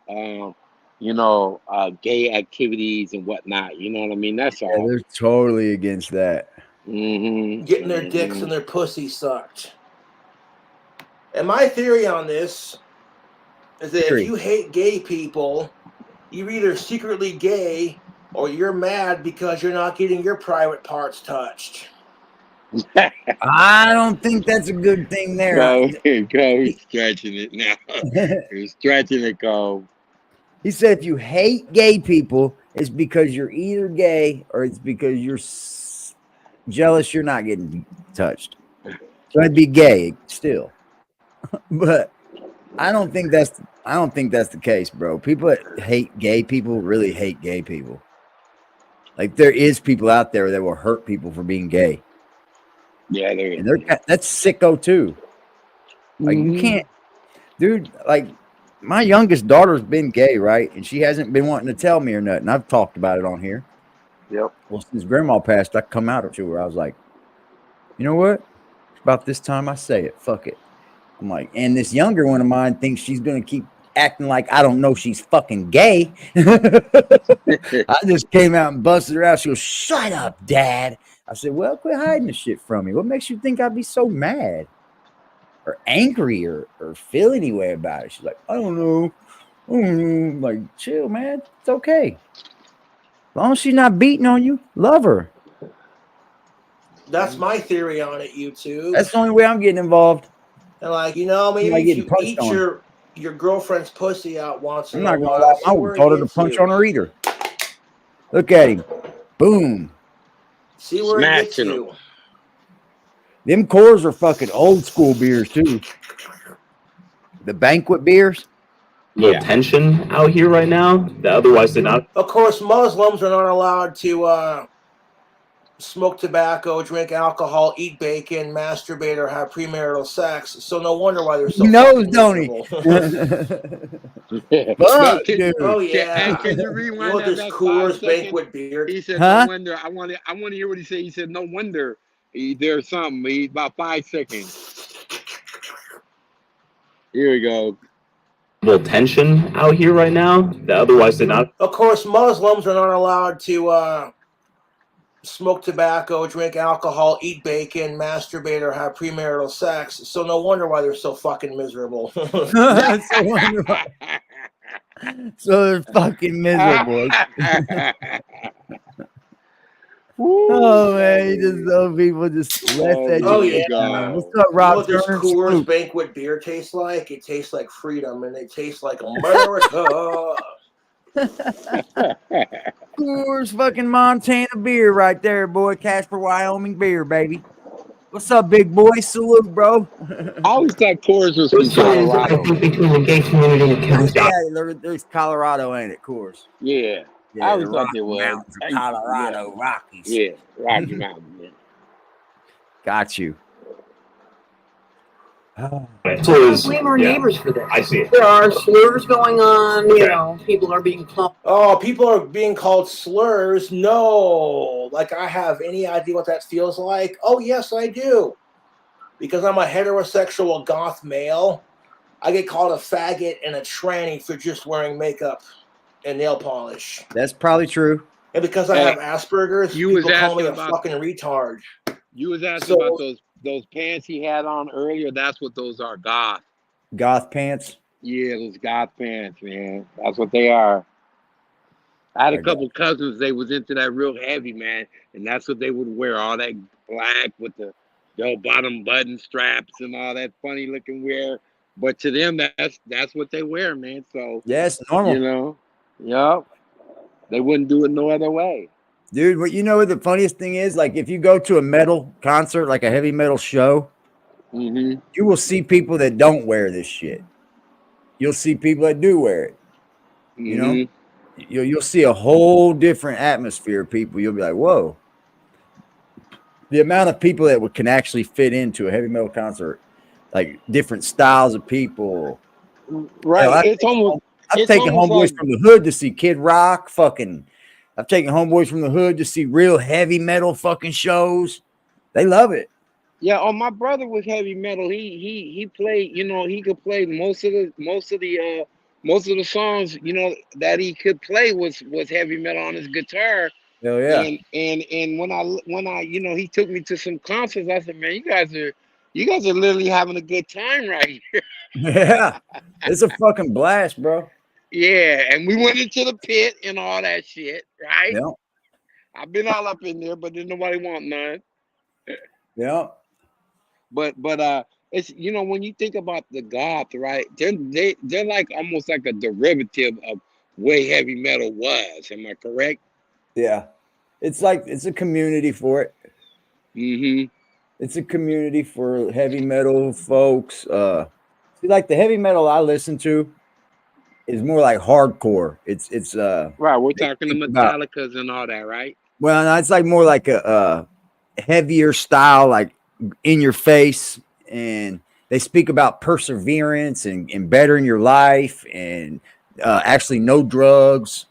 gay activities and whatnot. You know what I mean? That's all. Yeah, they're totally against that. Getting their dicks and their pussy sucked. And my theory on this is that if you hate gay people, you're either secretly gay or you're mad because you're not getting your private parts touched. I don't think that's a good thing there. Go, he's stretching it now. He's stretching it, Cole. He said if you hate gay people, it's because you're either gay or it's because you're jealous you're not getting touched. So I'd be gay still. But I don't think that's the case, bro. People that hate gay people really hate gay people. Like there is people out there that will hurt people for being gay. Yeah, there is. And that's sicko too. Like you can't, dude. Like my youngest daughter's been gay, right? And she hasn't been wanting to tell me or nothing. I've talked about it on here. Yep. Well, since grandma passed, I come out to her. I was like, you know what? It's about this time I say it. Fuck it. I'm like, and this younger one of mine thinks she's gonna keep acting like I don't know she's fucking gay. I just came out and busted her out. She goes, "Shut up, Dad." I said, "Well, quit hiding the shit from me. What makes you think I'd be so mad or angry or feel any way about it?" She's like, "I don't know." I'm like, chill, man. It's okay. As long as she's not beating on you, love her. That's my theory on it, YouTube. That's the only way I'm getting involved. And like, you know, maybe Like if you punched eat on. your girlfriend's pussy out once I'm in not a gonna while, lie. see I where would it told her to gets punch you. on her eater. Look at him. Boom. See where it gets Smashing you. Them Coors are fucking old school beers too. The banquet beers. Little tension out here right now that otherwise did not. Of course, Muslims are not allowed to smoke tobacco, drink alcohol, eat bacon, masturbate, or have premarital sex. So no wonder why they're so He knows, fucking don't he? miserable. Fuck, dude. Oh Hey, yeah. can you You rewind want that this back 5 Coors seconds? banquet beer? He said, Huh? "No wonder." I want to hear what he said. He said, "No wonder." There's something. About 5 seconds. Here we go. Little tension out here right now that otherwise did not. Of course, Muslims are not allowed to smoke tobacco, drink alcohol, eat bacon, masturbate, or have premarital sex. So no wonder why they're so fucking miserable. So they're fucking miserable. Oh man, you just know people just less educated. Oh yeah. What's up, You know Rob what this Turner? Coors Salute. banquet beer tastes like? It tastes like freedom, and it tastes like America. Coors fucking Montana beer right there, boy. Casper, Wyoming beer, baby. What's up, big boy? Salute, bro. I always thought Coors was from Colorado. between the gay community and Yeah, there's Colorado, ain't it? Coors. Yeah, Yeah, I always the thought Rocky there was. Mountains of Colorado, Rockies. Yeah, Rocky Mountain. Yeah. Got you. blame our neighbors for this. I see it. There are slurs going on. You know, people are being called. Oh, people are being called slurs. No, like I have any idea what that feels like? Oh, yes, I do. Because I'm a heterosexual goth male, I get called a faggot and a tranny for just wearing makeup and nail polish. That's probably true. And because I have Asperger's, You was people call me asking a about fucking retard. You was asking about those pants he had on earlier. That's what those are. Goth. Goth pants. Yeah, those goth pants, man. That's what they are. I had a couple cousins. They was into that real heavy, man, and that's what they would wear. All that black with the bottom button straps and all that funny looking wear. But to them, that's what they wear, man. So yes, normal. You know, yup. They wouldn't do it no other way. Dude, what you know what the funniest thing is? Like if you go to a metal concert, like a heavy metal show, you will see people that don't wear this shit. You'll see people that do wear it. You know? You'll see a whole different atmosphere of people. You'll be like, whoa. The amount of people that can actually fit into a heavy metal concert, like different styles of people. Right. Hell, I've taken homeboys from the hood to see Kid Rock. I've taken homeboys from the hood to see real heavy metal fucking shows. They love it. Yeah. Oh, my brother was heavy metal. He played. You know, he could play most of the songs. You know that he could play was heavy metal on his guitar. Hell yeah. And when I you know he took me to some concerts, I said, man, you guys are literally having a good time right here. Yeah, it's a fucking blast, bro. Yeah, and we went into the pit and all that shit, right? Yeah. I've been all up in there, but didn't nobody want none. Yeah. But it's when you think about the goth, right? They're like almost like a derivative of way heavy metal was. Am I correct? Yeah. It's a community for it. It's a community for heavy metal folks. See, like the heavy metal I listen to is more like hardcore. It's right. We're talking the Metallicas and all that, right? Well, no, it's like more like a heavier style, like in your face, and they speak about perseverance and bettering your life and actually no drugs.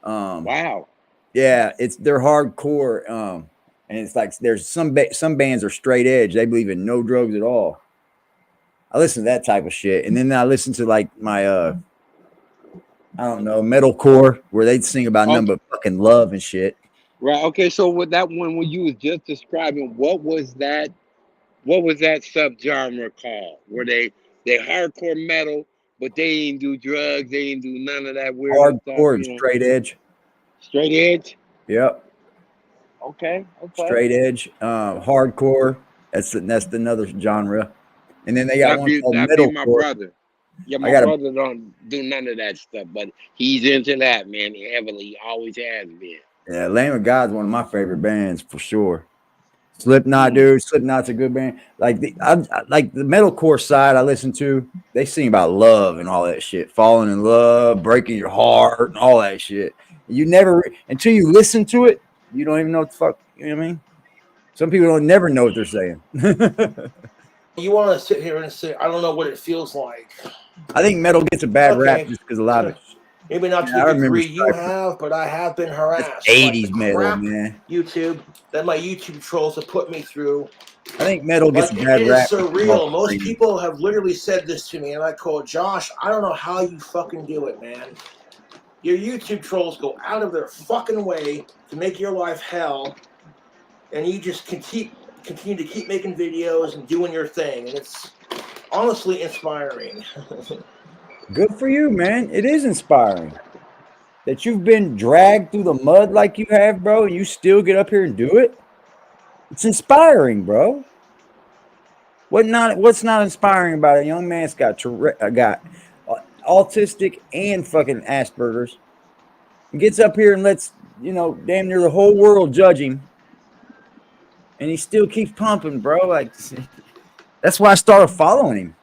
Wow. Yeah, they're hardcore. And it's like there's some bands are straight edge. They believe in no drugs at all. I listen to that type of shit, and then I listen to like my I don't know, metalcore, where they'd sing about nothing but fucking love and shit. Right. Okay. So with that one, when you was just describing, what was that subgenre called? Were they hardcore metal, but they didn't do drugs, they didn't do none of that weird Hardcore stuff, and straight edge. Straight edge. Yep. Okay. Straight edge, hardcore. That's another genre. And then they got one called That'd be my metalcore. brother. Yeah, my brother don't do none of that stuff, but he's into that, man, heavily. He always has been. Yeah, Lamb of God's one of my favorite bands for sure. Slipknot, dude. Slipknot's a good band. Like like the metalcore side I listen to, they sing about love and all that shit. Falling in love, breaking your heart, and all that shit. You never until you listen to it, you don't even know what the fuck, you know what I mean? Some people don't never know what they're saying. You want to sit here and say, I don't know what it feels like. I think metal gets a bad rap just because a lot of it. Maybe not to the degree you have, but I have been harassed. 80s metal, man. YouTube that my YouTube trolls have put me through. I think metal gets a bad It rap. is surreal. Most people have literally said this to me, and I call Josh, I don't know how you fucking do it, man. Your YouTube trolls go out of their fucking way to make your life hell, and you just continue to keep making videos and doing your thing, and it's honestly inspiring. Good for you, man. It is inspiring that you've been dragged through the mud like you have, bro, and you still get up here and do it. It's inspiring, bro. What's not inspiring about a young man's got autistic and fucking Asperger's. He gets up here and lets, damn near the whole world judge him. And he still keeps pumping, bro. Like, that's why I started following him.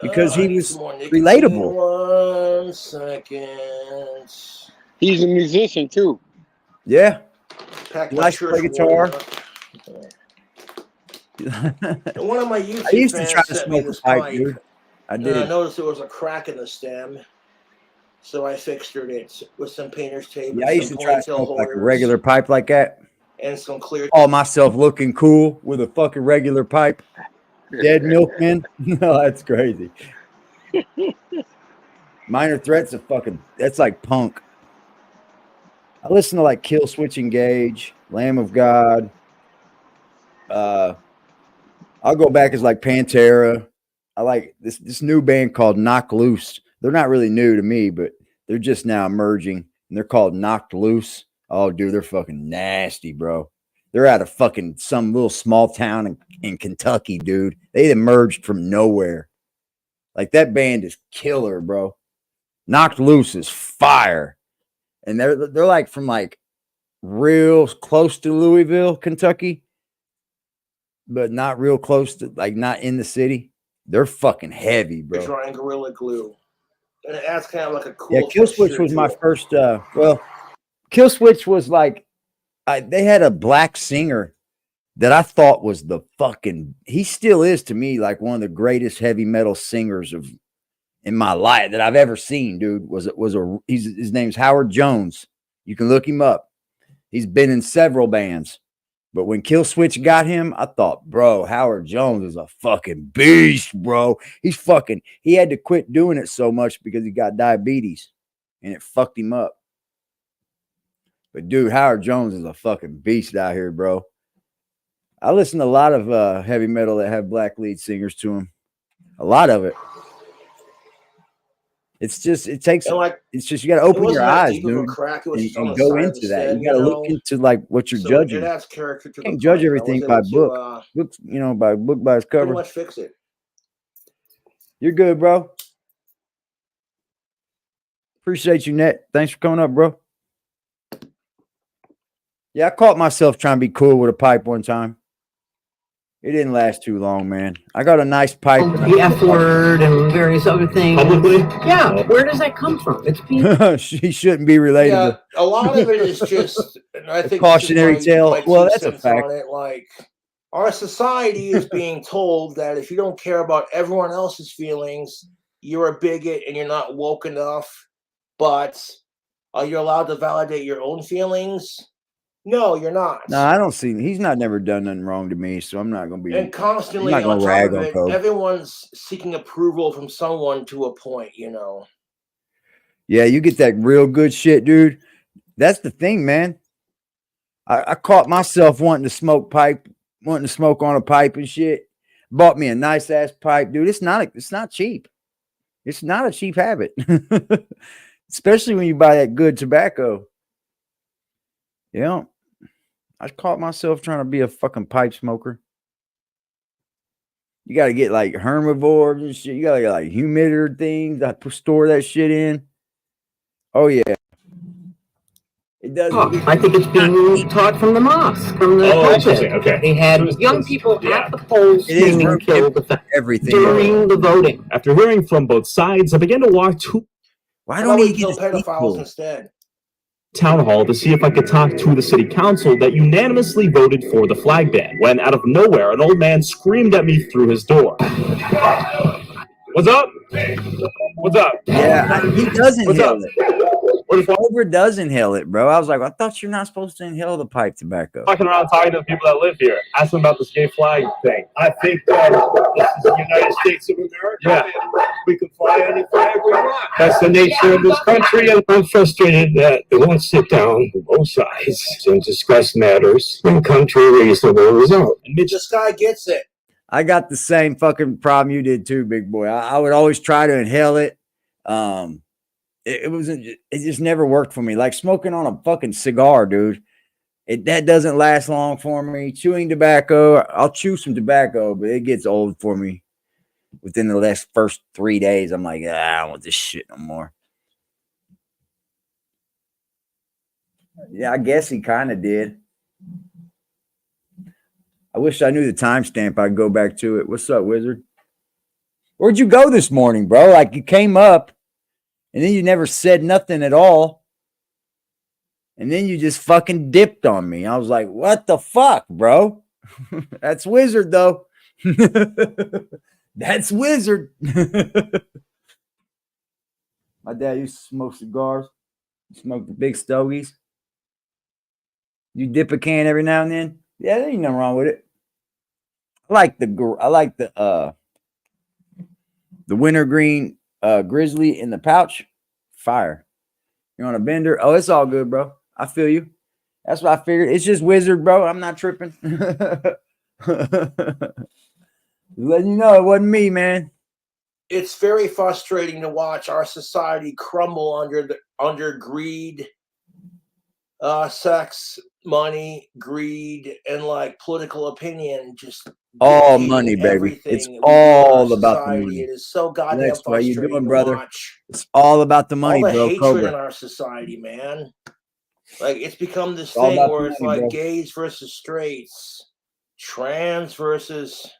Because he was relatable. 1 second. He's a musician too. Yeah. He likes to play guitar. One of my YouTube I used to try to sent me smoke a this pipe, dude. I and did. I noticed there was a crack in the stem, so I fixed it with some painter's tape. Yeah, I used to try to smoke like a holders regular pipe like that. and some clear. Call myself looking cool with a fucking regular pipe. Dead milkman. No, that's crazy. Minor Threat's that's like punk. I listen to like Kill Switch Engage, Lamb of God. I'll go back as like Pantera. I like this new band called Knock Loose. They're not really new to me, but they're just now emerging, and they're called Knocked Loose. Oh, dude, they're fucking nasty, bro. They're out of fucking some little small town in Kentucky, dude. They emerged from nowhere. Like, that band is killer, bro. Knocked Loose is fire. And they're like from like real close to Louisville, Kentucky, but not real close to, like, not in the city. They're fucking heavy, bro. Drawing Gorilla Glue. And it adds kind of like a cool. Yeah, Kill Switch was my first. Kill Switch was like, they had a black singer that I thought was he still is to me like one of the greatest heavy metal singers in my life that I've ever seen, dude. His name's Howard Jones. You can look him up. He's been in several bands. But when Kill Switch got him, I thought, bro, Howard Jones is a fucking beast, bro. He had to quit doing it so much because he got diabetes and it fucked him up. But dude, Howard Jones is a fucking beast out here, bro. I listen to a lot of heavy metal that have black lead singers to them. A lot of it. It's just, you got to open your eyes, dude, and go into that. You got to look into like what you're judging. You can't judge everything by book. By book by its cover. Pretty much fix it. You're good, bro. Appreciate you, Net. Thanks for coming up, bro. Yeah, I caught myself trying to be cool with a pipe one time. It didn't last too long, man. I got a nice pipe. The F word and various other things. Publicly? Yeah. Where does that come from? It's people. She shouldn't be related. Yeah, a lot of it is just, and I think cautionary tale. Well, that's a fact. Like, our society is being told that if you don't care about everyone else's feelings, you're a bigot and you're not woke enough. But are you allowed to validate your own feelings? No, you're not. No, I don't see. He's never done nothing wrong to me, so I'm not going to be. And constantly on top of it, everyone's seeking approval from someone to a point, Yeah, you get that real good shit, dude. That's the thing, man. I caught myself wanting to smoke on a pipe and shit. Bought me a nice ass pipe, dude. It's not cheap. It's not a cheap habit, especially when you buy that good tobacco. Yeah. I caught myself trying to be a fucking pipe smoker. You got to get like herbivores and shit. You got to get like humidifier things that store that shit in. Oh, yeah. It does. I think it's being taught from the mosque, from the interesting. Okay. They had young people at the polls screaming kill the everything during the voting. After hearing from both sides, I began to walk to Why don't we kill pedophiles instead? town hall to see if I could talk to the city council that unanimously voted for the flag ban, when out of nowhere an old man screamed at me through his door. What's up? What's up? Yeah, he does What's inhale up? it. Cobra does inhale it, bro. I was like, I thought you're not supposed to inhale the pipe tobacco. Walking around talking to the people that live here, asking about this gay flag thing. I think that this is the United States of America. Yeah. And we can fly any flag we want. That's the nature of this country, and I'm frustrated that they won't sit down on both sides and discuss matters and come to a reasonable result. This guy gets it. I got the same fucking problem you did too, big boy. I would always try to inhale it. It just never worked for me. Like smoking on a fucking cigar, dude. That doesn't last long for me. Chewing tobacco, I'll chew some tobacco, but it gets old for me. Within the first 3 days, I'm like, I don't want this shit no more. Yeah, I guess he kind of did. I wish I knew the timestamp. I'd go back to it. What's up, Wizard? Where'd you go this morning, bro? Like you came up and then you never said nothing at all. And then you just fucking dipped on me. I was like, what the fuck, bro? That's Wizard, though. That's Wizard. My dad used to smoke cigars. Smoke the big stogies. You dip a can every now and then. Yeah, there ain't nothing wrong with it. I like the wintergreen grizzly in the pouch. Fire. You on a bender? Oh, it's all good, bro. I feel you. That's what I figured. It's just Wizard, bro. I'm not tripping. Letting you know it wasn't me, man. It's very frustrating to watch our society crumble under greed, sex, money, greed, and like political opinion. Just all money, baby. It's all about the money. It is so goddamn Next, how you frustrating doing, to brother? watch. It's all about the money, all the bro. hatred Cobra. in our society, man. Like it's become this all thing about where the it's money, like bro. gays versus straights, trans versus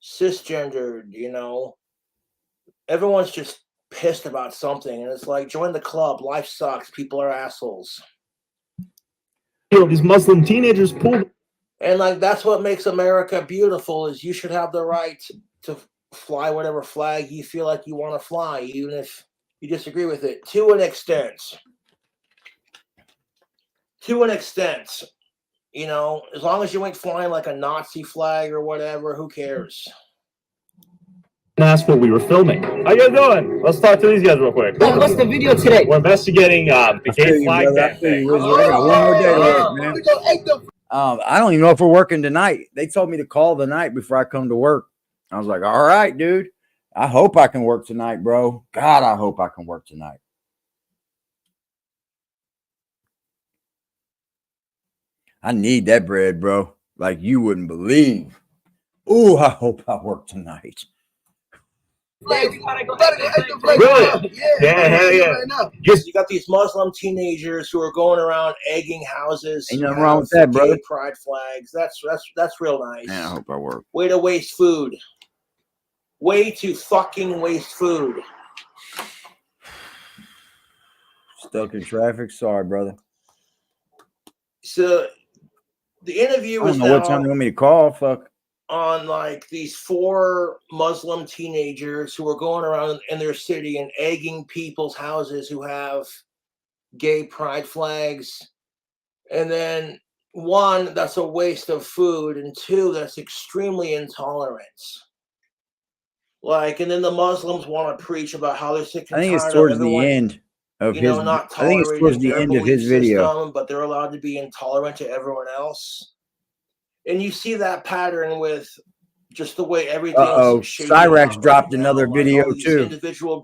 cisgendered, you know. Everyone's just pissed about something, and it's like, join the club. Life sucks. People are assholes. You know, these Muslim teenagers pulled. And like that's what makes America beautiful. Is you should have the right to fly whatever flag you feel like you want to fly, even if you disagree with it. To an extent. To an extent. You know, as long as you ain't flying like a Nazi flag or whatever, who cares? And asked what we were filming. How you guys doing? Let's talk to these guys real quick. What's the video today? We're investigating the gay flag ban thing. I got one more day to work, man. I don't even know if we're working tonight. They told me to call the night before I come to work. I was like, all right, dude. I hope I can work tonight, bro. God, I hope I can work tonight. I need that bread, bro. Like you wouldn't believe. Ooh, I hope I work tonight. Really? Yeah, hell yeah. You got these Muslim teenagers who are going around egging houses. Ain't nothing wrong with that, gay brother. pride flags. That's real nice. Man, I hope I work. Way to waste food. Way to fucking waste food. Stuck in traffic. Sorry, brother. So the interview I was don't know what time you want me to call. Fuck. On like these 4 Muslim teenagers who are going around in their city and egging people's houses who have gay pride flags. And then 1, that's a waste of food, and 2, that's extremely intolerant. Like, and then the Muslims want to preach about how they're sick and I think it's tired towards of the everyone, end of you his. know, not I think it's towards the tolerating end their of his belief video. system, but they're allowed to be intolerant to everyone else. And you see that pattern with just the way everything's shaping Cyraxx up dropped right another now, video like all these too. individual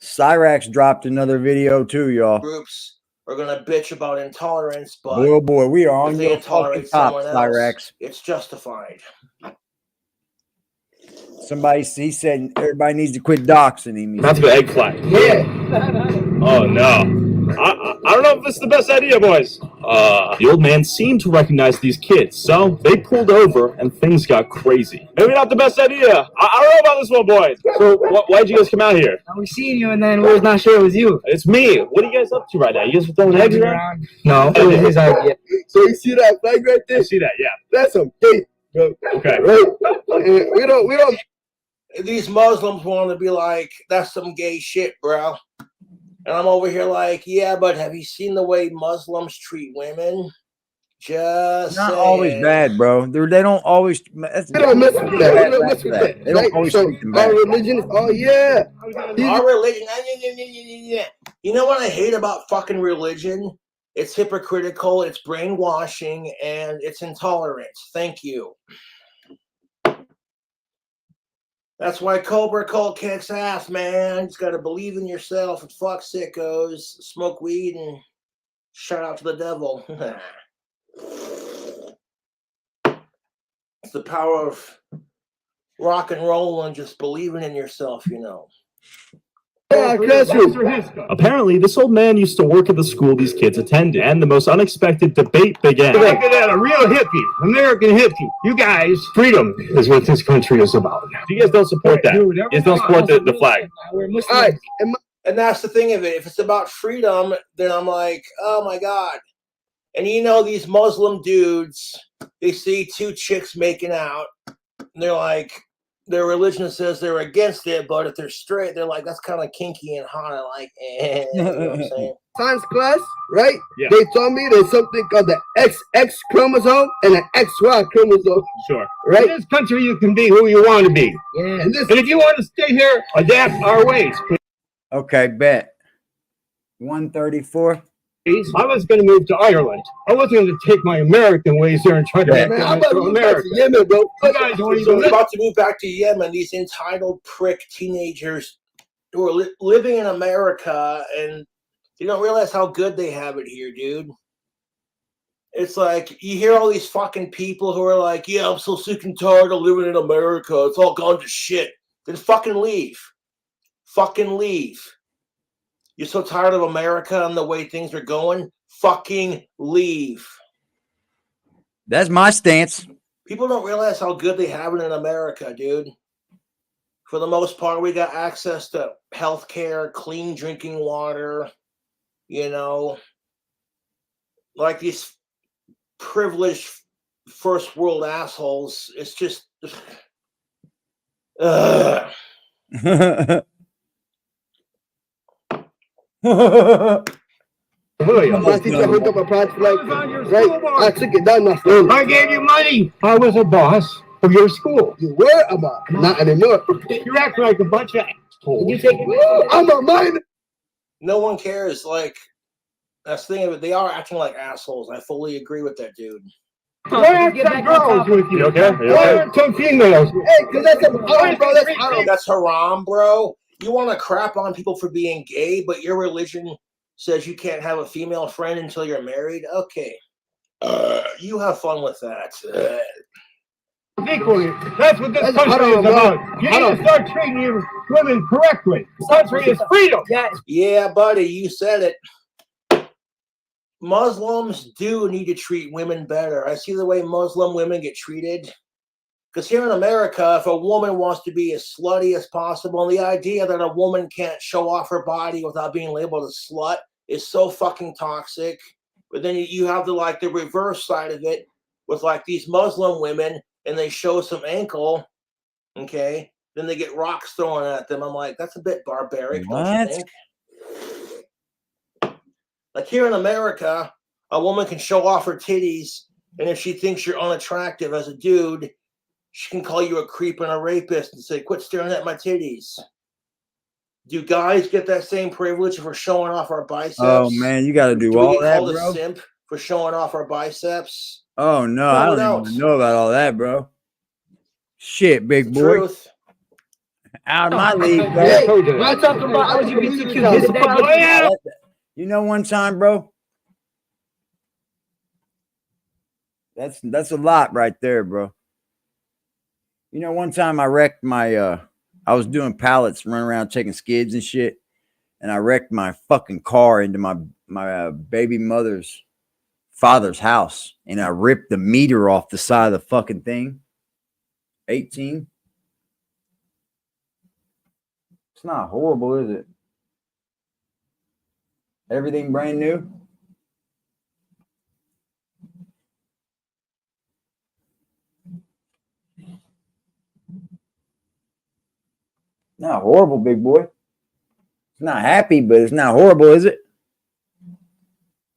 Cyraxx dropped another video too, y'all. groups are gonna bitch about intolerance, but Oh boy, we are if on they your fucking intolerate top, someone else, Cyraxx. it's justified. Somebody he said everybody needs to quit doxing him. That's the egg flag. Yeah. Oh no. I don't know if this is the best idea, boys. The old man seemed to recognize these kids, so they pulled over and things got crazy. Maybe not the best idea. I don't know about this one, boys. So why'd you guys come out here? We seen you and then we was not sure it was you. It's me. What are you guys up to right now? You guys are throwing eggs around? No, it was his idea. So you see that flag right there? I see that, yeah. That's some gay, bro. Okay. Right? We don't. These Muslims want to be like, that's some gay shit, bro. And I'm over here like, yeah, but have you seen the way Muslims treat women? Just not always bad, bro. They don't always. They don't mess with that. They don't mess with that. They don't always treat them bad. Our religion is, oh yeah. Our religion. You know what I hate about fucking religion? It's hypocritical, it's brainwashing, and it's intolerance. Thank you. That's why Cobra Cult kicks ass, man. You just got to believe in yourself and fuck sickos, smoke weed, and shout out to the devil. It's the power of rock and roll and just believing in yourself, you know. Apparently, this old man used to work at the school these kids attended, and the most unexpected debate began. Look at that, a real hippie, American hippie. You guys, freedom is what this country is about. You guys don't support that. You guys don't support the flag. And that's the thing of it. If it's about freedom, then I'm like, oh my God. And you know, these Muslim dudes, they see two chicks making out, and they're like, their religion says they're against it, but if they're straight, they're like, that's kind of kinky and hot. I like, you know what I'm saying? Science class, right? Yeah. They told me there's something called the XX chromosome and an XY chromosome. Sure. Right? In this country, you can be who you want to be. Yeah. And if you want to stay here, adapt our ways. Okay, bet. 134. I was going to move to Ireland. I wasn't going to take my American ways there and try to make I'm them about to to move back America. to Yemen, bro. You guys don't So even we're about to move back to Yemen. These entitled prick teenagers who are living in America, and you don't realize how good they have it here, dude. It's like you hear all these fucking people who are like, yeah, I'm so sick and tired of living in America. It's all gone to shit. Then fucking leave. Fucking leave. You're so tired of America and the way things are going? Fucking leave. That's my stance. People don't realize how good they have it in America, dude. For the most part, we got access to health care, clean drinking water, you know. Like these privileged first world assholes. It's just... My teacher hooked up a project like, right? I took it down my phone. I gave you money. I was a boss of your school. You were a boss, not anymore. You act like a bunch of assholes. You take it? I'm a minor. No one cares. Like, that's the thing of it. They are acting like assholes. I fully agree with that, dude. Why aren't some girls with you? You okay? Why aren't some females? Hey, because that's a bro. That's haram. That's haram, bro. You want to crap on people for being gay, but your religion says you can't have a female friend until you're married? Okay. You have fun with that. Equally. That's what this country is about. You need to start treating your women correctly. This country is freedom. Yeah, buddy, you said it. Muslims do need to treat women better. I see the way Muslim women get treated. Because here in America, if a woman wants to be as slutty as possible, and the idea that a woman can't show off her body without being labeled a slut is so fucking toxic. But then you have the reverse side of it with like these Muslim women, and they show some ankle, okay? Then they get rocks thrown at them. I'm like, that's a bit barbaric, don't you think? Like here in America, a woman can show off her titties, and if she thinks you're unattractive as a dude, she can call you a creep and a rapist and say, quit staring at my titties. Do guys get that same privilege for showing off our biceps? Oh, man, you got to do all that, bro. A simp for showing off our biceps? Oh, no, I don't even know about all that, bro. Shit, big boy. Truth. Out of my league, bro. Hey, we're talking about LGBTQ. You know, one time, bro, That's a lot right there, bro. You know, one time I wrecked my I was doing pallets, running around taking skids and shit, and I wrecked my fucking car into my baby mother's father's house, and I ripped the meter off the side of the fucking thing. 18. It's not horrible, is it? Everything brand new. Not horrible, big boy. It's not happy, but it's not horrible, is it?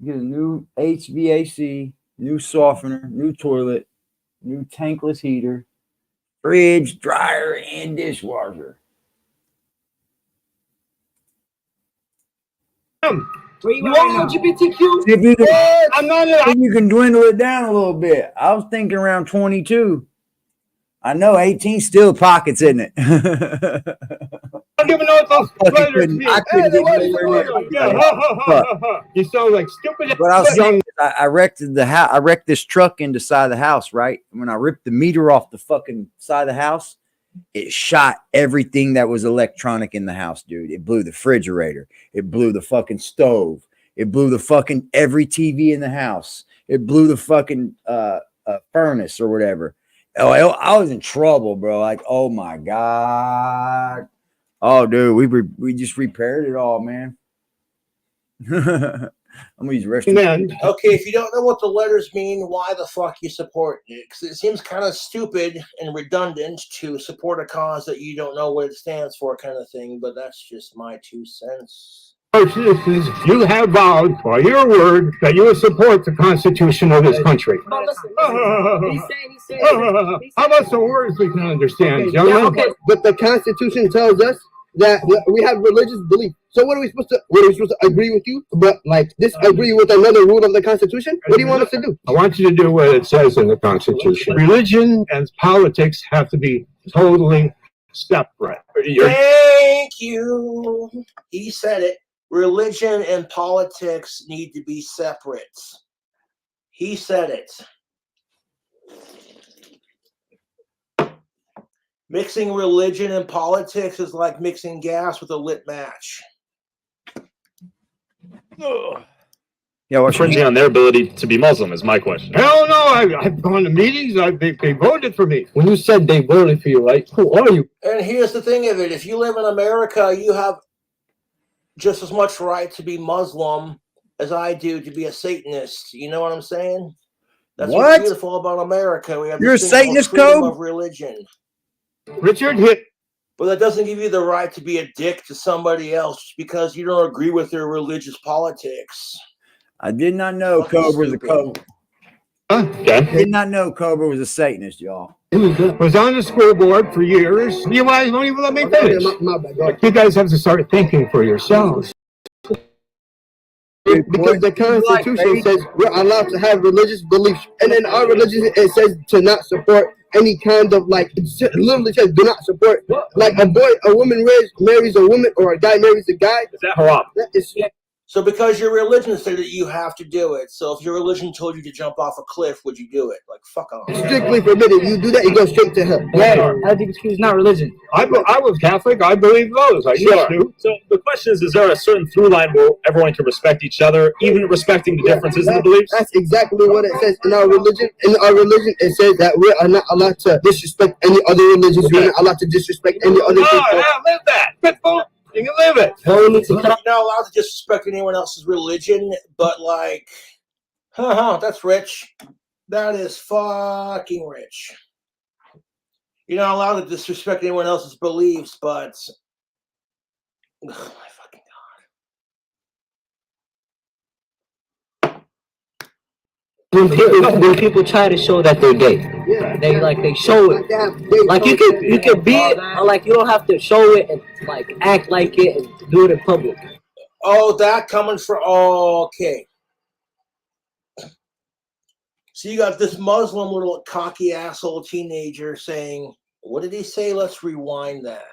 Get a new HVAC, new softener, new toilet, new tankless heater, fridge, dryer, and dishwasher. Where you are LGBTQ? If you can dwindle it down a little bit. I was thinking around 22. I know 18 still pockets, isn't it? I'm giving out those letters. You sound like stupid. But I was saying, I wrecked the house. I wrecked this truck into the side of the house, right? When I ripped the meter off the fucking side of the house, it shot everything that was electronic in the house, dude. It blew the refrigerator. It blew the fucking stove. It blew the fucking every TV in the house. It blew the fucking furnace or whatever. Oh, I was in trouble, bro. Like, oh my God. Oh, dude, we just repaired it all, man. I'm gonna use rest. Okay, if you don't know what the letters mean, why the fuck you support it? Because it seems kind of stupid and redundant to support a cause that you don't know what it stands for, kind of thing. But that's just my 2 cents. You have vowed by your word that you will support the Constitution of this country. How about some words we can understand, gentlemen? Okay, but the Constitution tells us that we have religious belief. So what are we supposed to? Agree with you, but like disagree with another rule of the Constitution? What do you want us to do? I want you to do what it says in the Constitution. Religion and politics have to be totally separate. Thank you. He said it. Religion and politics need to be separate. He said it. Mixing religion and politics is like mixing gas with a lit match. Yeah, what's infringing on their ability to be Muslim is my question. Hell no, I've gone to meetings. They voted for me. When you said they voted for you, like, who are you? And here's the thing of it. If you live in America, you have just as much right to be Muslim as I do to be a Satanist. You know what I'm saying? That's what's beautiful about America. We have You're a Satanist, freedom of religion. Richard hit. But that doesn't give you the right to be a dick to somebody else because you don't agree with their religious politics. I did not know Cobra was a Cobra. Okay. I did not know Cobra was a Satanist, y'all. Was on the school board for years. You guys don't even let me finish. You guys have to start thinking for yourselves. Because the Constitution says we're allowed to have religious beliefs, and in our religion it says to not support any kind of like. It literally says do not support like a woman marries a woman or a guy marries a guy. Is that haram? That is. So because your religion said that you have to do it. So if your religion told you to jump off a cliff, would you do it? Like, fuck off. Strictly forbidden. You do that, you go straight to hell. Yeah, LGBTQ is not religion. I was Catholic. I believe those. I used to. So the question is there a certain through line where everyone can respect each other, even respecting the differences in the beliefs? That's exactly what it says in our religion. In our religion, it says that we are not allowed to disrespect any other religions. We're not allowed to disrespect any other people. Yeah, live that. Pitbull. You can live it. You're not allowed to disrespect anyone else's religion, but like, that's rich. That is fucking rich. You're not allowed to disrespect anyone else's beliefs, but oh my fucking When people try to show that they're gay, they show it. Like you can be it, or like you don't have to show it and like act like it and do it in public. Oh, that coming from okay. So you got this Muslim little cocky asshole teenager saying, "What did he say? Let's rewind that."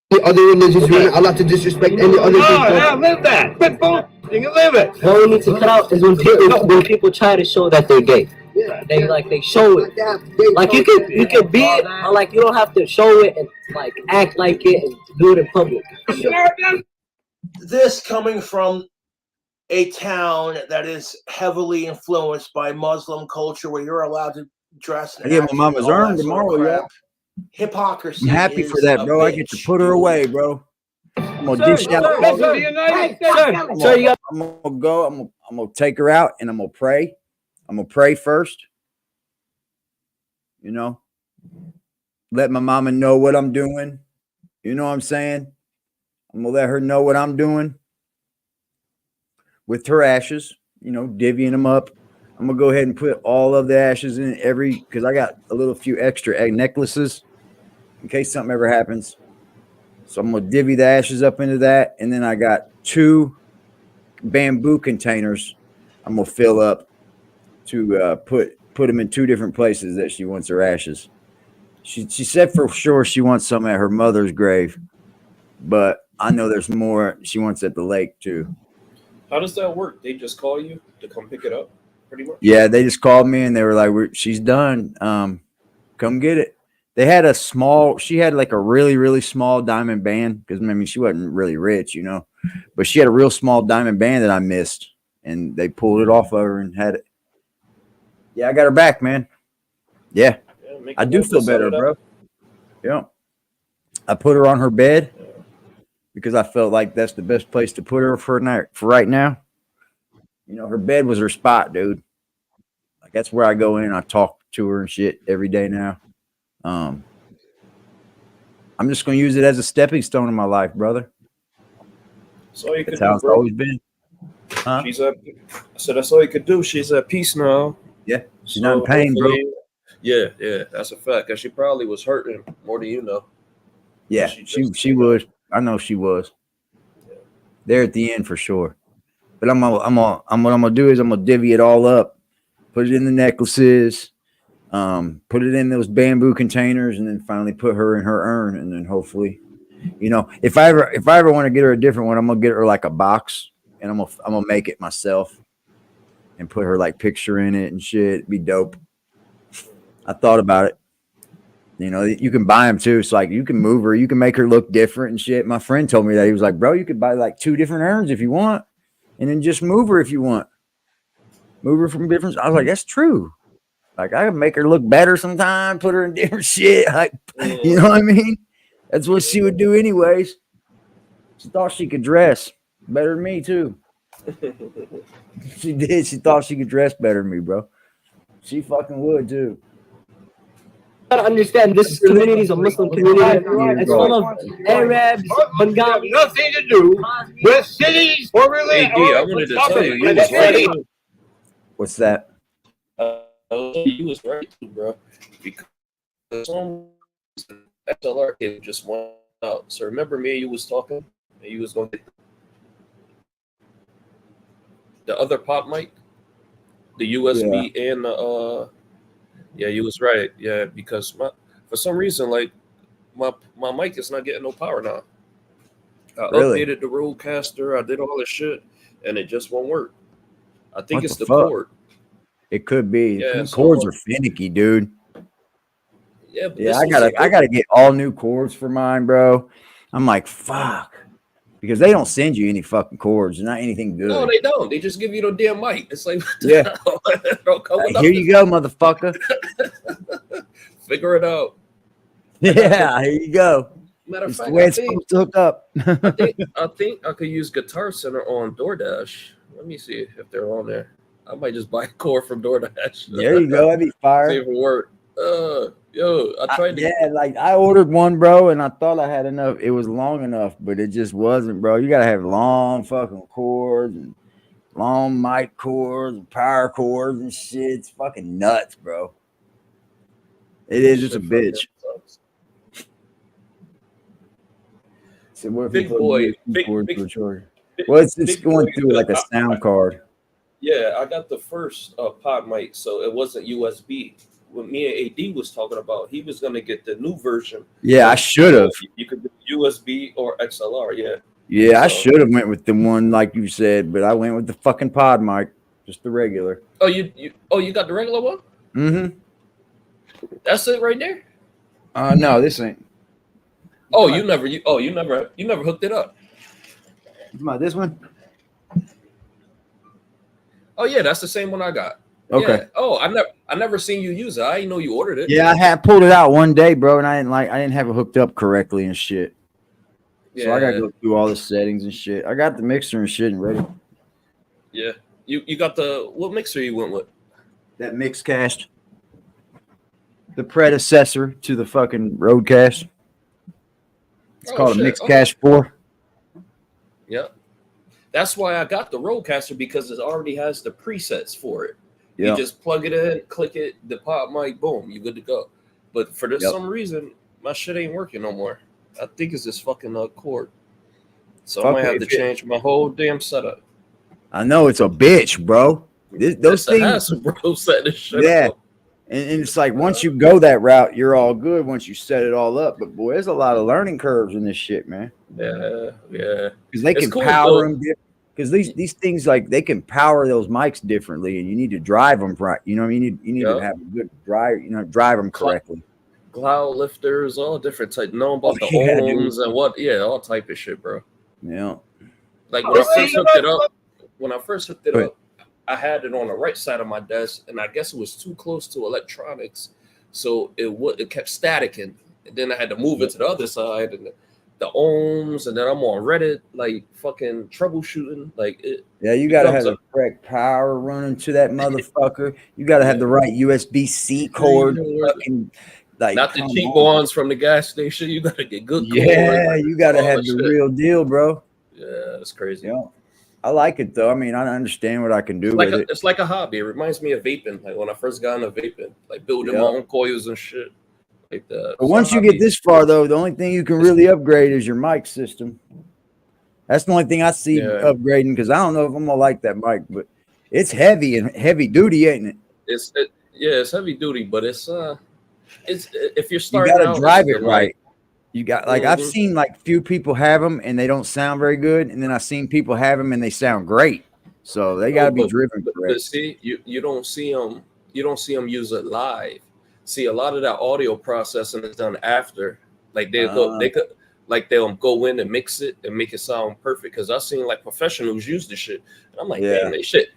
The other religions, we're not allowed to disrespect any other people. Yeah, live that. Pitbull. You can live it. What we need to cut out is when people try to show that they're gay. They show it. Like you could be it, or like you don't have to show it and like act like it and do it in public. This coming from a town that is heavily influenced by Muslim culture, where you're allowed to dress. I get my mama's urn tomorrow, yeah. Hypocrisy. I'm happy for that, bro. I get to put her away, bro. I'm gonna dish out. I'm gonna go. I'm gonna take her out, and I'm gonna pray. I'm gonna pray first. You know, let my mama know what I'm doing. You know what I'm saying? I'm gonna let her know what I'm doing with her ashes. You know, divvying them up. I'm gonna go ahead and put all of the ashes in because I got a little few extra egg necklaces in case something ever happens. So I'm gonna divvy the ashes up into that, and then I got 2 bamboo containers I'm gonna fill up to put them in 2 different places that she wants her ashes. She said for sure she wants some at her mother's grave, but I know there's more she wants at the lake too. How does that work? They just call you to come pick it up, pretty much? Yeah, they just called me and they were like, she's done. Come get it. They had she had like a really, really small diamond band because, I mean, she wasn't really rich, you know, but she had a real small diamond band that I missed and they pulled it off of her and had it. Yeah, I got her back, man. Yeah, I do feel better, bro. Yeah. I put her on her bed because I felt like that's the best place to put her for right now. You know, her bed was her spot, dude. Like that's where I go in. I talk to her and shit every day now. I'm just gonna use it as a stepping stone in my life, brother. That's all you could That's how do, it's bro. always been. Huh? I said that's all you could do. She's at peace now. Yeah, she's not in pain, bro. Yeah, that's a fact. Cause she probably was hurting more than you know. Yeah, she was. I know she was. There at the end for sure. But what I'm gonna do is I'm gonna divvy it all up, put it in the necklaces, put it in those bamboo containers, and then finally put her in her urn, and then hopefully, you know, if I ever want to get her a different one, I'm gonna get her like a box, and I'm gonna make it myself, and put her like picture in it and shit. It'd be dope. I thought about it. You know, you can buy them too. So like you can move her, you can make her look different and shit. My friend told me that. He was like, bro, you could buy like 2 different urns if you want, and then just move her if you want. Move her from different. I was like, that's true. Like I could make her look better sometime, put her in different shit. Like, you know what I mean? That's what she would do anyways. She thought she could dress better than me too. She did. She thought she could dress better than me, bro. She fucking would too. Gotta understand this community is a Muslim community. It's full of Arabs, Bengali. Nothing to do with cities or religion. I wanted to tell you, you was right. What's that? You was right too, bro. Because some XLR kid just went out. So remember me and you was talking, and you was going to get the other pop mic, the USB and the yeah, you was right. Yeah, because for some reason, like my mic is not getting no power now. I updated the Rodecaster, I did all this shit, and it just won't work. I think it's the cord. It could be. Yeah, cords are finicky, dude. Yeah, but yeah, I gotta get all new cords for mine, bro. I'm like, fuck. Because they don't send you any fucking cords, not anything good. No, they don't. They just give you the damn mic. It's like, yeah. Here you go, motherfucker. Figure it out. Yeah, here you go. Matter of It's fact, the way it's supposed to hook up. I think I could use Guitar Center on DoorDash. Let me see if they're on there. I might just buy a cord from DoorDash. There you go. That'd be fire. See if it work. Yo, I tried to. Yeah, like I ordered one, bro, and I thought I had enough. It was long enough, but it just wasn't, bro. You gotta have long fucking cords and long mic cords and power cords and shit. It's fucking nuts, bro. It is. It's a bitch. So what if Big boy, big, well, it's going through like a sound card. Yeah, I got the first pod mic, so it wasn't USB. What me and AD was talking about, he was gonna get the new version. Yeah, I should have. You could do USB or XLR. Yeah. Yeah, I should have went with the one like you said, but I went with the fucking pod mic, just the regular. Oh, you got the regular one? Mm-hmm. That's it right there? No, this ain't. Oh, you never hooked it up. This one? Oh yeah, that's the same one I got. Okay. Yeah. Oh, I never seen you use it. I didn't know you ordered it. Yeah, I had pulled it out one day, bro, and I didn't have it hooked up correctly and shit. Yeah. So I gotta go through all the settings and shit. I got the mixer and shit and ready. Yeah. You got what mixer you went with? That Mixcast. The predecessor to the fucking Roadcast. It's called a Mixcast 4. Yeah. That's why I got the Rodecaster, because it already has the presets for it. Yep. You just plug it in, click it, the pop mic, boom, you're good to go. But for some reason, my shit ain't working no more. I think it's this fucking cord. So I might have to change my whole damn setup. I know it's a bitch, bro. Those things, hassle, bro, set this shit up. And it's like once you go that route, you're all good once you set it all up. But boy, there's a lot of learning curves in this shit, man. Yeah. Because they can cool, power them. Because these things, like, they can power those mics differently, and you need to drive them right. You know what I mean? You need to have a good drive. Drive them correctly. Cloud lifters, all different type. Know about the ohms and what? Yeah, all type of shit, bro. Yeah. Like when I first hooked it up, I had it on the right side of my desk, and I guess it was too close to electronics, so it kept staticking. And then I had to move it to the other side, and the ohms, and then I'm on Reddit, like fucking troubleshooting, like it. Yeah, you gotta have the correct power running to that motherfucker. You gotta have the right USB-C cord. Fucking, like, not the cheap ones from the gas station. You gotta get good. Yeah, you gotta have the real deal, bro. Yeah, that's crazy. Yeah. I like it though. I mean, I understand what I can do with it. It's like a hobby. It reminds me of vaping. Like when I first got into vaping, like building my own coils and shit. Like that. But once you get this far though, the only thing you can really upgrade is your mic system. That's the only thing I see upgrading, because I don't know if I'm gonna like that mic, but it's heavy and heavy duty, ain't it? It's heavy duty, but it's if you're starting, you gotta drive it right. You got Mm-hmm. I've seen like few people have them and they don't sound very good, and then I've seen people have them and they sound great. So they got to be driven correct. But see, you don't see them use it live. See, a lot of that audio processing is done after. Like they'll go in and mix it and make it sound perfect. Because I've seen like professionals use the shit, and I'm like, damn, they shit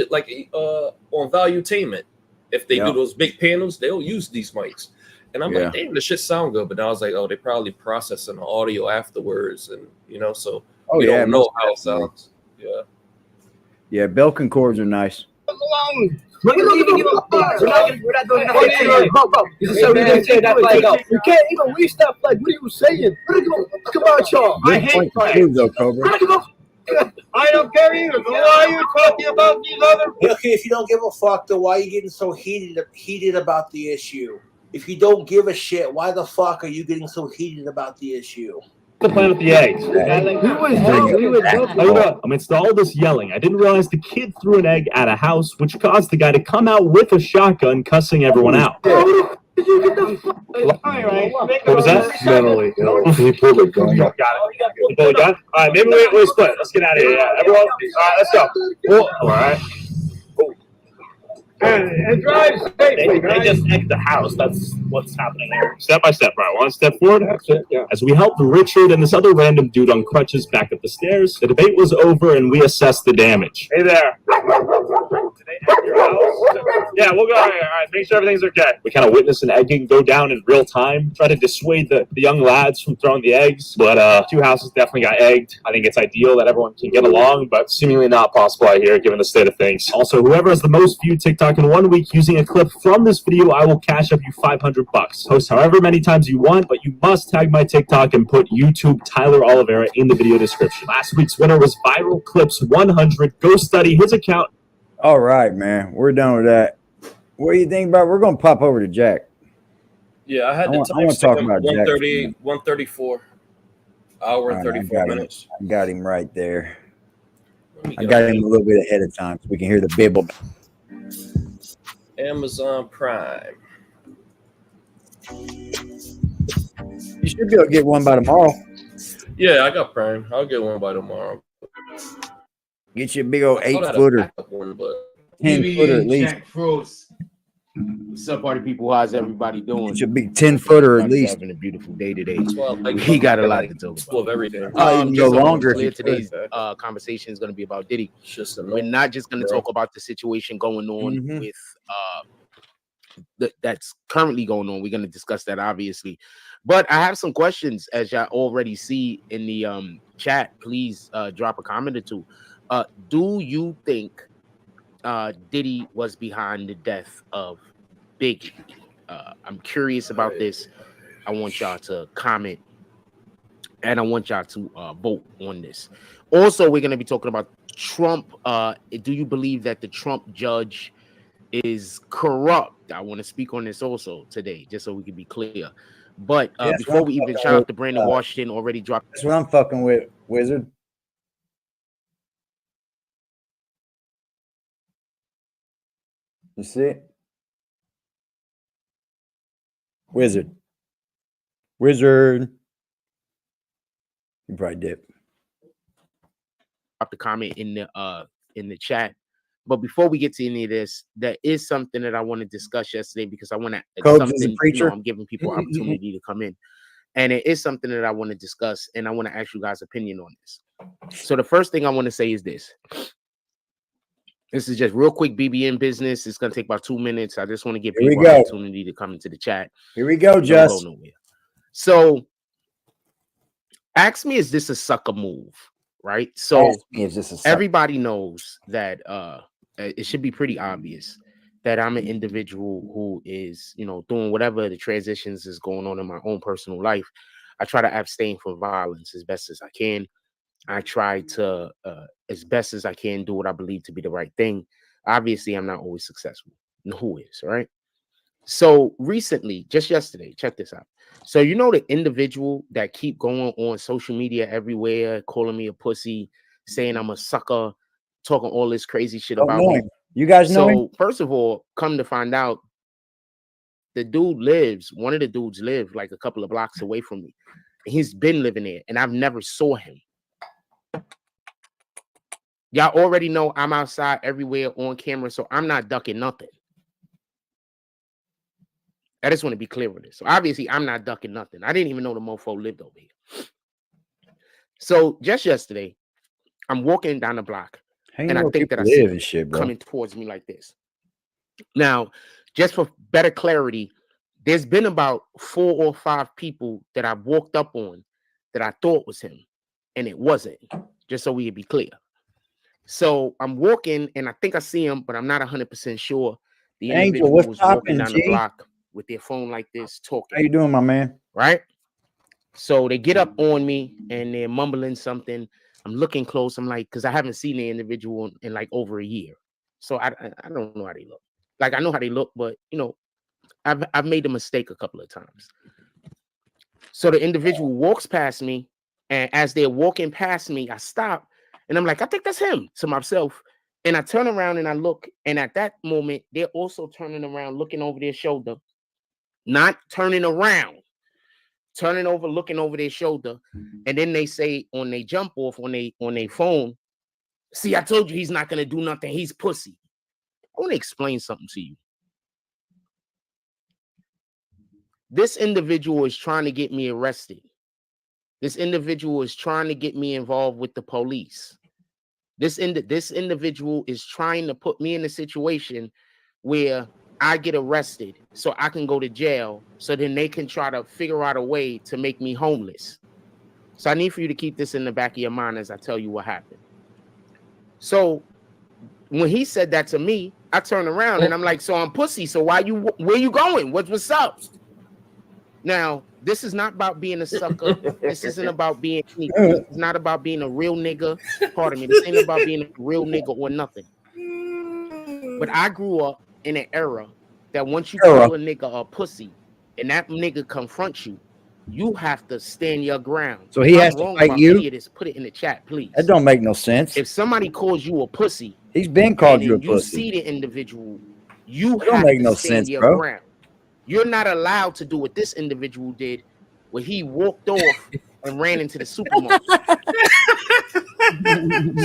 like on Valuetainment. If they do those big panels, they'll use these mics. And I'm like, damn, the shit sound good. But then I was like, oh, they probably processing the audio afterwards, and so we don't know how it sounds. Yeah. Yeah, Belkin cords are nice. We're not doing nothing. You can't even reach that flag. What are you saying? Come on, y'all. I hate flags. Though, Cobra. I don't care either. Why are you talking about these other? Okay, if you don't give a fuck, then why are you getting so heated about the issue? If you don't give a shit, why the fuck are you getting so heated about the issue? The plan with the eggs. Hold up. Amidst all this yelling, I didn't realize the kid threw an egg at a house, which caused the guy to come out with a shotgun, cussing everyone out. Did you get the fuck? What was that? Mentally ill. He pulled a gun. Got it. He pulled a gun? All right, maybe we split. Let's get out of here. Yeah, everyone. All right, let's go. Cool. All right. And drive safely. They just egged the house. That's what's happening here. Step by step, right? One step forward. That's it. Yeah. As we helped Richard and this other random dude on crutches back up the stairs, the debate was over and we assessed the damage. Hey there. Did they egg your house? Yeah, we'll go here. All right, make sure everything's okay. We kind of witnessed an egging go down in real time. Try to dissuade the young lads from throwing the eggs, but two houses definitely got egged. I think it's ideal that everyone can get along, but seemingly not possible out here given the state of things. Also, whoever has the most viewed TikTok in 1 week using a clip from this video, I will cash up you $500. Post however many times you want, but you must tag my TikTok and put YouTube Tyler Oliveira in the video description. Last week's winner was Viral Clips 100. Go study his account. All right, man. We're done with that. What do you think about? We're gonna pop over to Jack. Yeah, I had I want to talk about 130, 134 hour and 34 minutes. I got him right there. I got him a little bit ahead of time so we can hear the bibble. Amazon Prime. You should be able to get one by tomorrow. Yeah, I got Prime. I'll get one by tomorrow. Get you a big old I thought I had a 8-footer. backup one, but 10-footer at least. Jack Frost. What's up, party people? How's everybody doing? Get you a big 10-footer at Everybody's least. having a beautiful day today. like, We got a lot to talk full about. of everything. Even Just go so we're longer if clear, you today's could. conversation is going to be about Diddy. Just a We're not just going to talk about the situation going on with that's currently going on. We're going to discuss that, obviously, but I have some questions, as y'all already see in the chat. Please drop a comment or two. Do you think Diddy was behind the death of Biggie? I'm curious about this. I want y'all to comment, and I want y'all to vote on this. Also, we're going to be talking about Trump. Do you believe that the Trump judge is corrupt? I want to speak on this also today, just so we can be clear. But before we even shout out to Brandon Washington, already dropped. That's what I'm fucking with, Wizard. You see it? Wizard. You probably did. Drop the comment in the chat. But before we get to any of this, there is something that I want to discuss yesterday, because I want to I'm giving people opportunity to come in. And it is something that I want to discuss, and I want to ask you guys' opinion on this. So the first thing I want to say is this. This is just real quick BBN business. It's going to take about 2 minutes. I just want to give people an opportunity to come into the chat. Here we go, Just. Don't go nowhere. So ask me, is this a sucker move? Right? So everybody knows that it should be pretty obvious that I'm an individual who is, doing whatever the transitions is going on in my own personal life. I try to abstain from violence as best as I can. I try to, as best as I can, do what I believe to be the right thing. Obviously, I'm not always successful. Who is, right? So recently, just yesterday, check this out. So the individual that keep going on social media everywhere, calling me a pussy, saying I'm a sucker, talking all this crazy shit about me. You guys know him? First of all, come to find out, one of the dudes live like a couple of blocks away from me. He's been living there, and I've never saw him. Y'all already know I'm outside everywhere on camera, so I'm not ducking nothing. I just want to be clear with this. So obviously, I'm not ducking nothing. I didn't even know the mofo lived over here. So just yesterday, I'm walking down the block, and I think that I see him coming towards me like this. Now, just for better clarity, there's been about 4 or 5 people that I walked up on that I thought was him, and it wasn't, just so we can be clear. So I'm walking, and I think I see him, but I'm not 100% sure. The individual was walking down the block with their phone like this, talking. How you doing, my man? Right? So they get up on me, and they're mumbling something. I'm looking close. I'm like, because I haven't seen the individual in like over a year. So I don't know how they look. Like, I know how they look, but, I've made a mistake a couple of times. So the individual walks past me, and as they're walking past me, I stop, and I'm like, I think that's him, to myself. And I turn around and I look, and at that moment, they're also turning around, looking over their shoulder, not turning around, turning over, looking over their shoulder. And then they say on they jump off on their phone, see, I told you he's not going to do nothing. He's pussy. I want to explain something to you. This individual is trying to get me arrested. This individual is trying to get me involved with the police. This individual is trying to put me in a situation where I get arrested so I can go to jail, so then they can try to figure out a way to make me homeless. So I need for you to keep this in the back of your mind as I tell you what happened. So when he said that to me, I turned around and I'm like, so I'm pussy. So where you going? What's up? Now, this is not about being a sucker. This isn't about being anything. It's not about being a real nigga. Pardon me. This ain't about being a real nigga or nothing. But I grew up in an era that once you call a nigga a pussy and that nigga confronts you, you have to stand your ground. So he has to fight you? Idiots, put it in the chat, please. That don't make no sense. If somebody calls you a pussy, he's been called you a pussy. pussy. You see the individual, you that don't have make to no stand sense, your bro. ground. You're not allowed to do what this individual did, where he walked off and ran into the supermarket.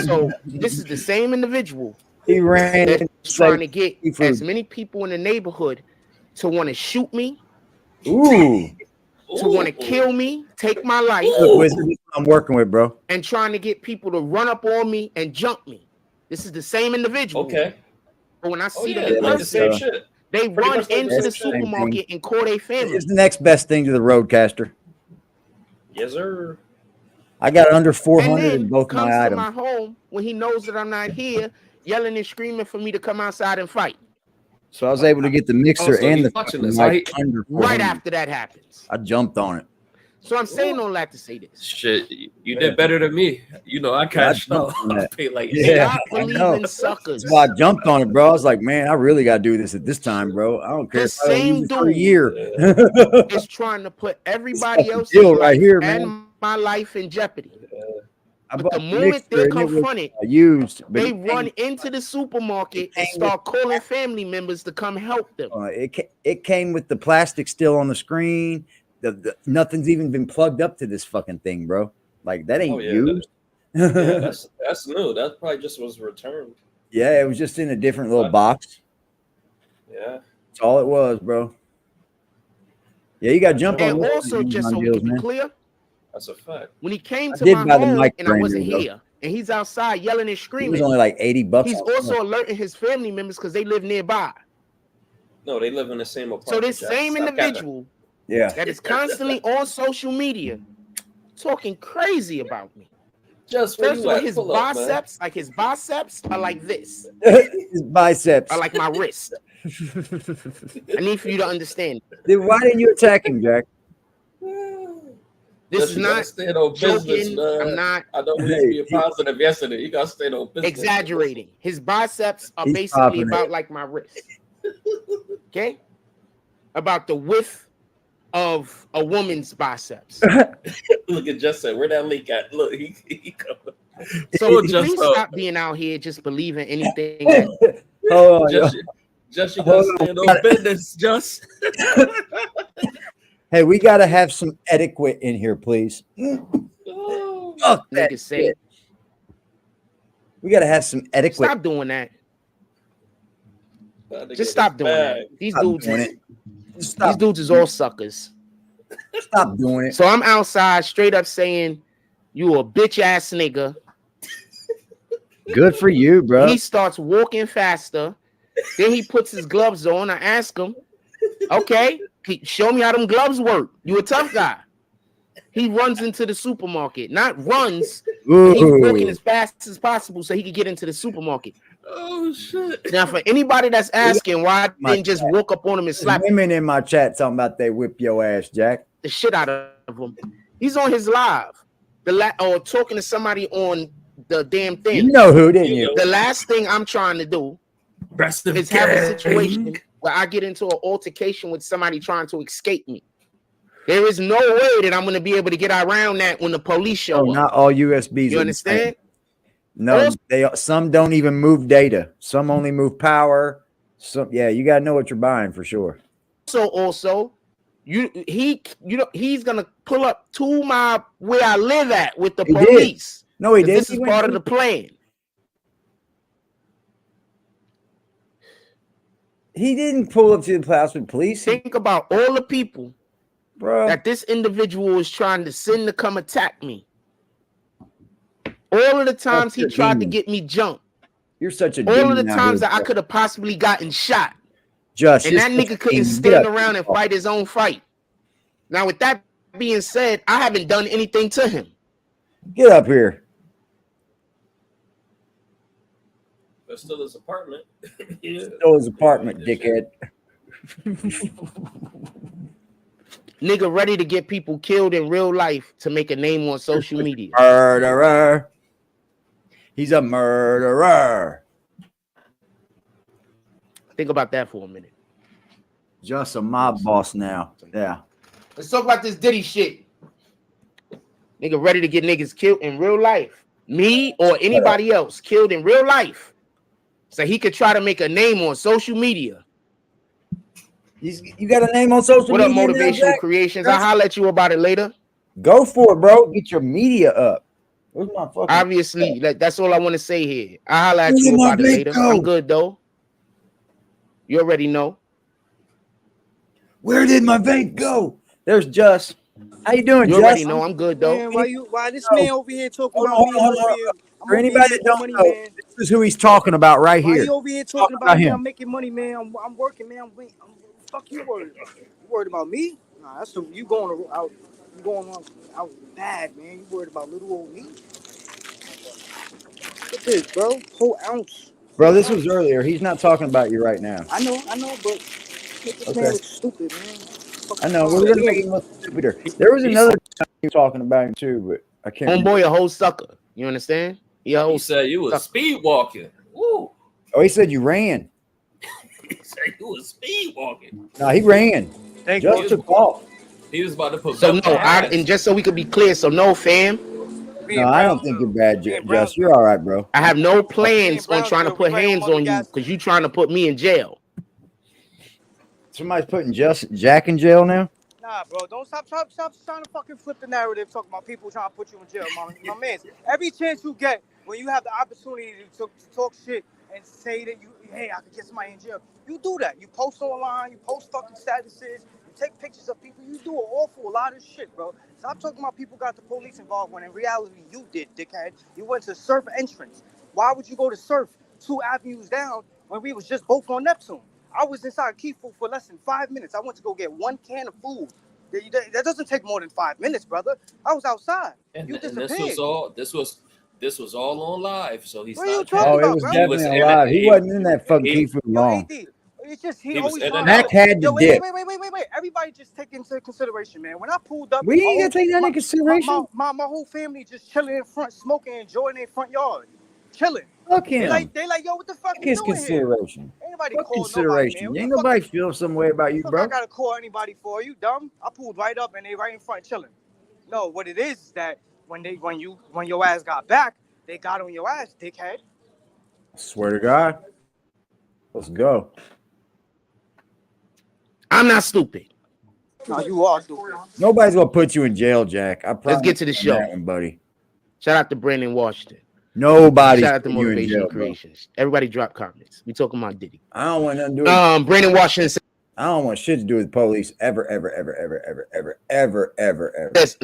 So this is the same individual. He ran that's trying to get seafood. as many people in the neighborhood to want to shoot me. Ooh. To want to kill me, take my life. Look, Wizard, this is what I'm working with, bro. And trying to get people to run up on me and jump me. This is the same individual. Okay. But when I see them yeah, in like the same person, shit. they Pretty run much like into the same thing. supermarket and call their family. It's the next best thing to the Roadcaster. Yes, sir. I got under And 400 then in both comes my to items. my home when he knows that I'm not here, yelling and screaming for me to come outside and fight. So I was able to get the mixer so and he's the watching fucking this, mic right? under 400. Right after that happens. I jumped on it. So I'm saying all that to say this. Shit, you did better than me. You know, I cashed out. jumped on I that. paid like Yeah, I believe know. in suckers. That's why I jumped on it, bro. I was like, man, I really got to do this at this time, bro. I don't care The if I don't same use it for a dude year. is trying to put everybody fucking else's deal life right here, and man. my life in jeopardy. I But bought the the moment mixer they're and it was confronted, used, but they it run into the supermarket and came with- start calling family members to come help them. it came with the plastic still on the screen. The nothing's even been plugged up to this fucking thing, bro. Like that ain't Oh, yeah, used. yeah, that's new. That probably just was returned. Yeah, it was just in a different little box. Yeah. That's all it was, bro. Yeah, you got to jump on And this also, just so we deals, can be man. clear, That's a fact. when he came I to did my buy the home mic and I brand wasn't new, though. here, and he's outside yelling and It screaming, was only like $80. he's also alerting his family members because they live nearby. No, they live in the same apartment. So this Jack. same Stop individual Yeah. that is constantly on social media talking crazy about me. Just where First you of all, at? his Pull up, man. biceps are like this. His biceps. Are like my wrist. I need for you to understand. Dude, why didn't you attack him, Jack? This Just is you gotta not stay on business, joking. man. I'm not I know we used to be positive yesterday. You gotta stay on business. exaggerating. His bicepts are He's basically popping it. about like my wrist. Okay? About the width of a woman's biceps. Look at Justin. Where that leak at? Look, he coming. So Just please up. stop being out here just believing anything. That, Hold on, Just, yo. just you gotta stay on business. Just Hey, we got to have some etiquette in here, please. Fuck that niggas say, shit. We got to have some etiquette. stop doing that. About to Just get stop this doing bag. that. These Stop dudes, doing it. these Stop. dudes is all suckers. Stop doing it. So I'm outside straight up saying, you a bitch ass nigga. Good for you, bro. He starts walking faster. Then he puts his gloves on. I ask him, okay, show me how them gloves work. You a tough guy. He runs into the supermarket. Not runs. But he's walking as fast as possible so he can get into the supermarket. Oh shit! Now, for anybody that's asking why I didn't just walk up on him and slap Women in my chat talking about they whip your ass, Jack. the shit out of him. He's on his live. Or talking to somebody on the damn thing. You know who, didn't you? The last thing I'm trying to do is have a situation where I get into an altercation with somebody trying to escape me. There is no way that I'm going to be able to get around that when the police show Oh, up. not all USBs. You are understand? the same. No, some don't even move data. Some only move power. Some, yeah, you got to know what you're buying for sure. So also, he's gonna pull up to where I live at with the He did. police. No, he did. This is part of the plan. He didn't pull up to the house with police. Think about all the people, bro, that this individual is trying to send to come attack me. All of the times he tried to get me jumped. You're such a All of the demon out times here, that I bro. could have possibly gotten shot. Just And that you're such nigga a couldn't demon. stand Get up. around and fight his own fight. Now, with that being said, I haven't done anything to him. Get up here. But still his apartment. Yeah. Still his apartment, dickhead. Nigga ready to get people killed in real life to make a name on social media. Murderer. He's a murderer. Think about that for a minute. Just a mob boss now. Yeah. Let's talk about this Diddy shit. Nigga ready to get niggas killed in real life. Me or anybody else killed in real life. So he could try to make a name on social media. You got a name on social What media? up, Motivational Creations? I'll holler at you about it later. Go for it, bro. Get your media up. Where's my fucking Obviously, that's all I want to say here. I'll holler at Where you did my about it vape later. go? I'm good though. You already know. Where did my vape go? There's Just. How you doing, You Just? already know I'm good though. Man, why this man over here talking Hold about on, me? hold I'm on, over hold here. on. I'm For over here anybody that making don't money, know, man. this is who he's talking about right Why here. you over here He's talking about about me? him. I'm making money, man. I'm working, man. Fuck you worried about? You worried about me? Nah, that's the, you going out. You going out bad, man. You worried about little old me? Look at this, bro. Whole ounce. Bro, this was earlier. He's not talking about you right now. I know, but make this man look stupid, man. I know. We're gonna make him look stupider. There was another time he was talking about him too, but I can't remember. Homeboy, a whole sucker. You understand? Yeah. He said you was speed walking. Woo. Oh, he said you ran. He said you was speed walking. No, he ran. Just took off. He was about to put. So no, and just so we could be clear, so no, fam. No, I don't think you're bad, Just. You're all right, bro. I have no plans on trying to put hands on you because you trying to put me in jail. Somebody's putting Jack in jail now? Nah, bro, don't stop trying to fucking flip the narrative talking about people trying to put you in jail, my man. Every chance you get, when you have the opportunity to talk shit and say that hey, I could get somebody in jail, you do that. You post online, you post fucking statuses, you take pictures of people, you do an awful lot of shit, bro. Stop talking about people got the police involved when in reality you did, dickhead. You went to Surf entrance. Why would you go to Surf 2 avenues down when we was just both on Neptune? I was inside Key Food for less than 5 minutes. I went to go get 1 can of food. That doesn't take more than 5 minutes, brother. I was outside. You disappeared. This was all on live. So he's what are you not. talking about, it was bro? definitely on live. He wasn't in that fucking key food long. It's just he was always in and trying out. Mac had to dip. Wait. Everybody just take into consideration, man. When I pulled up, We ain't gonna take that into consideration. My whole family just chilling in front, smoking, enjoying their front yard, chilling. Fuck him. They like, yo, what the fuck Fuck you his doing consideration. here? Ain't nobody Fuck call consideration. nobody, man. Ain't nobody feel some way about you, bro. I gotta call anybody for you, dumb. I pulled right up and they right in front chilling. No, what it is that when your ass got back, they got on your ass, dickhead. I swear to God. Let's go. I'm not stupid. No, you are stupid. Nobody's gonna put you in jail, Jack. I promise. Let's get to the you show, that one, buddy. Shout out to Brandon Washington. Nobody's Shout out to putting you in Motivation jail, Creations. Everybody drop comments. We talking about Diddy. I don't want nothing to do with Brandon Washington said, I don't want shit to do with the police ever. Yes.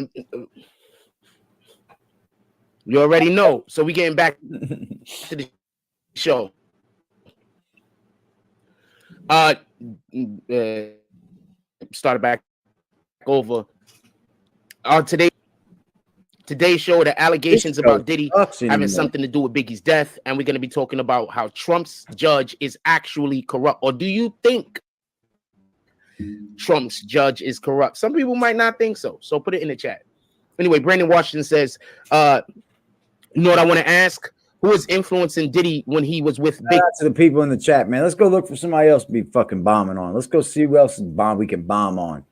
You already know. So we getting back to the show. Started back over. Today's show, the allegations about Diddy having something to do with Biggie's death, and we're going to be talking about how Trump's judge is actually corrupt. Or do you think Trump's judge is corrupt? Some people might not think so. So put it in the chat. Anyway, Brandon Washington says, you know what I want to ask? Who was influencing Diddy when he was with Big? To the people in the chat, man. Let's go look for somebody else to be fucking bombing on. Let's go see who else we can bomb on.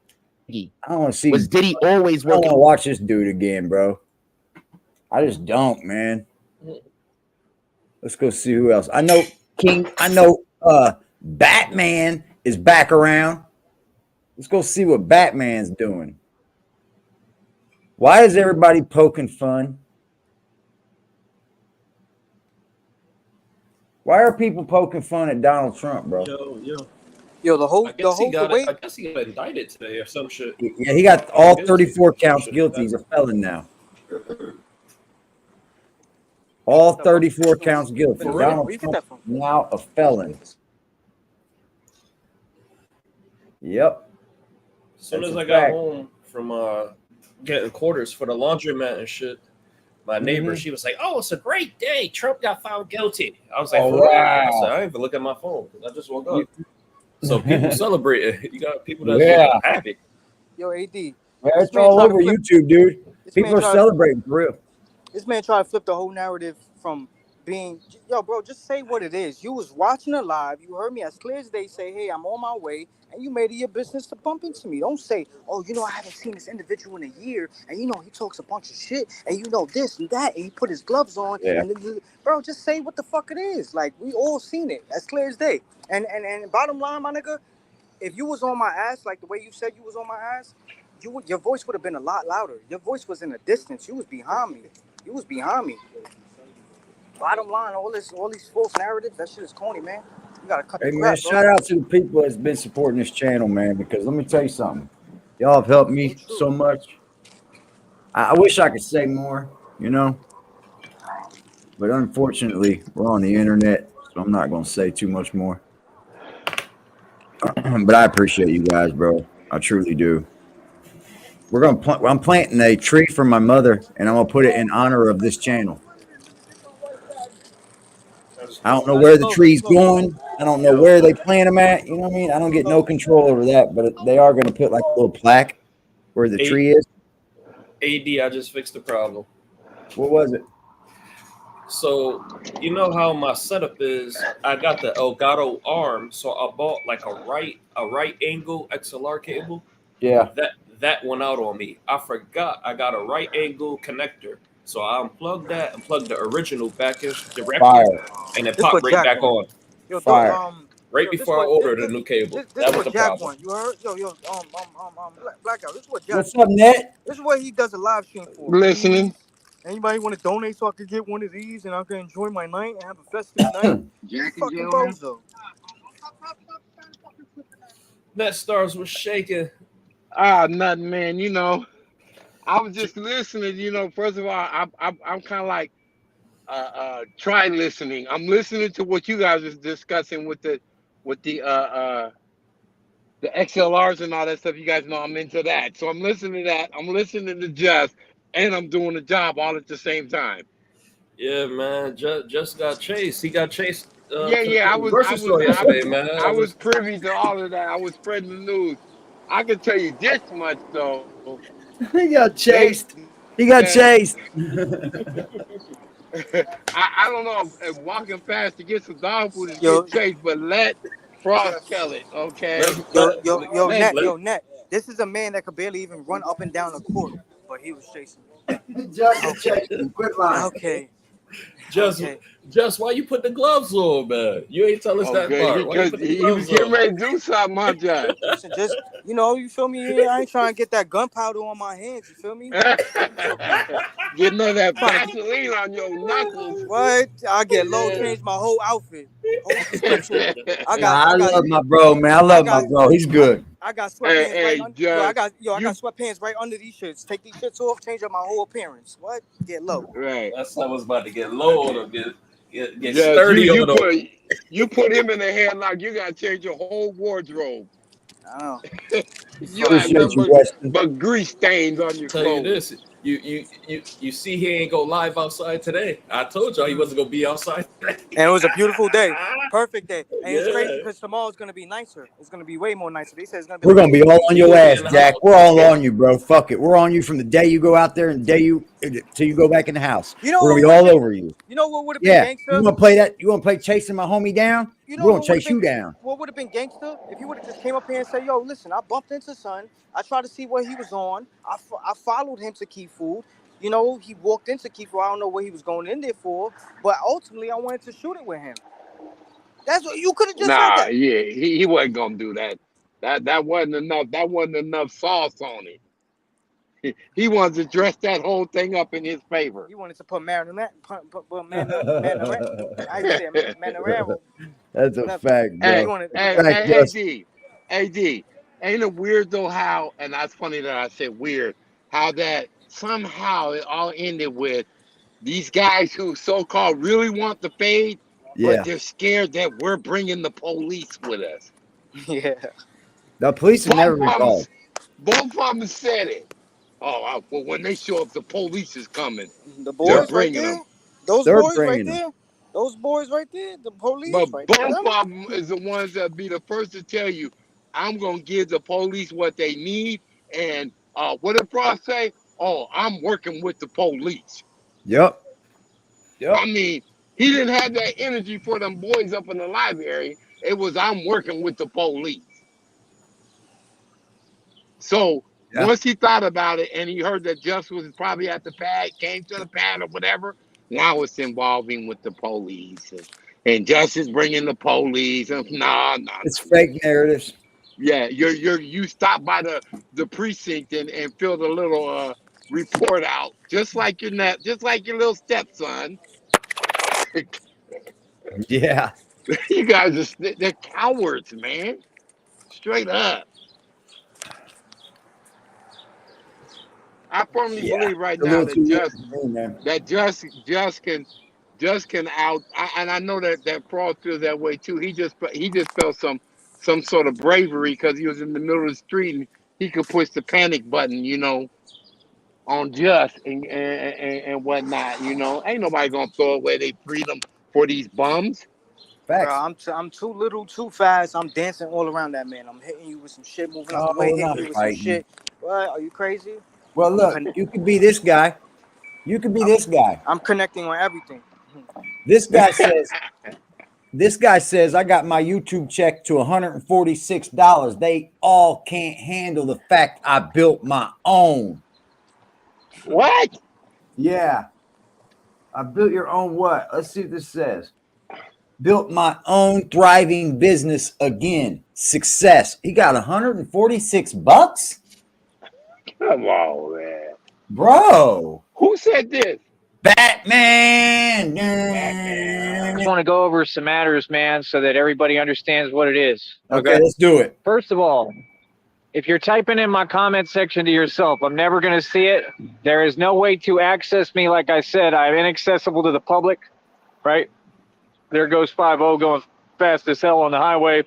I don't want to see. Was Diddy always working? I don't want to working? watch this dude again, bro. I just don't, man. Let's go see who else. I know Batman is back around. Let's go see what Batman's doing. Why is everybody poking fun? Why are people poking fun at Donald Trump, bro? Yo, the whole I guess he got indicted today or some shit. Yeah, he got all 34 counts guilty. He's a felon now. All 34 counts guilty. Donald Trump now a felon. Yep. As soon as I got home from getting quarters for the laundromat and shit, my neighbor, she was like, "Oh, it's a great day. Trump got found guilty." I was like, Oh, "For real?" wow. I said, "I didn't even look at my phone because I just woke up." So people celebrating. You got people that's happy. Yo, AD. It's all over YouTube, dude. People are celebrating for real. This man tried to flip the whole narrative from being, yo, bro, just say what it is. You was watching it live. You heard me as clear as day say, hey, I'm on my way. And you made it your business to bump into me. Don't say, oh, you know, I haven't seen this individual in a year. And, you know, he talks a bunch of shit. And, you know, this and that. And he put his gloves on. Yeah. And bro, just say what the fuck it is. Like, we all seen it as clear as day. And bottom line, my nigga, if you was on my ass, like the way you said you was on my ass, your voice would have been a lot louder. Your voice was in the distance. You was behind me. You was behind me. Bottom line, all these false narratives, that shit is corny, man. You gotta cut Hey, the man, crap, bro. shout out to the people that's been supporting this channel, man, because let me tell you something. Y'all have helped me so much. I wish I could say more, you know, but unfortunately, we're on the internet, so I'm not going to say too much more. But I appreciate you guys, bro. I truly do. I'm planting a tree for my mother, and I'm going to put it in honor of this channel. I don't know where the tree's going. I don't know where they plant them at. You know what I mean? I don't get no control over that, but they are going to put like a little plaque where the tree is. AD, I just fixed the problem. What was it? So, you know how my setup is? I got the Elgato arm, so I bought like a right angle XLR cable. Yeah. That went out on me. I forgot I got a right angle connector. So I unplugged that and plugged the original back in directly, and it popped right back on. Yo, Fire. Right before I ordered a new cable. That was the problem. You heard? Blackout. This is what Jack. What's up, Net? This is what he does a live stream for. Listening. Anybody want to donate so I can get one of these and I can enjoy my night and have a festive night? Fucking bozo. Net Stars was shaking. Nothing, man. You know, I was just listening. You know, first of all, I'm kind of like try listening. I'm listening to what you guys is discussing with the XLRs and all that stuff. You guys know I'm into that, so I'm listening to that. I'm listening to Just, and I'm doing the job all at the same time. Yeah, man. Just got chased. He got chased. I was privy to all of that. I was spreading the news. I can tell you this much though. He got chased. He got chased. I don't know if walking fast to get some dog food is getting chased, but let Frost tell it, okay? Net. This is a man that could barely even run up and down the court, but he was chasing. Okay. Just why you put the gloves on, man? You ain't tell us that part. Because he was getting ready to do something, my Judge. Listen, just, you feel me? I ain't trying to get that gunpowder on my hands, you feel me? Get none of that Vaseline on your knuckles. What? I get low, change my whole outfit. I love my bro, man. I love my bro. He's good. I got sweatpants I got sweatpants right under these shirts. Take these shirts off, change up my whole appearance. What? Get low. Right. That's I was about to get low on him. Get sturdy on him. You put him in the headlock, you gotta change your whole wardrobe. I know. You have but grease stains on your clothes. You this. You see he ain't go live outside today. I told y'all he wasn't gonna be outside today. And it was a beautiful day. Perfect day. And it's crazy because tomorrow's gonna be nicer. It's gonna be way more nicer. They said it's gonna be We're gonna be all on your ass, Jack. We're all on you, bro. Fuck it. We're on you from the day you go out there and the day till you go back in the house. We're gonna be all over you. You know what would have been gangster? You wanna play that? You wanna play chasing my homie down? We're gonna chase you down. What would have been gangster if you would have just came up here and said, "Yo, listen, I bumped into son. I tried to see what he was on. I followed him to Key Food. You know, he walked into Key Food. I don't know what he was going in there for, but ultimately, I wanted to shoot it with him." That's what you could have just said that. Yeah, he wasn't gonna do that. That wasn't enough. That wasn't enough sauce on it. He wanted to dress that whole thing up in his favor. He wanted to put marinara. That's a fact, bro. AD, ain't it weird though how, and that's funny that I said weird, how that somehow it all ended with these guys who so-called really want the fade, but they're scared that we're bringing the police with us. Yeah. The police are never involved. Both of them said it. Oh, well, when they show up, the police is coming. The boys right there. Those boys right there. Those boys right there. The police. But right both there. of them is the ones that be the first to tell you, I'm gonna give the police what they need. And what did Frost say? Oh, I'm working with the police. Yep. I mean, he didn't have that energy for them boys up in the library. It was, I'm working with the police. So once he thought about it and he heard that Just was probably at the pad, came to the pad or whatever, now it's involving with the police. And Just is bringing the police. And It's fake narratives. Yeah, you stop by the precinct and fill the little report out, just like your little stepson. Yeah. You guys they're cowards, man. Straight up. I firmly believe right A now little that too late for me, man. just can out. And I know that Fraud feels that way too. He just felt some sort of bravery because he was in the middle of the street and he could push the panic button, on Just and whatnot. Ain't nobody gonna throw away their freedom for these bums. Bro, I'm too little, too fast. I'm dancing all around that man. I'm hitting you with some shit, moving out the way, we're hitting not you with some fighting. shit. What? Are you crazy? Well, look, you could be this guy. You could be this guy. I'm connecting on everything. This guy says, I got my YouTube check to $146. They all can't handle the fact I built my own. What? Yeah. I built your own what? Let's see what this says. Built my own thriving business again. Success. He got $146? Come on, man. Bro. Who said this? Batman. I just want to go over some matters, man, so that everybody understands what it is. Okay, let's do it. First of all, if you're typing in my comment section to yourself, I'm never going to see it. There is no way to access me. Like I said, I'm inaccessible to the public, right? There goes 5-0 going fast as hell on the highway,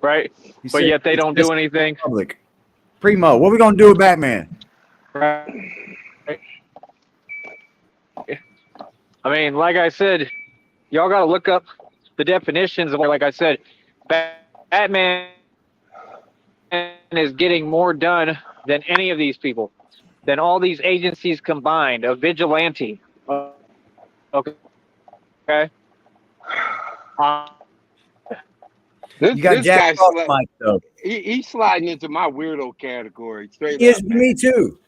right? But yet they don't do anything. Public. Primo, what are we going to do with Batman? Right. I mean, like I said, y'all got to look up the definitions of, like I said, Batman is getting more done than any of these people, than all these agencies combined. A vigilante. Okay. This guy, he's sliding into my weirdo category. Straight Yes, up, me too.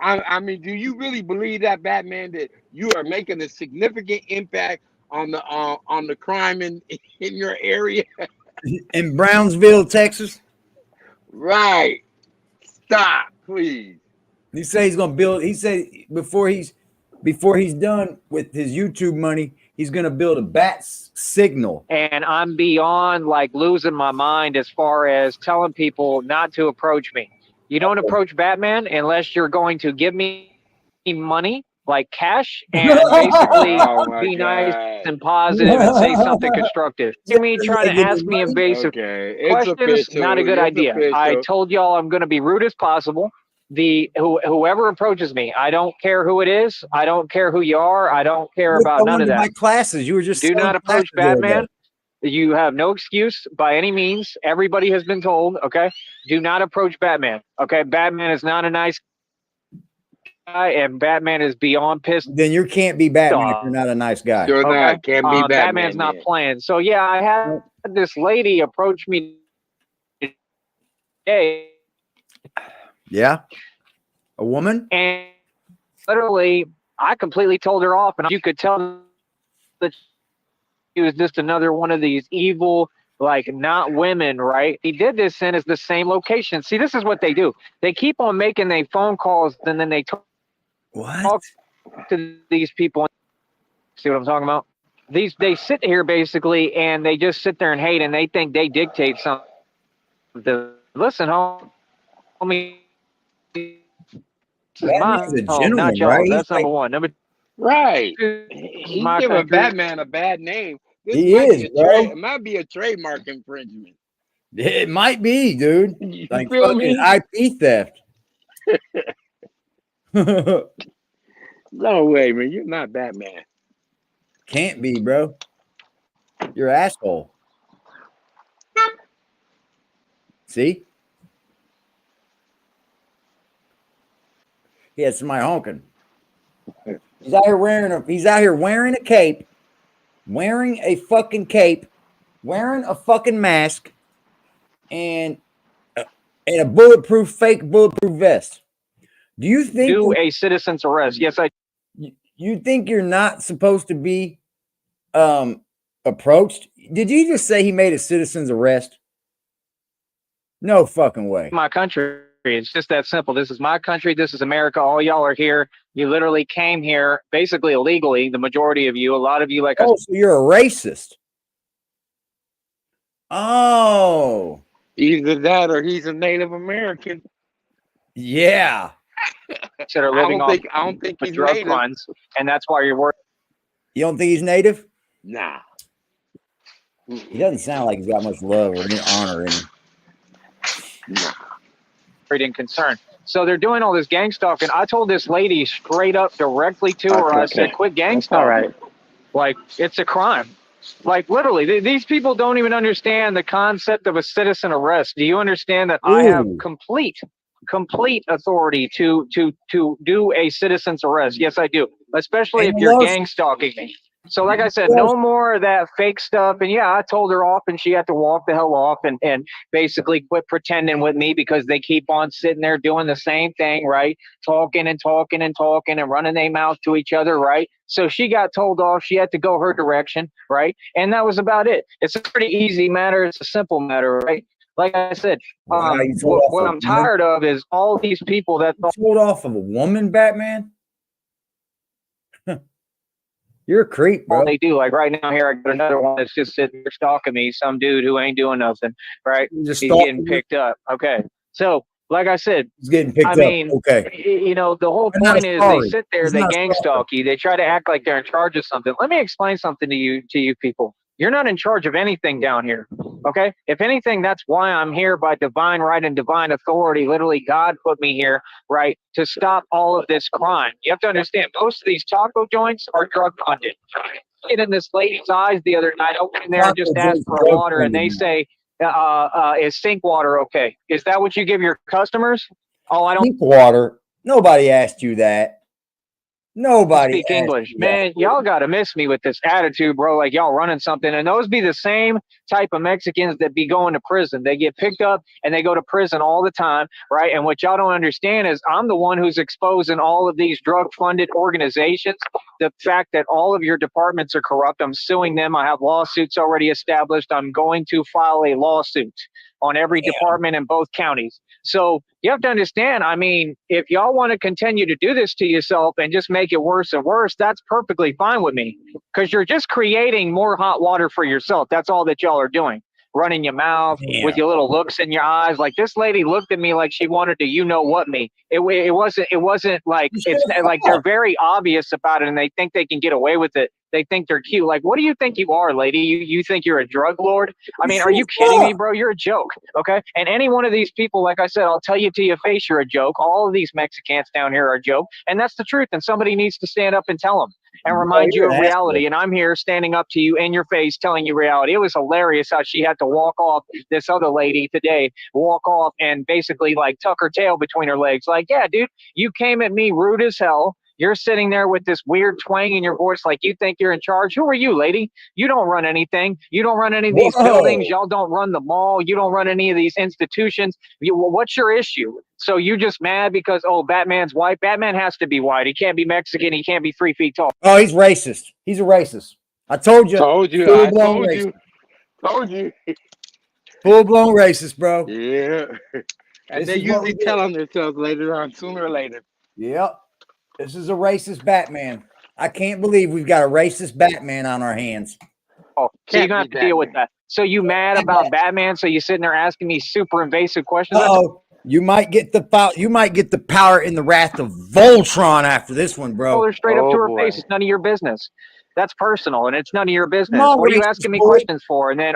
I mean, do you really believe that, Batman, that you are making a significant impact on the crime in your area? In Brownsville, Texas? Right. Stop, please. He said he's gonna build. He said before he's done with his YouTube money, he's gonna build a bat signal. And I'm beyond like losing my mind as far as telling people not to approach me. You don't approach Batman unless you're going to give me money, like cash, and basically be nice and positive and say something constructive. You mean trying to ask me invasive questions? Not a good idea. I told y'all I'm going to be rude as possible. Whoever approaches me, I don't care who it is. I don't care who you are. I don't care about none of that. My classes, you were just do not approach Batman. You have no excuse by any means. Everybody has been told, okay? Do not approach Batman, okay? Batman is not a nice guy, and Batman is beyond pissed. Then you can't be Batman if you're not a nice guy. You're not. Can't be Batman. Batman's not playing. So, yeah, I had this lady approach me today. Yeah? A woman? And literally, I completely told her off, and you could tell that he was just another one of these evil, like, not women, right? He did this in the same location. See, this is what they do. They keep on making their phone calls, and then they talk to these people. See what I'm talking about? They sit here, basically, and they just sit there and hate, and they think they dictate something. Listen, homie. Batman's a gentleman, right? That's number one. Number right. He's giving Batman a bad name. This he is, bro. It might be a trademark infringement. It might be, dude. Like feel fucking me? IP theft. No way, man. You're not Batman. Can't be, bro. You're an asshole. See? He had somebody honking. He's out here wearing a cape, wearing a fucking cape, wearing a fucking mask, and a fake bulletproof vest. Do you think a citizen's arrest? Yes, I. You think you're not supposed to be approached? Did you just say he made a citizen's arrest? No fucking way. My country. It's just that simple. This is my country. This is America. All y'all are here. You literally came here basically illegally. The majority of you, a lot of you, like so you're a racist. Oh, either that or he's a Native American. Yeah. That are living I off don't think he's drug native. funds, and that's why you're working. You don't think he's native? Nah. He doesn't sound like he's got much love or any honor in him. Nah. And concern. So they're doing all this gang stalking. I told this lady straight up directly to her, I said, quit gang stalking. All right. Like, it's a crime. Like, literally, these people don't even understand the concept of a citizen arrest. Do you understand that I have complete authority to do a citizen's arrest? Yes, I do. Especially if you're gang stalking me. So like I said, no more of that fake stuff. And yeah, I told her off and she had to walk the hell off and basically quit pretending with me because they keep on sitting there doing the same thing, right? Talking and talking and talking and running their mouth to each other, right? So she got told off. She had to go her direction, right? And that was about it. It's a pretty easy matter. It's a simple matter, right? Like I said, what I'm tired of is all these people that told off of a woman, Batman. You're a creep, bro. They do. Like right now here, I got another one that's just sitting there stalking me. Some dude who ain't doing nothing, right? He's getting picked up. Okay. So, like I said, he's getting picked up. Okay. You know, the whole point is they sit there, they gang stalk you. They try to act like they're in charge of something. Let me explain something to you people. You're not in charge of anything down here. Okay. If anything, that's why I'm here by divine right and divine authority. Literally, God put me here, right, to stop all of this crime. You have to understand, most of these taco joints are drug funded. Get in this lady's eyes the other night, opening there and just ask for water, and they say, is sink water okay? Is that what you give your customers? Oh, I don't sink water. Nobody asked you that. Nobody speak English. Man, y'all gotta miss me with this attitude, bro. Like y'all running something, and those be the same type of Mexicans that be going to prison. They get picked up and they go to prison all the time, right? And what y'all don't understand is I'm the one who's exposing all of these drug-funded organizations. The fact that all of your departments are corrupt. I'm suing them. I have lawsuits already established. I'm going to file a lawsuit on every department in both counties. So you have to understand, I mean, if y'all want to continue to do this to yourself and just make it worse and worse, that's perfectly fine with me, because you're just creating more hot water for yourself. That's all that y'all are doing. Running your mouth with your little looks in your eyes. Like this lady looked at me like she wanted to, you know what, me. It wasn't like, it's like they're very obvious about it and they think they can get away with it. They think they're cute. Like, what do you think you are, lady? You think you're a drug lord? I mean, are you kidding me, bro? You're a joke, okay? And any one of these people, like I said, I'll tell you to your face, you're a joke. All of these Mexicans down here are a joke, and that's the truth. And somebody needs to stand up and tell them and remind you of reality. And I'm here standing up to you in your face, telling you reality. It was hilarious how she had to walk off, this other lady today, walk off and basically like tuck her tail between her legs. Like, yeah, dude, you came at me rude as hell. You're sitting there with this weird twang in your voice like you think you're in charge. Who are you, lady? You don't run anything. You don't run any of these buildings. Y'all don't run the mall. You don't run any of these institutions. What's your issue? So you just mad because, oh, Batman's white? Batman has to be white. He can't be Mexican. He can't be 3 feet tall. Oh, he's racist. He's a racist. I told you. Told you. Full-blown racist. Told you. Full-blown racist, bro. Yeah. And they usually tell on themselves later on, sooner or later. Yep. This is a racist Batman. I can't believe we've got a racist Batman on our hands. Oh, so you're going to have to deal with that. So you mad about Batman? So you're sitting there asking me super invasive questions? Uh-oh. You might get the power in the wrath of Voltron after this one, bro. Told her straight up to her face. It's none of your business. That's personal, and it's none of your business. What are you asking me questions for? And then,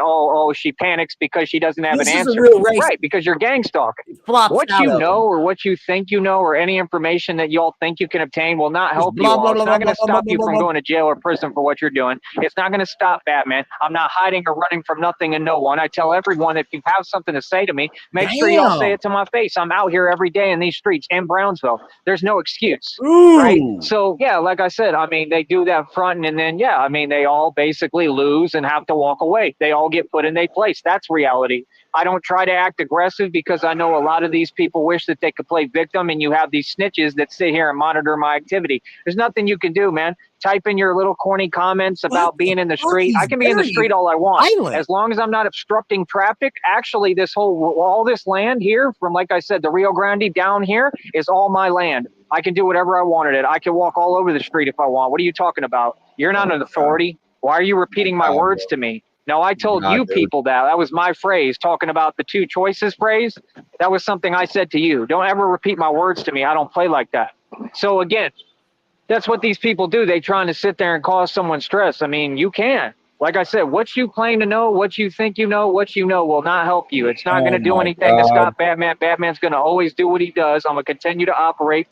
she panics because she doesn't have an answer. Right, because you're gang stalking. What you know or what you think you know or any information that y'all think you can obtain will not help you all. It's not going to stop you from going to jail or prison for what you're doing. It's not going to stop Batman. I'm not hiding or running from nothing and no one. I tell everyone, if you have something to say to me, make sure y'all say it to my face. I'm out here every day in these streets in Brownsville. There's no excuse, right? So, yeah, like I said, I mean, they do that front and then, yeah, I mean, they all basically lose and have to walk away. They all get put in their place. That's reality. I don't try to act aggressive because I know a lot of these people wish that they could play victim, and you have these snitches that sit here and monitor my activity. There's nothing you can do, man. type in your little corny comments about being in the street. I can be in the street all I want, as long as I'm not obstructing traffic. Actually, all this land here, from like I said, the Rio Grande down here, is all my land. I can do whatever I wanted it. I can walk all over the street if I want. What are you talking about? You're not an authority. Why are you repeating my words to me? No, I told you people that. That was my phrase, talking about the two choices phrase. That was something I said to you. Don't ever repeat my words to me. I don't play like that. So again, that's what these people do. They trying to sit there and cause someone stress. I mean, you can. Like I said, what you claim to know, what you think you know, what you know will not help you. It's not going to do anything to stop Batman. Batman's going to always do what he does. I'm going to continue to operate.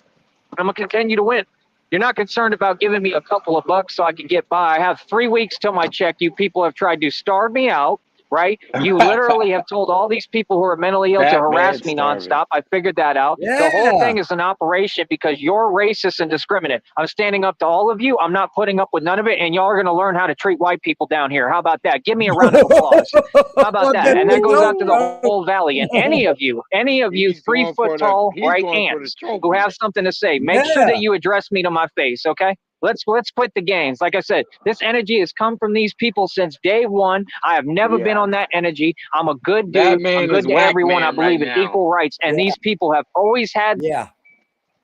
I'm going to continue to win. You're not concerned about giving me a couple of bucks so I can get by. I have 3 weeks till my check. You people have tried to starve me out, right? You literally have told all these people who are mentally ill to harass me nonstop. I figured that out. The whole thing is an operation because you're racist and discriminate. I'm standing up to all of you. I'm not putting up with none of it, and y'all are going to learn how to treat white people down here. How about that? Give me a round of applause. How about that? And that goes out to the whole valley. And any of you 3 foot tall, right, ants who have something to say, make sure that you address me to my face, okay? Let's quit the games. Like I said, this energy has come from these people since day one. I have never been on that energy. I'm a good dude. I'm good to everyone. I believe in equal rights. And these people have always had. Yeah,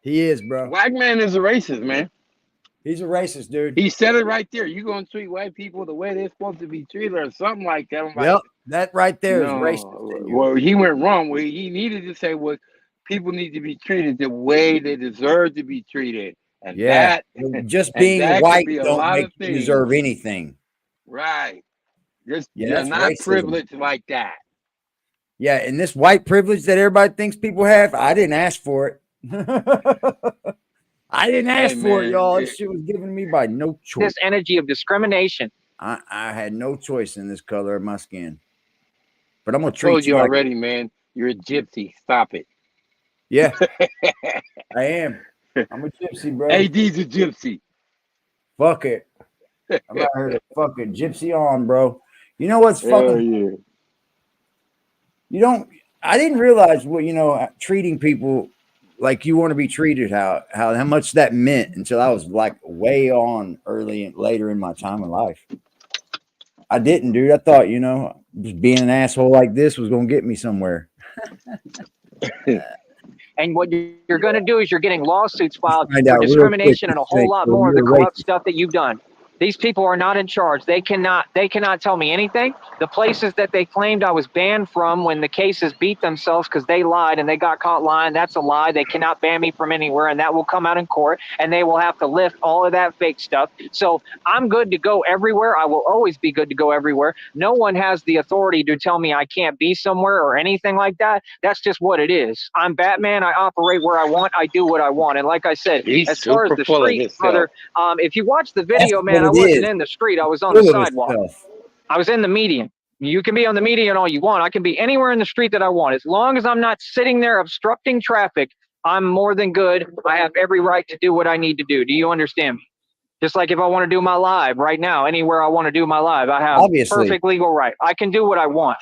he is, bro. Black man is a racist, man. He's a racist, dude. He said it right there. You're going to treat white people the way they're supposed to be treated or something like that. I'm Yep, like, that right there is racist. Well, he went wrong. Well, he needed to say, well, people need to be treated the way they deserve to be treated. And just being white don't make you deserve anything. Right. Just that's not racism. privileged like that. Yeah, and this white privilege that everybody thinks people have, I didn't ask for it. I didn't ask for it, y'all. This shit was given to me by no choice. This energy of discrimination. I had no choice in this color of my skin. But I'm gonna treat Told you like already, man. You're a gypsy. Stop it. Yeah, I am. I'm a gypsy, bro. AD's a gypsy. Fuck it. I'm out here to fucking gypsy on, bro. You know what's fucking? I didn't realize what treating people like you want to be treated, how much that meant until I was like way on later in my time in life. I didn't, dude. I thought, just being an asshole like this was gonna get me somewhere. And what you're going to do is you're getting lawsuits filed for discrimination and a whole lot more of the corrupt stuff that you've done. These people are not in charge. They cannot tell me anything. The places that they claimed I was banned from when the cases beat themselves because they lied and they got caught lying, that's a lie. They cannot ban me from anywhere, and that will come out in court, and they will have to lift all of that fake stuff. So I'm good to go everywhere. I will always be good to go everywhere. No one has the authority to tell me I can't be somewhere or anything like that. That's just what it is. I'm Batman. I operate where I want. I do what I want. And like I said, as far as the street, brother, if you watch the video, man, I wasn't in the street. I was on the sidewalk. I was in the median. You can be on the median all you want. I can be anywhere in the street that I want. As long as I'm not sitting there obstructing traffic, I'm more than good. I have every right to do what I need to do. Do you understand me? Just like if I want to do my live right now, anywhere I want to do my live, I have perfect legal right. I can do what I want.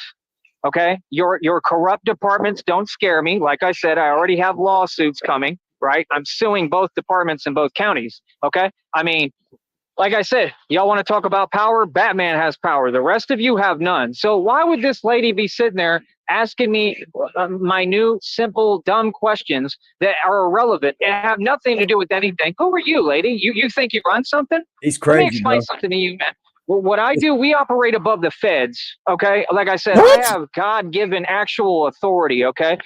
Okay? Your corrupt departments don't scare me. Like I said, I already have lawsuits coming, right? I'm suing both departments in both counties. Okay? I mean, like I said, y'all want to talk about power? Batman has power. The rest of you have none. So why would this lady be sitting there asking me minute, simple, dumb questions that are irrelevant and have nothing to do with anything? Who are you, lady? You think you run something? He's crazy. Let me explain something to you, man. Well, what I do, we operate above the feds, okay? Like I said, I have God-given actual authority, okay?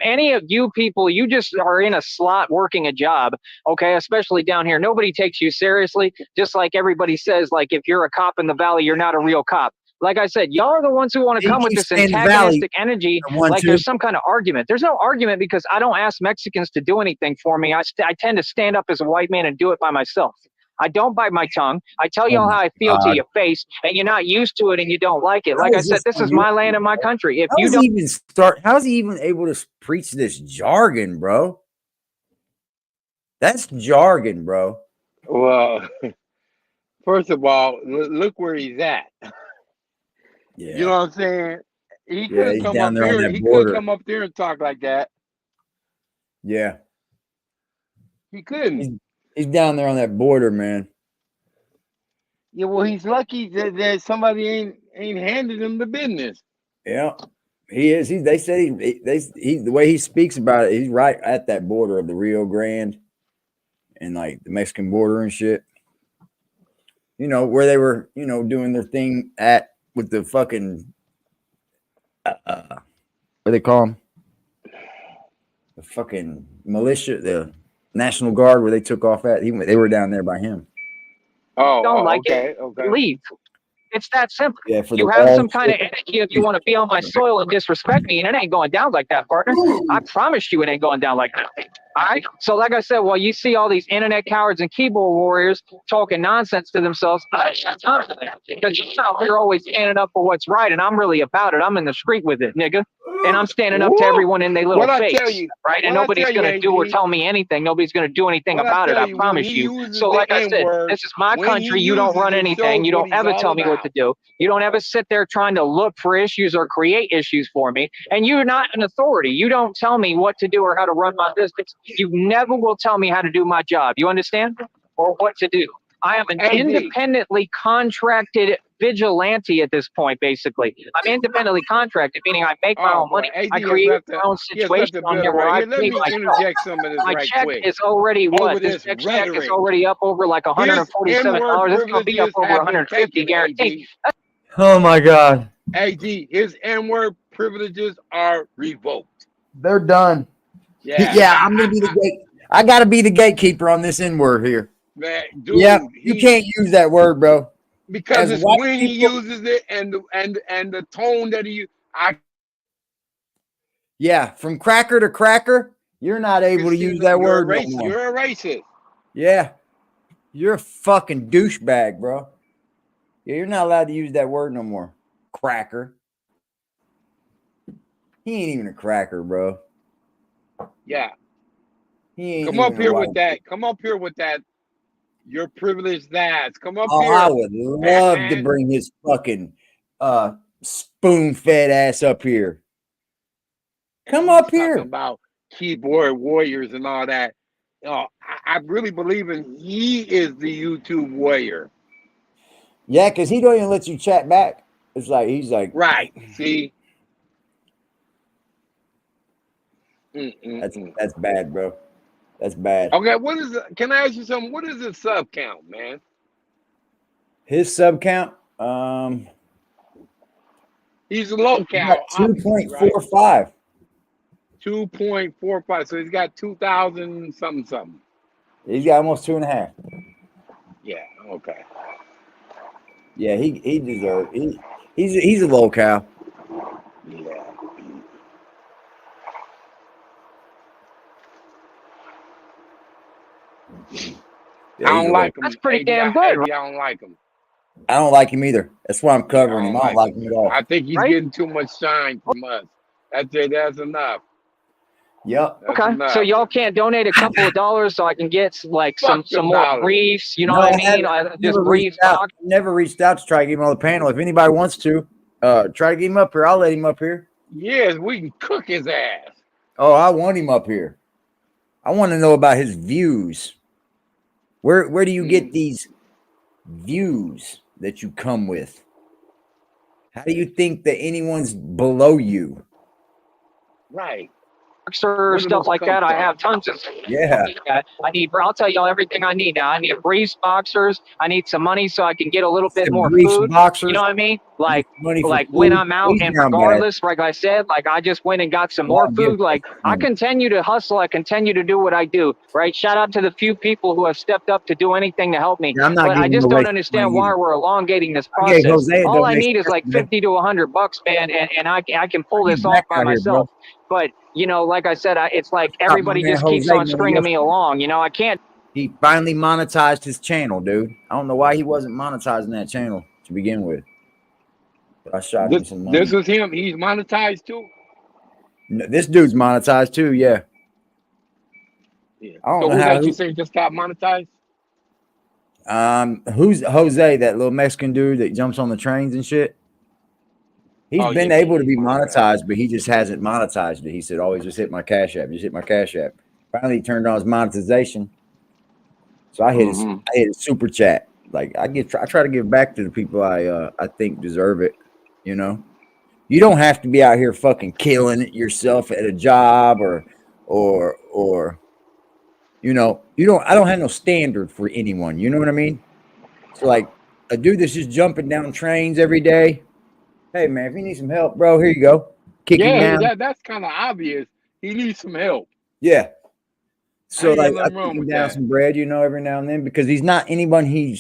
Any of you people, you just are in a slot working a job, okay? Especially down here. Nobody takes you seriously, just like everybody says, like, if you're a cop in the valley, you're not a real cop. Like I said, y'all are the ones who want to come with this antagonistic energy like there's some kind of argument. There's no argument because I don't ask Mexicans to do anything for me. I tend to stand up as a white man and do it by myself. I don't bite my tongue. I tell y'all how I feel to your face, and you're not used to it and you don't like it. Like I said, this is my land and my country. If you don't how's he even able to preach this jargon, bro? That's jargon, bro. Well, first of all, look where he's at. Yeah. You know what I'm saying? He could come up there. He could come up there and talk like that. Yeah. He couldn't. He's down there on that border, man. Yeah, well, he's lucky that somebody ain't handed him the business. Yeah, he is. They said the way he speaks about it, he's right at that border of the Rio Grande and like the Mexican border and shit. You know, where they were, you know, doing their thing at with the fucking what do they call them? The fucking militia, the National Guard, where they took off at. They were down there by him. Oh, Don't like okay, it. okay. Leave. It's that simple. Yeah, for You the have wall some kind of energy if you want to be on my soil and disrespect me, and it ain't going down like that, partner. I promise you it ain't going down like that. All right? So like I said, while you see all these internet cowards and keyboard warriors talking nonsense to themselves, I ain't got time for that. Because you're always standing up for what's right, and I'm really about it. I'm in the street with it, nigga. And I'm standing up to everyone in their little face, right? And nobody's going to do or tell me anything. Nobody's going to do anything about it, I promise you. So like I said, this is my country. You don't run anything. You don't ever tell me what to do. You don't ever sit there trying to look for issues or create issues for me. And you're not an authority. You don't tell me what to do or how to run my business. You never will tell me how to do my job. You understand? Or what to do. I am an independently contracted vigilante at this point, basically. I'm independently contracted, meaning I make my own money. I create my own situation on here where I pay my check is already what? This next check is already up over like $147. It's going to be up over $150 guaranteed. Oh my God. AD, his N-word privileges are revoked. They're done. Yeah. I'm gonna be the gate. I gotta be the gatekeeper on this N-word here. Man, dude, you can't use that word, bro. Because As it's white when he people- uses it and the tone that he Yeah, from cracker to cracker, you're not able to use that word no more. You're a racist. Yeah, you're a fucking douchebag, bro. Yeah, you're not allowed to use that word no more. Cracker. He ain't even a cracker, bro. Yeah. He ain't Come up even here a with white- that. Come up here with that. Your privileged ass. Come up Oh, here. I would love to bring his fucking spoon-fed ass up here. Come up here. Talking about keyboard warriors and all that. I really believe he is the YouTube warrior. Yeah, because he don't even let you chat back. It's like he's like, right. See, that's bad, bro. That's bad. Okay, what is it? Can I ask you something? What is his sub count, man? His sub count, he's a low count. 2.45. 2.45. So he's got 2,000 something. He's got almost 2.5. Yeah. Okay. Yeah, he deserves. He's a LOLCOW. Yeah. Yeah, I don't like him. That's pretty damn good. I don't like him. I don't like him either. That's why I'm covering him. I don't like him at all. I think he's getting too much shine from us. That's it. That's enough. Yep. Okay, so y'all can't donate a couple of dollars so I can get like some more briefs. You know what I mean? Just briefs. Never reached out to try to get him on the panel. If anybody wants to, try to get him up here. I'll let him up here. Yes, we can cook his ass. Oh, I want him up here. I want to know about his views. Where do you get these views that you come with? How do you think that anyone's below you? Right. Or stuff like that. I have tons of. Yeah. I'll tell y'all everything I need now. I need briefs, boxers. I need some money so I can get a little bit more food. Boxers. You know what I mean? Like when I'm out, and regardless, like I said, like I just went and got some more food. Like I continue to hustle. I continue to do what I do. Right. Shout out to the few people who have stepped up to do anything to help me. Yeah, but I just don't understand why we're elongating this process. All I need is like $50 to $100, man, and I can pull this off by myself. But you know, like I said, it's like everybody just keeps on stringing me along. You know, I can't. He finally monetized his channel, dude. I don't know why he wasn't monetizing that channel to begin with. But I shot him some money. This is him. He's monetized too. No, this dude's monetized too. Yeah. Yeah. I don't so know who how. that you say just got monetized? Who's Jose? That little Mexican dude that jumps on the trains and shit. He's been able to be monetized, but he just hasn't monetized it. He said, "Always just hit my Cash App. Just hit my Cash App." Finally, he turned on his monetization. So I hit his super chat. Like I try to give back to the people I think deserve it. You know, you don't have to be out here fucking killing it yourself at a job or you know, I don't have no standard for anyone. You know what I mean? So like a dude that's just jumping down trains every day. Hey man, if you need some help, bro, here you go. Kicking down. That's kind of obvious. He needs some help. Yeah. So like I nothing kick wrong him with down that. some bread, you know, every now and then because he's not anyone. He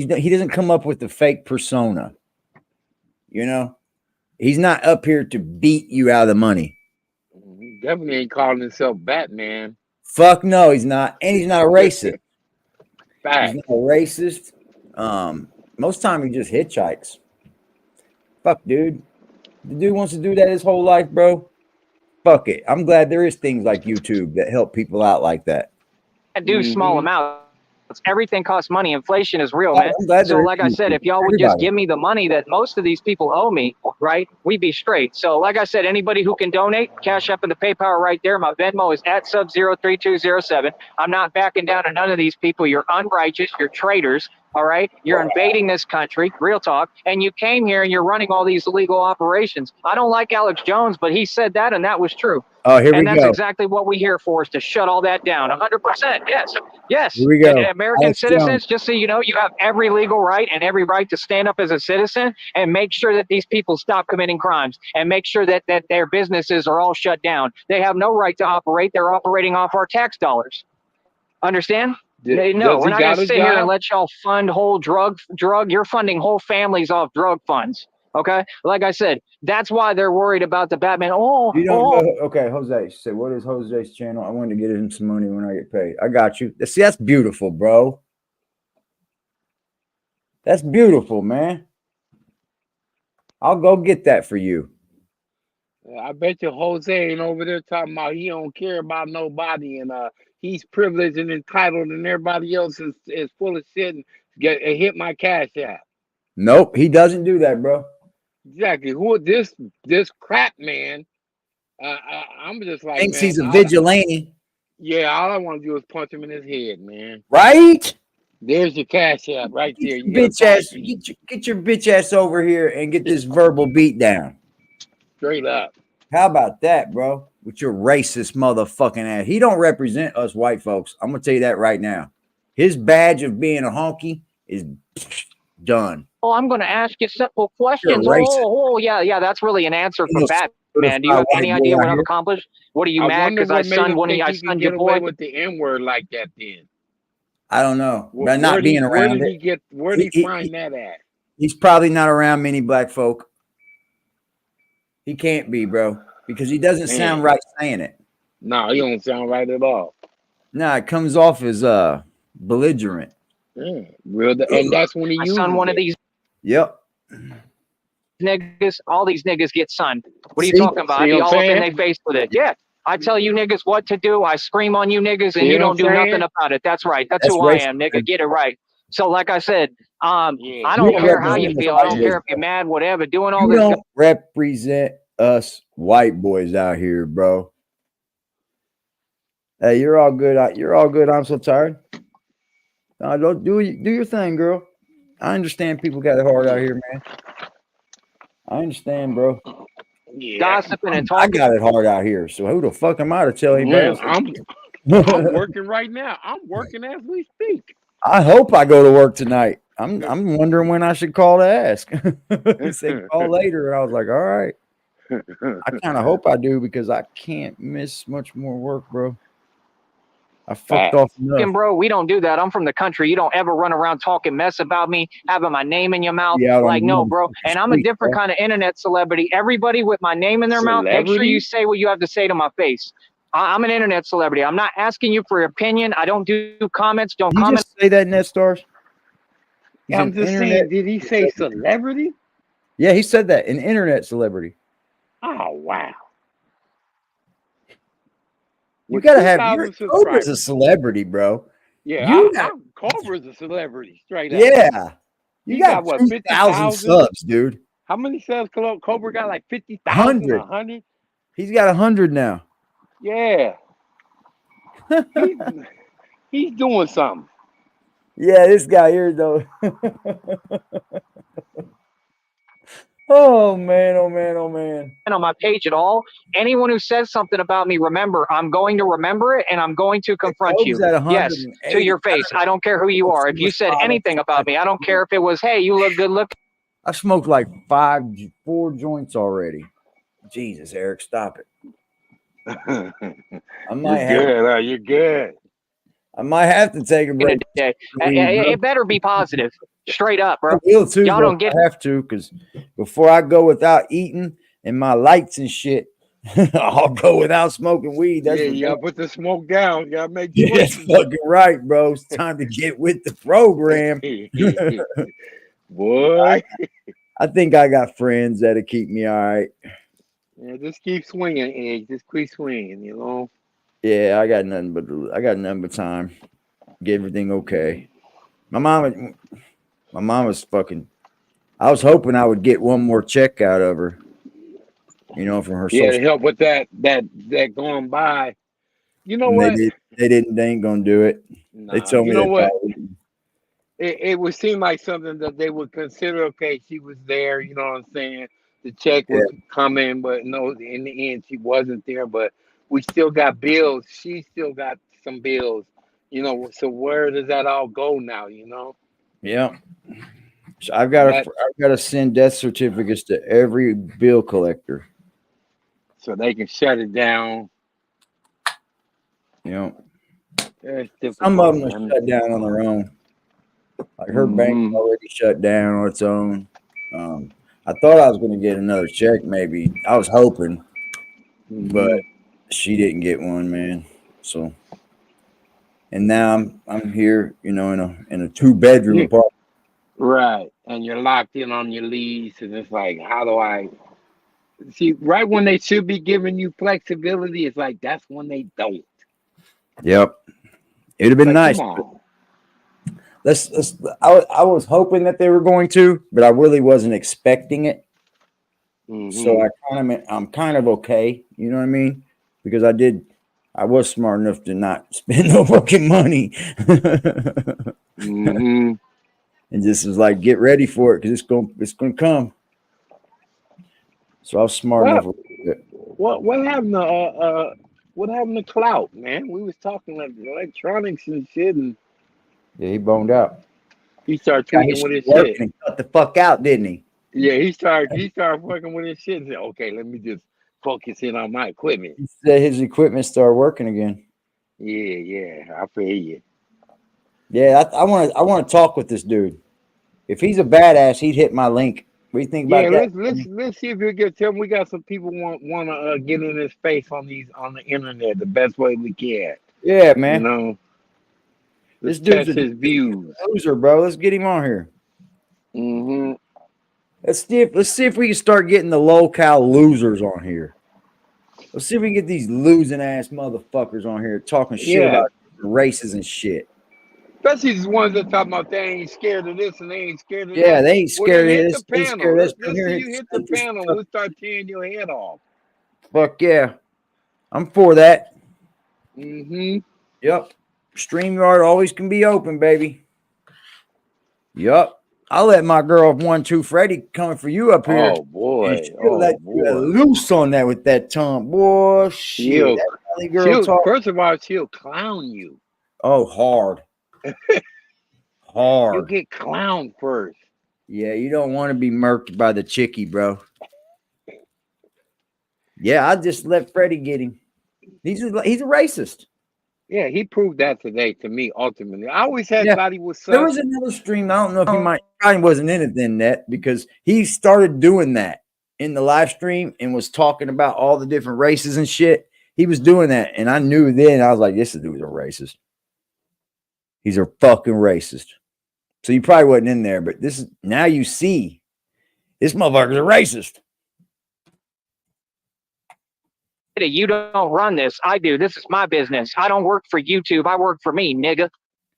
doesn't come up with the fake persona. You know, he's not up here to beat you out of the money. He definitely ain't calling himself Batman. Fuck no, he's not, and he's not a racist. Fact. He's not a racist. Most time he just hitchhikes. Fuck, dude. The dude wants to do that his whole life, bro. Fuck it. I'm glad there is things like YouTube that help people out like that. I do small amounts. Everything costs money. Inflation is real, Oh, man. I'm glad So there is like I said, YouTube if y'all for would just everybody. give me the money that most of these people owe me, right, we'd be straight. So like I said, anybody who can donate, Cash App and the PayPal right there. My Venmo is at sub03207. I'm not backing down to none of these people. You're unrighteous. You're traitors. All right. You're invading this country. Real talk. And you came here and you're running all these illegal operations. I don't like Alex Jones, but he said that and that was true. Oh, here we And that's go. exactly what we're here for, is to shut all that down. 100%. Yes. Yes. Here we go. And American Alex citizens, Jones. just so you know, you have every legal right and every right to stand up as a citizen and make sure that these people stop committing crimes and make sure that their businesses are all shut down. They have no right to operate. They're operating off our tax dollars. Understand? No, Does we're he not got going to a sit here and job? let y'all fund whole drug. You're funding whole families off drug funds. Okay. Like I said, that's why they're worried about the Batman. You don't know. Okay, Jose said, what is Jose's channel? I want to get him some money when I get paid. I got you. See, that's beautiful, bro. That's beautiful, man. I'll go get that for you. I bet you Jose ain't over there talking about he don't care about nobody and he's privileged and entitled and everybody else is full of shit and hit my Cash App. Nope, he doesn't do that, bro. Exactly. Who this crap man? I'm just like, Thinks man, he's a vigilante. Yeah, all I want to do is punch him in his head, man. Right? There's your Cash App right there. You Bitch ass, get your bitch ass over here and get this verbal beat down. Straight up. How about that, bro? With your racist motherfucking ass. He don't represent us white folks. I'm gonna tell you that right now. His badge of being a honky is done. Oh, I'm going to ask you simple questions. You're a racist. Oh, yeah. That's really an answer for Batman. Do you have any idea what I've accomplished? What are you mad because I sunned one of you? I sunned your boy with the N-word like that then. I don't know. But not being around it. Where did he find that at? He's probably not around many black folk. He can't be, bro, because he doesn't sound right saying it. No, he don't sound right at all. Nah, it comes off as belligerent. Real, and that's when he uses one of these. Yep. Niggas, all these niggas get sunned. What are you talking about? I be all up in their face with it. Yeah. I tell you niggas what to do. I scream on you niggas and you don't do nothing about it. That's right. That's who I am, nigga. Get it right. So like I said, I don't care how you feel. I don't care if you're mad, whatever. Doing all You this. don't represent us white boys out here, bro. Hey, you're all good. You're all good. I'm so tired. Don't do your thing, girl. I understand people got it hard out here, man. I understand, bro. Gossiping and talking. I got it hard out here. So who the fuck am I to tell anybody else? I'm working right now. I'm working as we speak. I hope I go to work tonight. I'm wondering when I should call to ask. He said call later. I was like, all right. I kind of hope I do because I can't miss much more work, bro. I fucked off enough. Bro, we don't do that. I'm from the country. You don't ever run around talking mess about me, having my name in your mouth. Yeah, like, no, bro. And I'm a different kind of internet celebrity. Everybody with my name in their mouth, make sure you say what you have to say to my face. I'm an internet celebrity. I'm not asking you for your opinion. I don't do comments. Don't comment. Just say that, Net Stars. Yeah, I'm just saying, did he say celebrity? Yeah, he said that. An internet celebrity. Oh, wow. You gotta have Cobra's a celebrity, bro. Yeah, Cobra's a celebrity, straight up. Yeah, you got what, 50,000 subs, dude. How many subs Cobra got? Like 50,000, 100. He's got 100 now. Yeah, he's doing something. Yeah, this guy here though. Oh man, oh man, oh man. On my page at all. Anyone who says something about me, remember, I'm going to remember it and I'm going to confront you. Yes, to your face. I don't care who you are. If you said anything about me, I don't care if it was, hey, you look good looking. I smoked like 4 joints already. Jesus, Eric, stop it. You're good. I might have to take a break. It better be positive. Straight up, bro. I will too, Y'all don't get I have to, because before I go without eating and my lights and shit, I'll go without smoking weed. That's you gotta put the smoke down. You gotta make that's choices. fucking right, bro. It's time to get with the program. Boy. I think I got friends that'll keep me all right. Yeah, just keep swinging, Egg. Just keep swinging, you know. Yeah, I got nothing but time. Get everything okay. My mom was fucking. I was hoping I would get one more check out of her. You know, from her. Yeah, to help with that going by. You know what? They ain't gonna do it. Nah, they told me. You know what? Probably, it would seem like something that they would consider. Okay, she was there. You know what I'm saying? The check was coming, but no, in the end, she wasn't there. But we still got bills. She still got some bills. You know, so where does that all go now? You know? Yeah. So I've got to send death certificates to every bill collector, so they can shut it down. You know, difficult, some of them are shut down on their own. Like her bank already shut down on its own. I thought I was going to get another check. Maybe I was hoping, but she didn't get one, man. So, and now I'm here, you know, in a 2-bedroom apartment. Right, and you're locked in on your lease, and it's like, how do I see? Right when they should be giving you flexibility, it's like that's when they don't. Yep, it'd have been nice. Come on. I was hoping that they were going to, but I really wasn't expecting it. So I'm kind of okay. You know what I mean? Because I was smart enough to not spend no fucking money. And just was like, get ready for it, because it's gonna come. So I was smart enough. What happened to Clout, man? We was talking like electronics and shit, and yeah, he boned out. He started tweaking with his shit. And cut the fuck out, didn't he? Yeah, he started fucking with his shit and said, okay, let me just focus in on my equipment. He said his equipment started working again. Yeah, I feel you. Yeah, I want to talk with this dude. If he's a badass, he'd hit my link. What do you think about that? Let's see if you get tell him we got some people want to get in his face on the internet the best way we can. Yeah, man. You know, this dude's his views. Loser, bro. Let's get him on here. Let's see if we can start getting the LOLCOW losers on here. Let's see if we can get these losing ass motherfuckers on here talking shit about races and shit. Especially these ones that talk about they ain't scared of this and they ain't scared of that. Yeah, they ain't scared of this. They scared of this. Let's see you hit the panel. We'll start tearing your head off. Fuck yeah. I'm for that. Yep. StreamYard always can be open, baby. Yup. I'll let my girl 1-2 Freddie coming for you up here. Oh boy. She'll let you loose on that with that tongue. Boy, shit. First of all, she'll clown you. Oh, hard. Hard. You'll get clowned first. Yeah, you don't want to be murked by the chickie, bro. Yeah, I just let Freddie get him. He's a racist. Yeah, he proved that today to me, ultimately. I always had thought he was There was another stream. I don't know if he probably wasn't in it then, Net, because he started doing that in the live stream and was talking about all the different races and shit. He was doing that, and I knew then, I was like, this dude's a racist. He's a fucking racist. So you probably wasn't in there, but this is now you see this motherfucker's a racist. You don't run this. I do. This is my business. I don't work for YouTube. I work for me, nigga.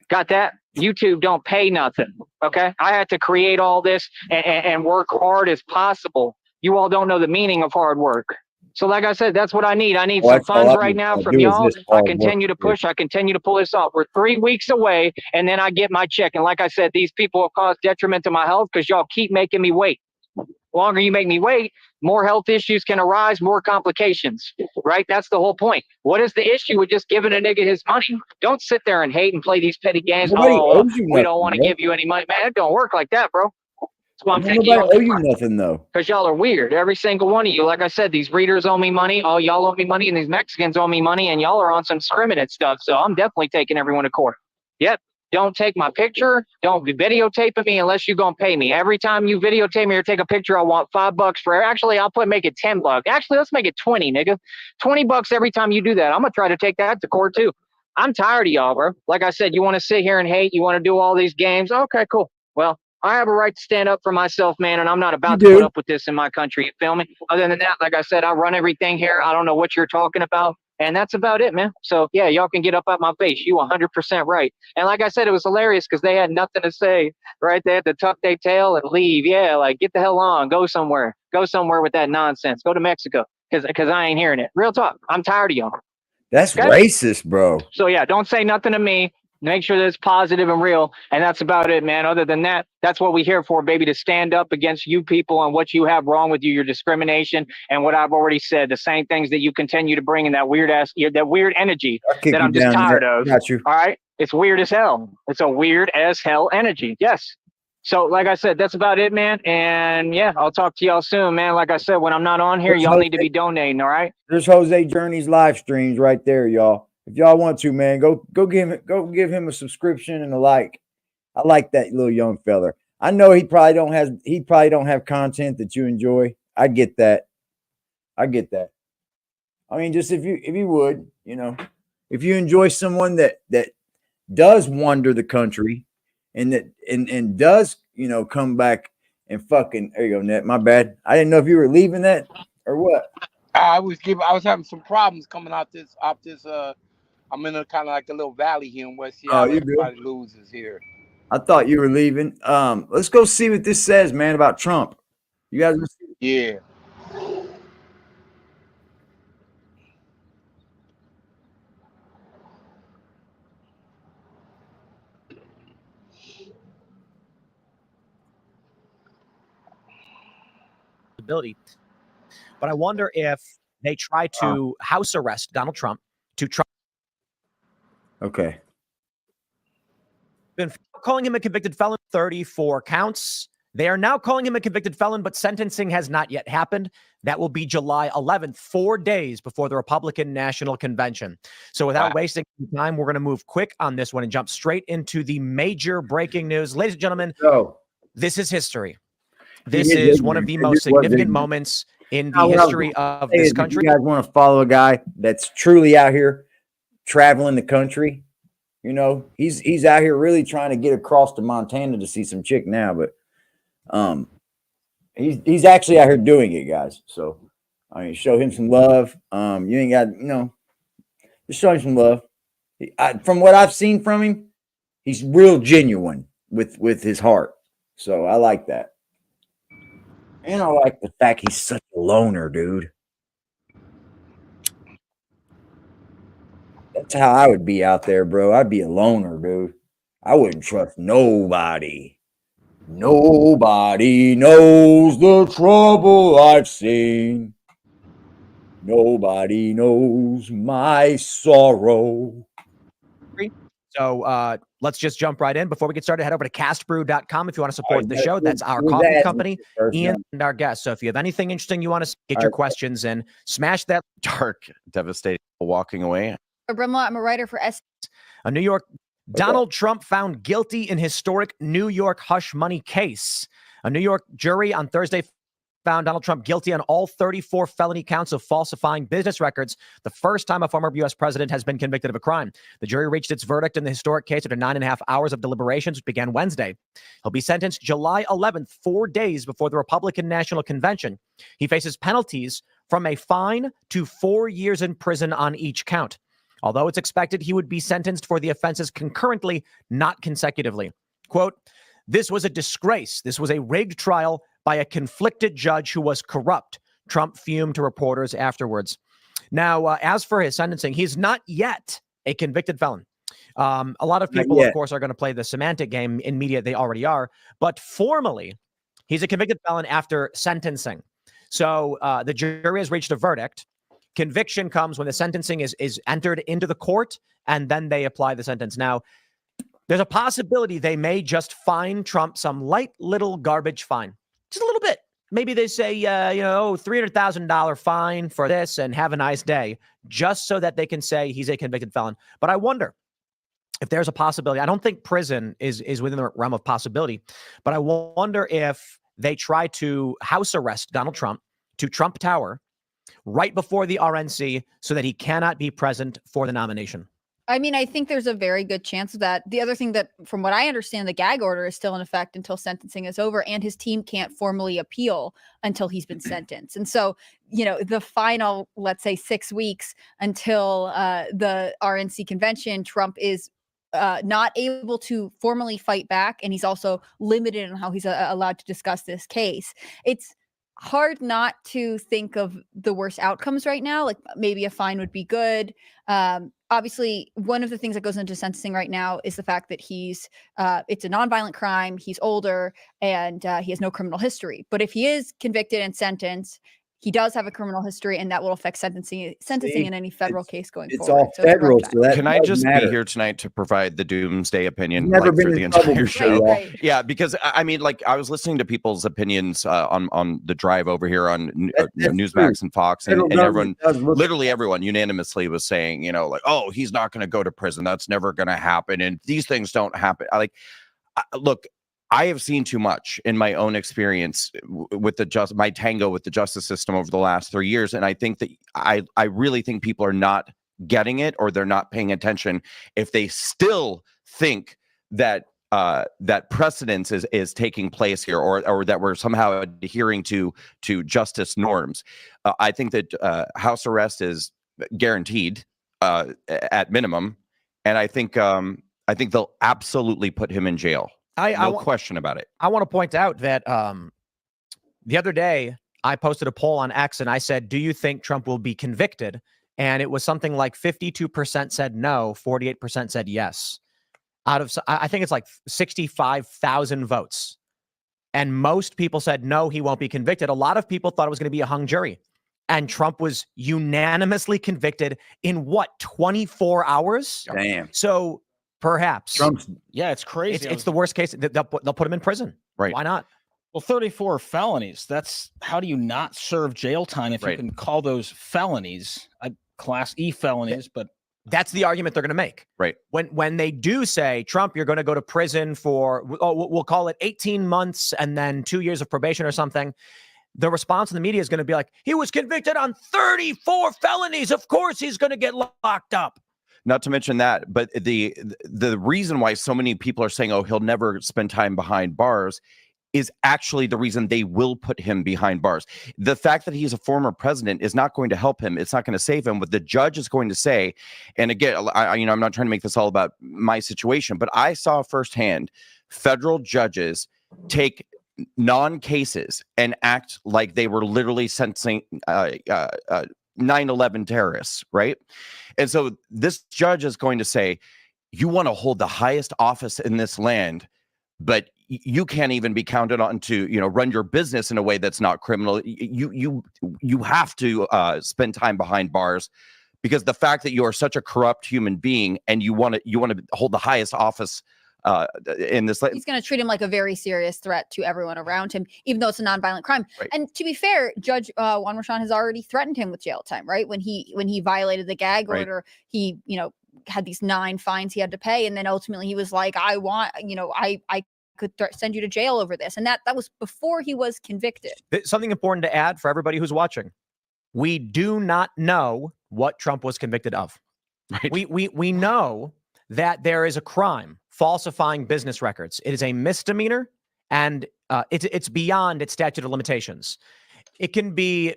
Got that? YouTube don't pay nothing. Okay? I had to create all this and work hard as possible. You all don't know the meaning of hard work. So like I said, that's what I need. I need Well, some that's all funds I right need now to from do is y'all. this I hard work. continue to push. I continue to pull this off. We're 3 weeks away, and then I get my check. And like I said, these people have caused detriment to my health because y'all keep making me wait. The longer you make me wait, more health issues can arise, more complications, right? That's the whole point. What is the issue with just giving a nigga his money? Don't sit there and hate and play these petty games. Nobody Oh, owes you we don't nothing, want to bro. give you any money. Man, it don't work like that, bro. That's why I'm taking Nobody y'all owe you nothing, though. because y'all are weird. Every single one of you. Like I said, these readers owe me money. Oh, y'all owe me money, and these Mexicans owe me money, and y'all are on some discriminate stuff. So I'm definitely taking everyone to court. Yep. Don't take my picture. Don't be videotaping me unless you're gonna pay me. Every time you videotape me or take a picture, I want $5 for. Actually, make it $10. Actually, let's make it 20, nigga. $20 every time you do that. I'm gonna try to take that to court too. I'm tired of y'all, bro. Like I said, you want to sit here and hate. You want to do all these games. Okay, cool. Well, I have a right to stand up for myself, man, and I'm not about to put up with this in my country. You feel me? Other than that, like I said, I run everything here. I don't know what you're talking about. And that's about it, man. So, yeah, y'all can get up out my face. You 100% right. And like I said, it was hilarious because they had nothing to say, right? They had to tuck their tail and leave. Yeah, like, get the hell on. Go somewhere. Go somewhere with that nonsense. Go to Mexico because I ain't hearing it. Real talk. I'm tired of y'all. That's Okay? racist, bro. So, yeah, don't say nothing to me. Make sure that it's positive and real. And that's about it, man. Other than that, that's what we're here for, baby, to stand up against you people and what you have wrong with you, your discrimination, and what I've already said, the same things that you continue to bring in that weird energy that I'm just tired of. Got you. All right? It's weird as hell. It's a weird as hell energy. Yes. So, like I said, that's about it, man. And yeah, I'll talk to y'all soon, man. Like I said, when I'm not on here, y'all need to be donating, all right? There's Jose Journey's live streams right there, y'all. If y'all want to, man, go give him a subscription and a like. I like that little young fella. I know he probably don't have content that you enjoy. I get that. I mean, just if you would, if you enjoy someone that does wander the country and that does, come back and fucking, there you go, Net. My bad. I didn't know if you were leaving that or what. I was having some problems coming out this. I'm in a kind of like a little valley here in West Seattle. Everybody loses here. I thought you were leaving. Let's go see what this says, man, about Trump. You guys? Yeah. But I wonder if they try to house arrest Donald Trump to try. Okay. Been calling him a convicted felon, 34 counts. They are now calling him a convicted felon, but sentencing has not yet happened. That will be July 11th, 4 days before the Republican National Convention. So without wasting time, we're going to move quick on this one and jump straight into the major breaking news. Ladies and gentlemen, this is history. This is one of the most significant moments in the history of this country. If you guys want to follow a guy that's truly out here traveling the country, he's out here really trying to get across to Montana to see some chick now, but he's actually out here doing it, guys. So I mean, show him some love. You ain't got, just show him some love. From what I've seen from him, he's real genuine with his heart. So I like that. And I like the fact he's such a loner, dude. That's how I would be out there, bro. I'd be a loner, dude. I wouldn't trust nobody. Nobody knows the trouble I've seen. Nobody knows my sorrow. So let's just jump right in. Before we get started, head over to castbrew.com if you want to support the show. That's our coffee company, Ian, and our guests. So if you have anything interesting you want to get your questions in, smash that dark, devastating walking away. Brimla, I'm a writer for S. A New York Donald Trump found guilty in historic New York hush money case. A New York jury on Thursday found Donald Trump guilty on all 34 felony counts of falsifying business records, the first time a former U.S. president has been convicted of a crime. The jury reached its verdict in the historic case after 9.5 hours of deliberations, which began Wednesday. He'll be sentenced July 11th, 4 days before the Republican National Convention. He faces penalties from a fine to 4 years in prison on each count. Although it's expected he would be sentenced for the offenses concurrently, not consecutively. Quote, "This was a disgrace. This was a rigged trial by a conflicted judge who was corrupt. Trump fumed to reporters afterwards. Now, as for his sentencing, he's not yet a convicted felon. A lot of people, of course, are going to play the semantic game in media. They already are. But formally, he's a convicted felon after sentencing. So the jury has reached a verdict. Conviction comes when the sentencing is entered into the court, and then they apply the sentence. Now, there's a possibility they may just fine Trump some light little garbage fine. Just a little bit. Maybe they say, $300,000 fine for this and have a nice day, just so that they can say he's a convicted felon. But I wonder if there's a possibility. I don't think prison is within the realm of possibility, but I wonder if they try to house arrest Donald Trump to Trump Tower right before the RNC so that he cannot be present for the nomination. I mean, I think there's a very good chance of that. The other thing that, from what I understand, the gag order is still in effect until sentencing is over, and his team can't formally appeal until he's been sentenced. And so, the final, let's say, 6 weeks until the RNC convention, Trump is not able to formally fight back, and he's also limited on how he's allowed to discuss this case. It's hard not to think of the worst outcomes right now. Like maybe a fine would be good. Obviously, one of the things that goes into sentencing right now is the fact that it's a nonviolent crime. He's older and he has no criminal history. But if he is convicted and sentenced, he does have a criminal history, and that will affect sentencing in any federal case going forward. It's all federal. So that Can I just matter. be here tonight to provide the doomsday opinion Never been through the in trouble entire before, show? right. Yeah, because I mean, I was listening to people's opinions on the drive over here on Newsmax and Fox, and everyone, literally everyone, unanimously was saying, oh, he's not going to go to prison. That's never going to happen, and these things don't happen. Look. I have seen too much in my own experience with my tango with the justice system over the last 3 years. And I think that I really think people are not getting it, or they're not paying attention if they still think that that precedence is taking place here, or that we're somehow adhering to justice norms. I think that house arrest is guaranteed at minimum. And I think they'll absolutely put him in jail. No question about it. I want to point out that the other day I posted a poll on X and I said, do you think Trump will be convicted? And it was something like 52% said no, 48% said yes. Out of, I think it's like 65,000 votes. And most people said, no, he won't be convicted. A lot of people thought it was going to be a hung jury. And Trump was unanimously convicted in 24 hours? Damn. So perhaps. It's crazy. It's the worst case. They'll put him in prison. Right. Why not? Well, 34 felonies. How do you not serve jail time if you can call those felonies? Class E felonies, but that's the argument they're going to make. Right. When they do say, Trump, you're going to go to prison for, we'll call it 18 months and then 2 years of probation or something. The response in the media is going to be like, he was convicted on 34 felonies. Of course he's going to get locked up. Not to mention that, but the reason why so many people are saying, oh, he'll never spend time behind bars is actually the reason they will put him behind bars. The fact that he's a former president is not going to help him. It's not going to save him. What the judge is going to say, and again, I'm not trying to make this all about my situation, but I saw firsthand federal judges take non-cases and act like they were literally sentencing 9/11 terrorists, right? And so this judge is going to say, you want to hold the highest office in this land, but you can't even be counted on to, run your business in a way that's not criminal. You have to spend time behind bars, because the fact that you are such a corrupt human being and you want to hold the highest office in this. He's going to treat him like a very serious threat to everyone around him, even though it's a nonviolent crime. Right. And to be fair, Judge Juan Merchan has already threatened him with jail time, right? When he violated the gag order, he, had these 9 fines he had to pay. And then ultimately he was like, I could send you to jail over this. And that was before he was convicted. Something important to add for everybody who's watching. We do not know what Trump was convicted of. Right. We know that there is a crime, falsifying business records. It is a misdemeanor, and it's beyond its statute of limitations. It can be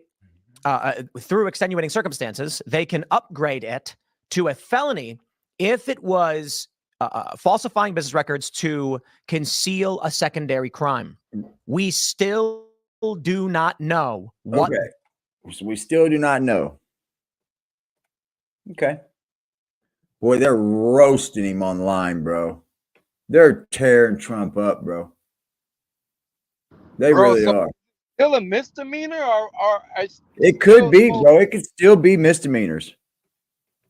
through extenuating circumstances. They can upgrade it to a felony if it was falsifying business records to conceal a secondary crime. We still do not know what So we still do not know. Okay. Boy, they're roasting him online, bro. They're tearing Trump up, bro. They really are. Still a misdemeanor, or It could be, bro. It could still be misdemeanors.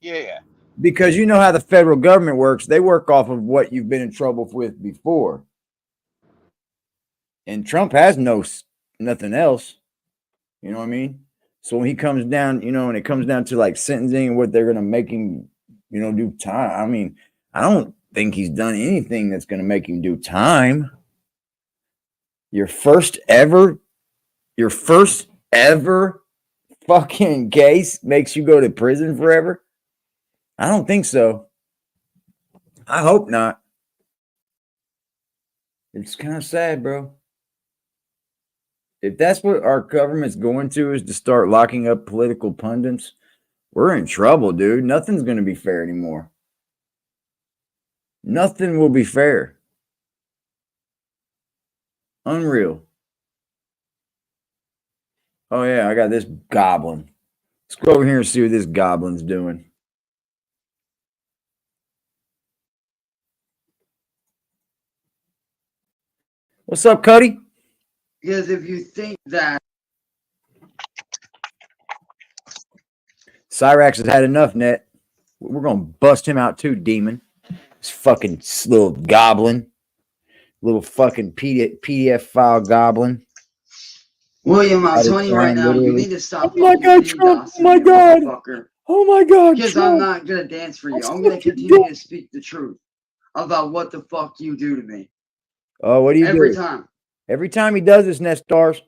yeah. Because you know how the federal government works. They work off of what you've been in trouble with before. And Trump has nothing else. You know what I mean? So when he comes down, you know, when it comes down to like sentencing and what they're going to make him, you know, do time. I mean, I don't think he's done anything that's going to make him do time. Your first ever fucking case makes you go to prison forever? I don't think so. I hope not. It's kind of sad, bro. If that's what our government's going to, is to start locking up political pundits, we're in trouble, dude. Nothing's going to be fair anymore. Nothing will be fair. Unreal. Oh, yeah, I got this goblin. Let's go over here and see what this goblin's doing. What's up, Cuddy? Because if you think that Cyraxx has had enough, Net. We're going to bust him out too, demon. This fucking little goblin. Little fucking PDF file goblin. William, I'll tell you right now, you need to stop. Oh my God, Trump! Oh my God! Oh my God, because Trump! I'm not gonna dance for you. I'm gonna continue to speak the truth about what the fuck you do to me. Oh, what do you do? Every time. Every time he does this, Net Stars.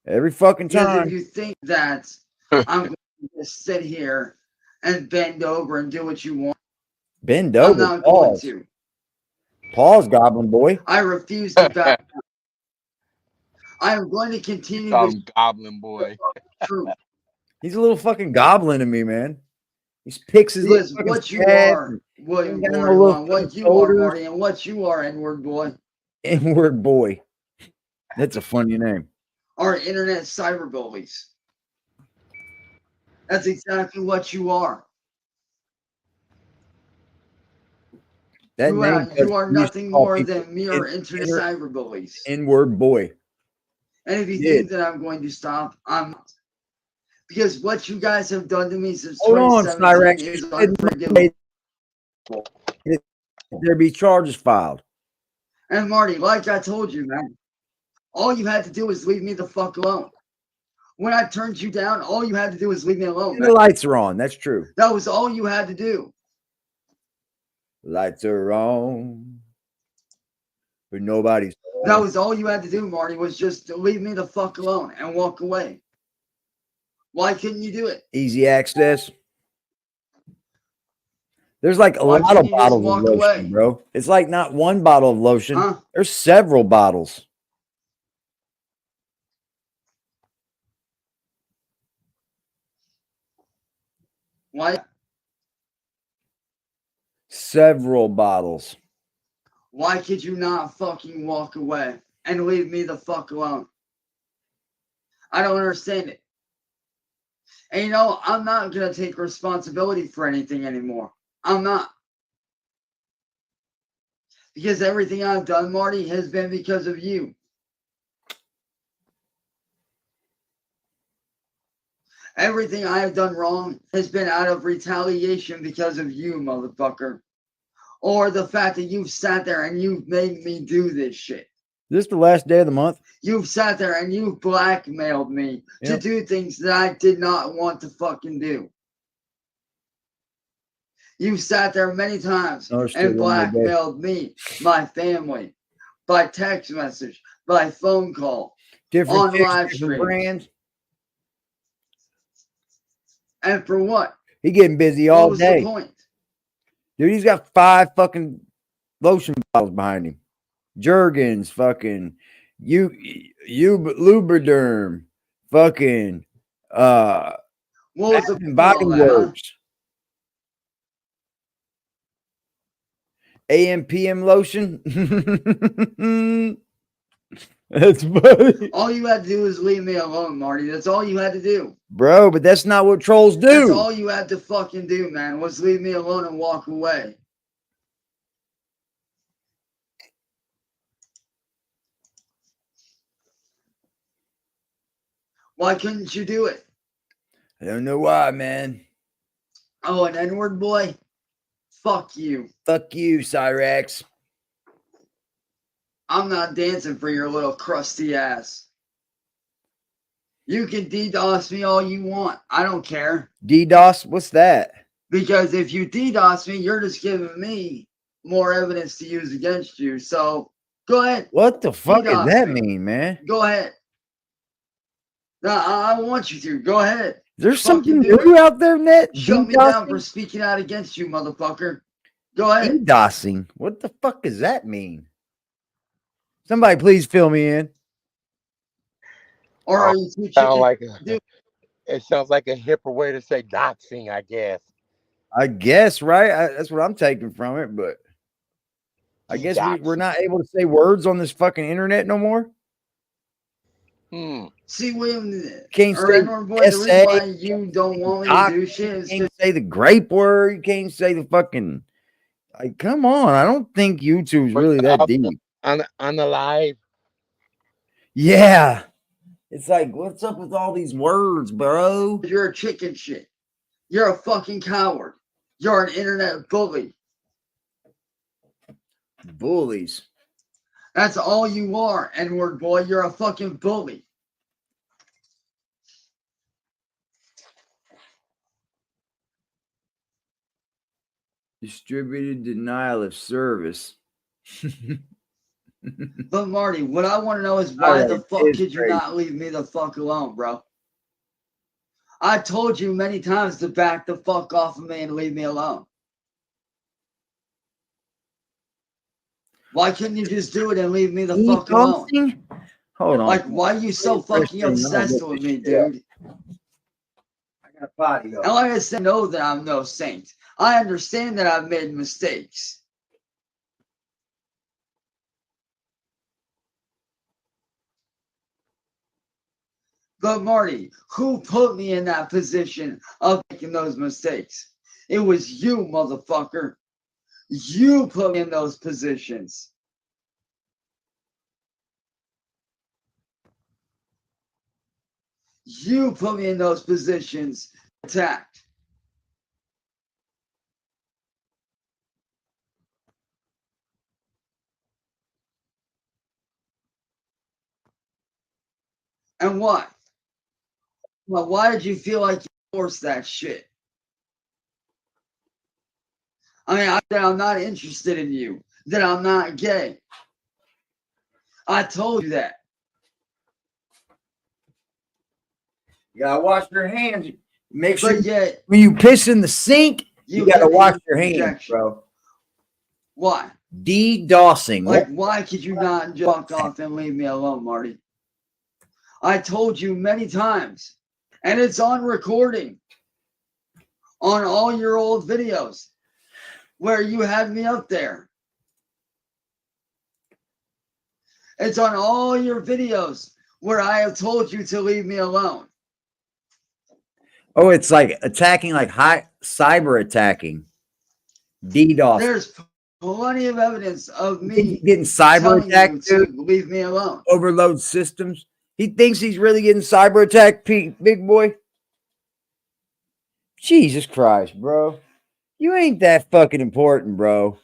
Every fucking Because time. if you think that I'm going to just sit here and bend over and do what you want, Bend over. I'm not going Pause. to. Pause, Goblin Boy. I refuse to back down. I am going to continue to Goblin Boy. True. He's a little fucking goblin to me, man. He picks his Because what you are, William Boy, what you are, Marty, and what you are, N-word boy. N-word boy. That's a funny name. Are internet cyberbullies. That's exactly what you are. You are nothing more than mere internet cyberbullies. N-word boy. And if you think that I'm going to stop, I'm not. Because what you guys have done to me since 2017 is unforgivable. There be charges filed. And Marty, like I told you, man, all you had to do was leave me the fuck alone. When I turned you down, all you had to do was leave me alone. The lights are on. That's true. That was all you had to do. Lights are on. But nobody's. That was all you had to do, Marty, was just to leave me the fuck alone and walk away. Why couldn't you do it? Easy access. There's like a lot of bottles of lotion, bro. It's like not one bottle of lotion. Huh? There's several bottles. Why? Several bottles. Why could you not fucking walk away and leave me the fuck alone? I don't understand it. And you know, I'm not going to take responsibility for anything anymore. I'm not. Because everything I've done, Marty, has been because of you. Everything I have done wrong has been out of retaliation because of you, motherfucker. Or the fact that you've sat there and you've made me do this shit. This is the last day of the month. You've sat there and you've blackmailed me to do things that I did not want to fucking do. You've sat there many times and blackmailed me, my family, by text message, by phone call, on live stream. Brands. And for what? He getting busy all day. What was the point? Dude, he's got 5 fucking lotion bottles behind him. Jergens, fucking Lubriderm, fucking what was the Body Works, AM/PM lotion. That's funny. All you had to do was leave me alone, Marty. That's all you had to do. Bro, but that's not what trolls do. That's all you had to fucking do, man, was leave me alone and walk away. Why couldn't you do it? I don't know why, man. Oh, an N-word boy? Fuck you. Fuck you, Cyraxx. I'm not dancing for your little crusty ass. You can DDoS me all you want. I don't care. DDoS? What's that? Because if you DDoS me, you're just giving me more evidence to use against you. So go ahead. What the fuck does DDoS that me. mean, man? Go ahead. No, I want you to. Go ahead. There's Fucking something do new it. out there, Net? Shut me down for speaking out against you, motherfucker. Go ahead. DDoSing? What the fuck does that mean? Somebody please fill me in. Or are you too Sound like chicken? it sounds like a hipper way to say doxing, I guess. I guess, right? That's what I'm taking from it, but I guess we're not able to say words on this fucking internet no more. See, William, Can't or say N-word boy, the reason SA, why you don't want me to do shit is you can't say the grape word. You can't say the fucking. Like, come on. I don't think YouTube's really that deep. On the live. Yeah. It's like, what's up with all these words, bro? You're a chicken shit. You're a fucking coward. You're an internet bully. Bullies. That's all you are, N-word boy. You're a fucking bully. Distributed denial of service. But Marty, what I want to know is why Alright, the fuck it's could you crazy. not leave me the fuck alone, bro? I told you many times to back the fuck off of me and leave me alone. Why couldn't you just do it and leave me the fuck alone? Hold on. Like, why are you so fucking obsessed with me, dude? I got a potty though. And like I said, know that I'm no saint. I understand that I've made mistakes. But Marty, who put me in that position of making those mistakes? It was you, motherfucker. You put me in those positions. You put me in those positions. Attacked. And what? Well, why did you feel like you forced that shit? I mean, I'm not interested in you. That I'm not gay. I told you that. You gotta wash your hands. Make sure But yet, when you piss in the sink, you gotta get the wash your hands, rejection. bro. Why? DDoSing. Like, why could you not just fuck off and leave me alone, Marty? I told you many times, and it's on recording on all your old videos where you had me up there. It's on all your videos where I have told you to leave me alone. Oh, it's like attacking, like high cyber attacking. DDoS. There's plenty of evidence of me getting cyber telling attacked, you to dude. leave me alone. Overload systems. He thinks he's really getting cyber attacked, big boy. Jesus Christ, bro. You ain't that fucking important, bro.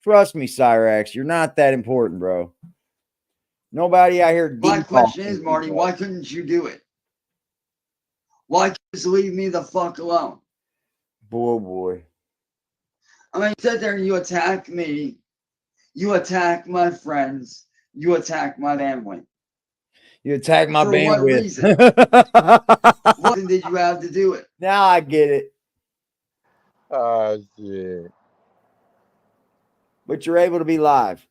Trust me, Cyraxx. You're not that important, bro. Nobody out here. My question is, Marty, why couldn't you do it? Why couldn't you just leave me the fuck alone? Boy. I mean, you sit there and you attack me. You attack my friends. You attack my family. You attack my For what bandwidth. reason? What reason did you have to do it? Now I get it. Oh, shit. But you're able to be live.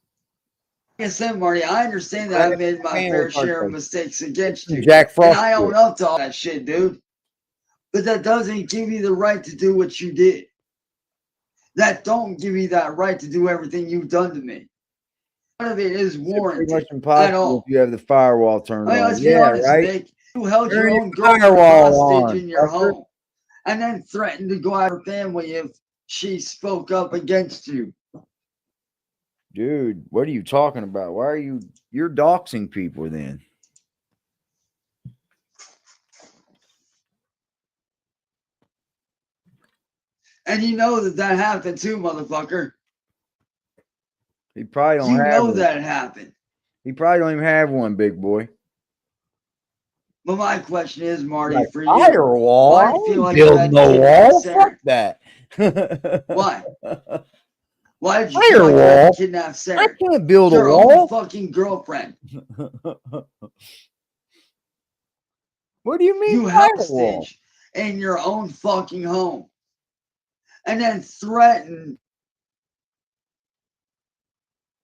Like I said, Marty, I understand that I made my fair share of mistakes against you. Jack Frost. And I own up to all that shit, dude. But that doesn't give you the right to do what you did. That don't give you that right to do everything you've done to me. of it is Pretty warranted much at impossible all. if you have the firewall turned I mean, on. let's be Yeah, honest, right. Nick. You held your Turn own your girlfriend firewall hostage on, in your fucker. home, and then threatened to go after her family if she spoke up against you. Dude, what are you talking about? Why are you're doxing people then? And you know that happened too, motherfucker. He probably don't You have know one. that happened. He probably don't even have one, big boy. But my question is, Marty, Like for you, firewall? why I do you feel ain't like you build had no to kidnap wall. Sarah? Fuck that. Why? Why did you feel like you had Firewall? to kidnap Sarah? I can't build a Your wall. own fucking girlfriend. What do you mean You firewall? hostage in your own fucking home, and then threaten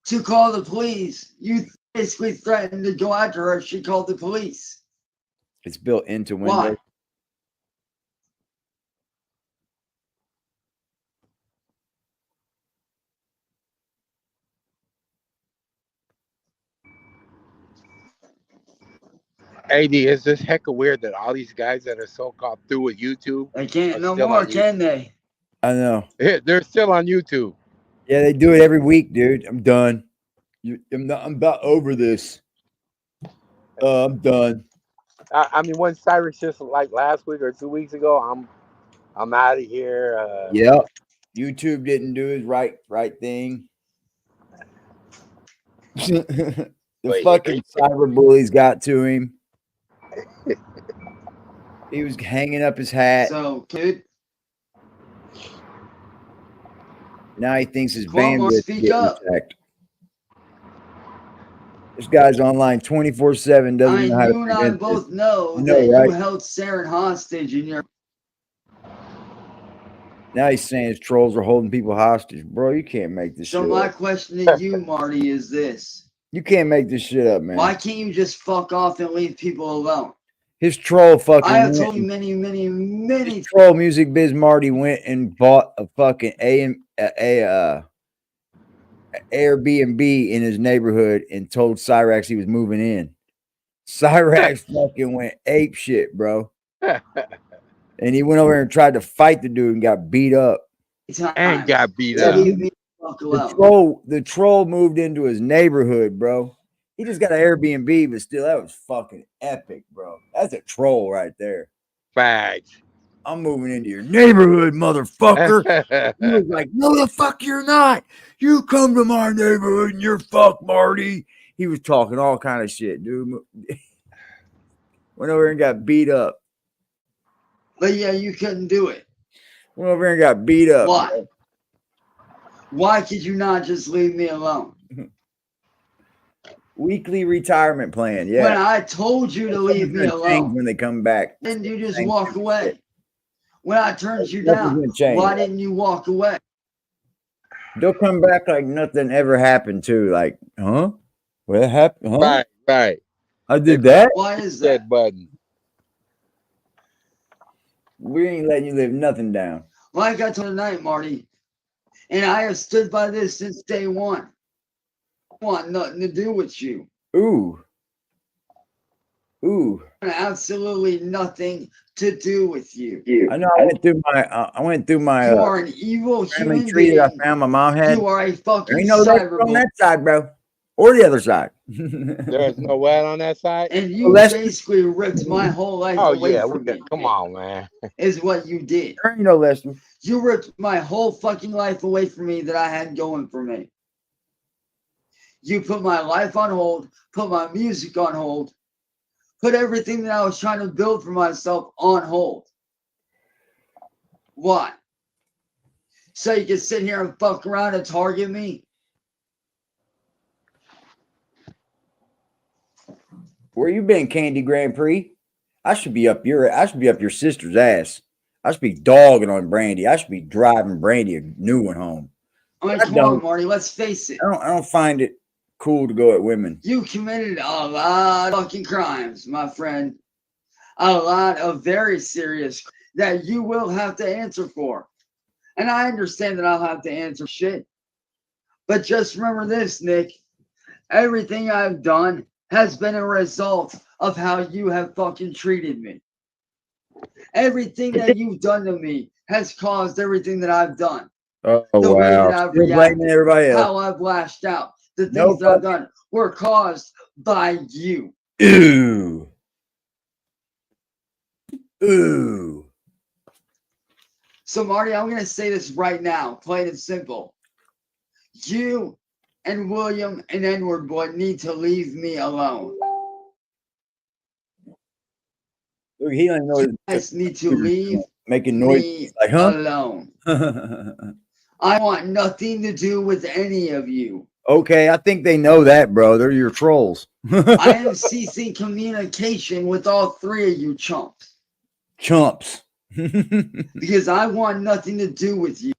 to call the police. You basically threatened to go after her if she called the police. It's built into Why? Windows. AD, it's just hecka weird that all these guys that are so-called through with YouTube They can't are no still more, on YouTube. can they? I know. They're still on YouTube. Yeah, they do it every week, dude. I'm done. I'm about over this. I'm done. I mean, when Cyraxx just like last week or 2 weeks ago, I'm out of here. Yep. YouTube didn't do his right thing. The fucking cyber bullies got to him. He was hanging up his hat. So, kid, Now he thinks his Cuomo, bandwidth is speak getting up. attacked. This guy's online 24/7. Doesn't I even mean, know how to you and I prevent this. both know I that know, you right? held Sarah hostage in your. Now he's saying his trolls are holding people hostage. Bro, you can't make this So shit my up. question to you, Marty, is this: You can't make this shit up, man. why can't you just fuck off and leave people alone? His troll fucking I have went told you many his troll music biz Marty went and bought a fucking Airbnb in his neighborhood and told Cyraxx he was moving in. Cyraxx fucking went ape shit, bro. And he went over there and tried to fight the dude and got beat up. And got beat Yeah, up. Leave me the fuck alone. the troll moved into his neighborhood, bro. He just got an Airbnb, but still, that was fucking epic, bro. That's a troll right there. Facts. I'm moving into your neighborhood, motherfucker. He was like, no, the fuck you're not. You come to my neighborhood and you're fucked, Marty. He was talking all kind of shit, dude. Went over and got beat up. But yeah, you couldn't do it. Went over and got beat up. Why? Bro. Why could you not just leave me alone? Weekly retirement plan. Yeah. When I told you to leave me alone, when they come back, didn't you just walk away? When I turned you Nothing's down, gonna change. why didn't you walk away? They'll come back like nothing ever happened too. Like, huh? What happened? Huh? Right. I did that. Why is that? Button. We ain't letting you live nothing down. Like I told tonight, Marty, and I have stood by this since day one. I want nothing to do with you. Ooh. Absolutely nothing to do with you. I know. I went through my. You are an evil family human tree that being. I found my mom had. You are a fucking There ain't no left on cyberbully. that side, bro, or the other side. There's no what on that side. And you basically ripped my whole life away from me. Come on, man. Is what you did. There ain't no Lester. You ripped my whole fucking life away from me that I had going for me. You put my life on hold, put my music on hold, put everything that I was trying to build for myself on hold. Why? So you can sit here and fuck around and target me? Where you been, Candy Grand Prix? I should be up your sister's ass. I should be dogging on Brandy. I should be driving Brandy a new one home. I mean, come on, Marty, let's face it. I don't find it cool to go at women. You committed a lot of fucking crimes, my friend. A lot of very serious that you will have to answer for. And I understand that I'll have to answer shit. But just remember this, Nick. Everything I've done has been a result of how you have fucking treated me. Everything that you've done to me has caused everything that I've done. Oh, The way wow. that I've Still blaming reacted, everybody else. how I've lashed out, the things No that I've done were caused by you. Ooh. Ooh. So, Marty, I'm going to say this right now, plain and simple. You and William and Edward Boy need to leave me alone. Look, he don't know. You guys need to leave making noise me like, huh? alone. I want nothing to do with any of you. Okay, I think they know that, bro. They're your trolls. I am ceasing communication with all three of you chumps. Chumps. Because I want nothing to do with you.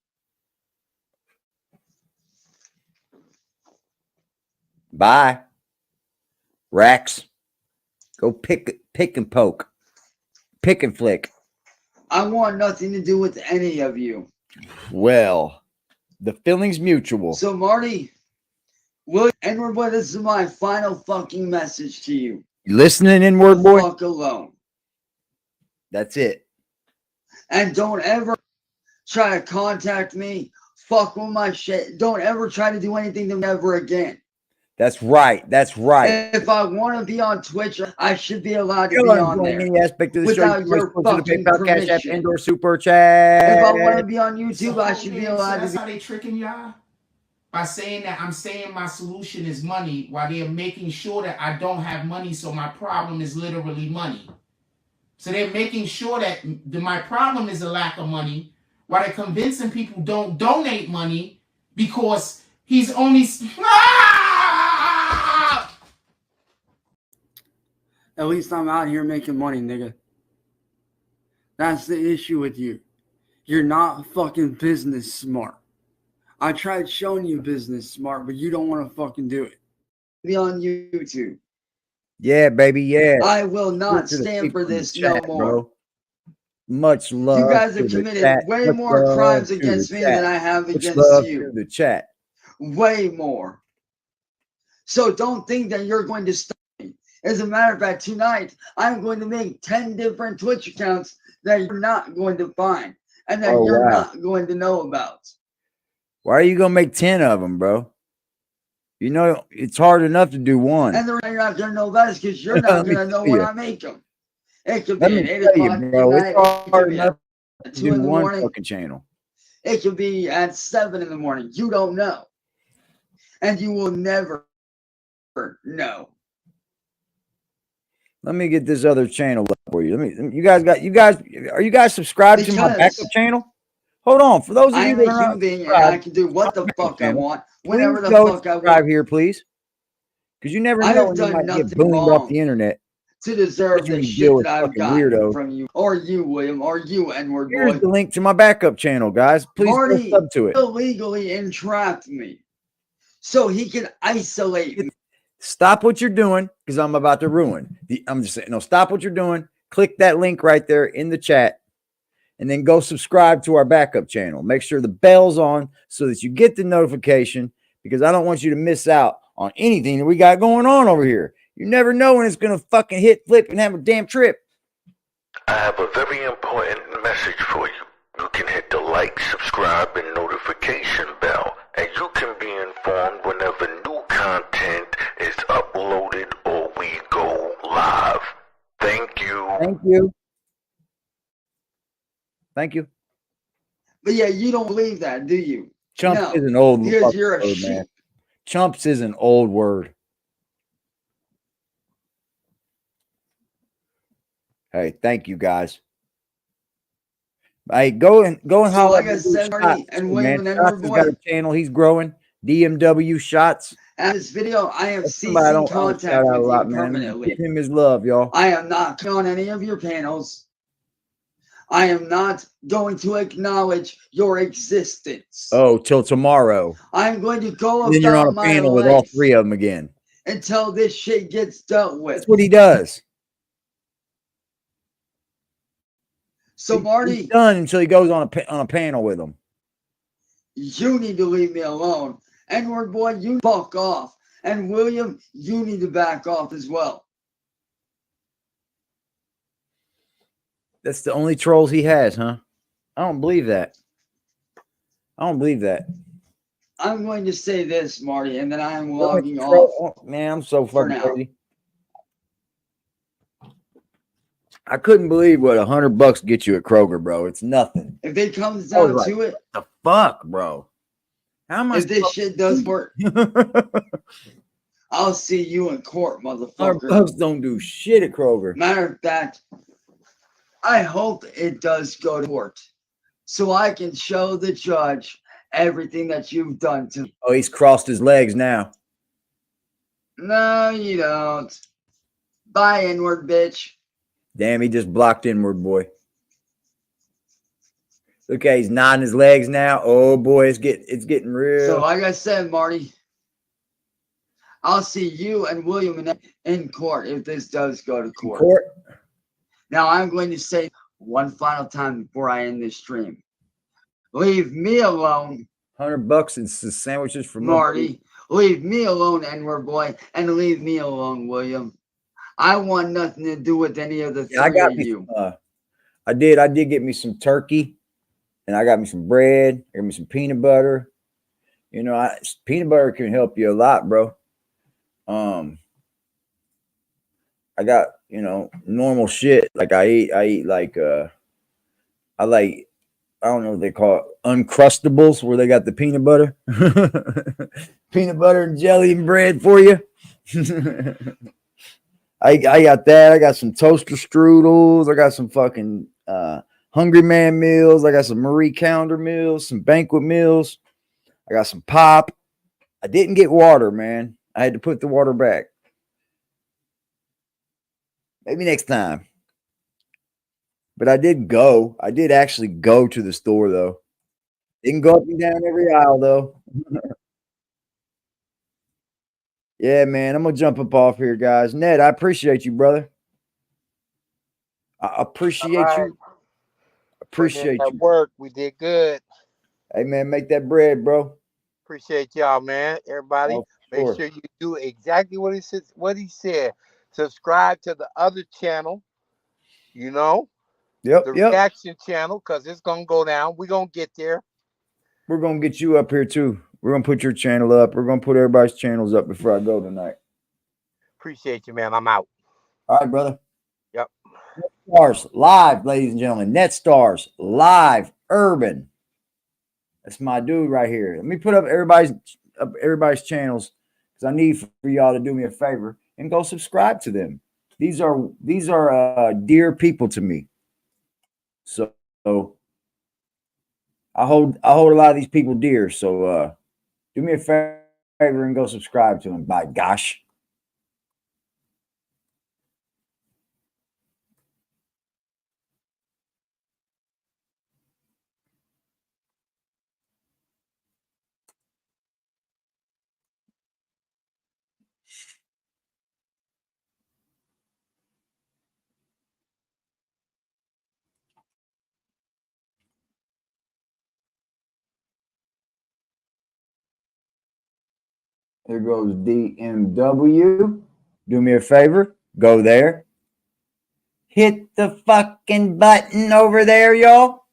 Bye. Rax. Go pick and poke. Pick and flick. I want nothing to do with any of you. Well, the feeling's mutual. So, Marty, Edward Boy, this is my final fucking message to you. You listening, N-word boy? Fuck alone. That's it. And don't ever try to contact me. Fuck with my shit. Don't ever try to do anything to me ever again. That's right. That's right. If I want to be on Twitch, I should be allowed to be on there. Any aspect of the without show, your to the fucking PayPal, Cash App, permission. and/or Super Chat. If I want to be on YouTube, I should be allowed that's to how they tricking y'all? By saying that I'm saying my solution is money, while they're making sure that I don't have money, so my problem is literally money. So they're making sure that my problem is a lack of money, while they're convincing people don't donate money because he's only... At least I'm out here making money, nigga. That's the issue with you. You're not fucking business smart. I tried showing you business smart, but you don't want to fucking do it. be on YouTube. Yeah, baby. Yeah. I will not Look to the stand for people in the this chat, no more. bro. Much love. You guys to have the committed chat. way Much more love crimes to against the me chat. than I have Much against love you. to the chat. Way more. So don't think that you're going to stop me. As a matter of fact, tonight, I'm going to make 10 different Twitch accounts that you're not going to find and that you're not going to know about. Why are you going to make 10 of them, bro? You know, it's hard enough to do one. And the reason you're not going to know about it is because you're not going to know when I make them. It could be Let at me 8 tell you, o'clock at bro, night. it's It could hard be enough at to 2 in do the one morning. fucking channel. It could be at 7 in the morning. You don't know. And you will never know. Let me get this other channel up for you. Are you guys subscribed to my backup channel? Hold on. For those of I you am that a are not human being and subscribed, I can do what the fuck I channel, want, whenever please the go fuck I subscribe want. here, please. Because you never I know have when you done might get nothing boomed off wrong the internet. to deserve You the deal shit with that I've fucking gotten weirdos. from you, or you, William, or you, N-word Here's boy. the link to my backup channel, guys. Please go Marty sub to it. illegally entrapped me so he can isolate me. Stop what you're doing because I'm about to ruin. I'm just saying, no, stop what you're doing. Click that link right there in the chat and then go subscribe to our backup channel. Make sure the bell's on so that you get the notification because I don't want you to miss out on anything that we got going on over here. You never know when it's going to fucking hit, flip, and have a damn trip. I have a very important message for you. You can hit the like, subscribe, and notification bell, and you can be informed whenever new content is uploaded or we go live. Thank you. Thank you. Thank you. But yeah, you don't believe that, do you? Chumps No, is an old because you're a word, sheep. man. Chumps is an old word. Hey, thank you guys. Hey, go and So holler like at I said, Shots, Marty and too, William man. and Shots Edward has got boy, a channel. He's growing. DMW Shots. at this video, I am That's somebody I ceasing don't shout contact out a with you lot, man. permanently. Give him his love, y'all. I am not on any of your panels. I am not going to acknowledge your existence. Oh, till tomorrow. I'm going to go And then you're on a about my panel with all life three of them again. until this shit gets dealt with. That's what he does. So Marty, He's done until he goes on a panel with them. you need to leave me alone. N-word boy, you fuck off. And William, you need to back off as well. That's the only trolls he has, huh? I don't believe that. I don't believe that. I'm going to say this, Marty, and then I am logging off. Man, I'm so for fucking now. crazy. I couldn't believe what $100 get you at Kroger, bro. It's nothing. If it comes I was down like, to it, the fuck, bro? How much? if this shit does work, I'll see you in court, motherfucker. $100 don't do shit at Kroger. Matter of fact, I hope it does go to court so I can show the judge everything that you've done to me. Oh, he's crossed his legs now. No, you don't. Bye, inward bitch. Damn, he just blocked inward, boy. Okay, he's nodding his legs now. Oh boy, it's getting real. So, like I said, Marty, I'll see you and William in court if this does go to court. Now, I'm going to say one final time before I end this stream. Leave me alone. $100 and some sandwiches for Marty. Leave me alone, N-word boy, and leave me alone, William. I want nothing to do with any of the three I got of me you. I did get me some turkey, and I got me some bread. I got me some peanut butter. You know, peanut butter can help you a lot, bro. I got, you know, normal shit. Like I eat like I don't know what they call it, Uncrustables, where they got the peanut butter. Peanut butter and jelly and bread for you. I got that. I got some toaster strudels. I got some fucking Hungry Man meals. I got some Marie Calendar meals, some banquet meals. I got some pop. I didn't get water, man. I had to put the water back. Maybe next time. But I did go. I did actually go to the store, though. Didn't go up and down every aisle, though. Yeah, man. I'm going to jump up off here, guys. Ned, I appreciate you, brother. I appreciate you. Appreciate that you. work. We did good. Hey, man, make that bread, bro. Appreciate y'all, man. Everybody, Oh, make sure. sure you do exactly what he said. Subscribe to the other channel, you know, the reaction channel, because it's gonna go down. We're gonna get there. We're gonna get you up here too. We're gonna put your channel up. We're gonna put everybody's channels up before I go tonight. Appreciate you, man. I'm out. All right, brother. Yep. Stars live, ladies and gentlemen. Net Stars live, Urban. That's my dude right here. Let me put up everybody's channels, because I need for y'all to do me a favor and go subscribe to them. These are dear people to me. So I hold a lot of these people dear. So do me a favor and go subscribe to them. By gosh. There goes DMW. Do me a favor. Go there. Hit the fucking button over there, y'all.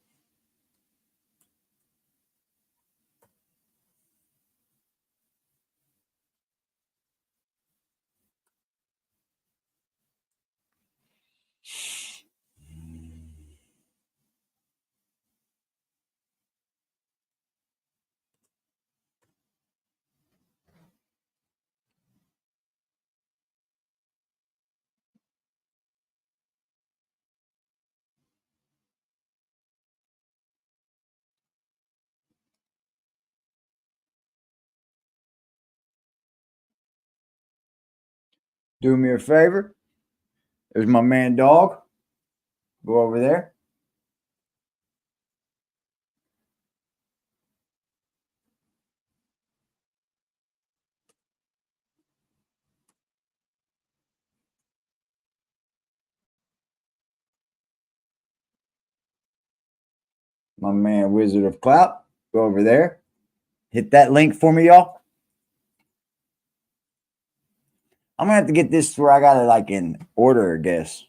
Do me a favor. There's my man Dog. Go over there. My man Wizard of Clout. Go over there. Hit that link for me, y'all. I'm gonna have to get this to where I got it like in order, I guess.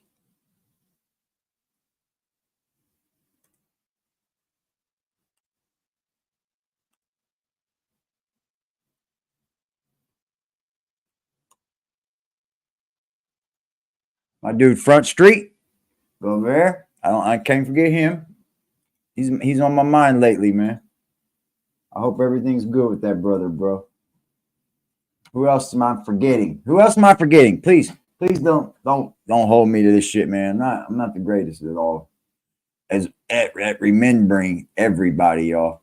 My dude, Front Street, go over there. I can't forget him. He's on my mind lately, man. I hope everything's good with that brother, bro. Who else am I forgetting? Who else am I forgetting? Please don't hold me to this shit, man. I'm not the greatest at all. As at remembering everybody, y'all.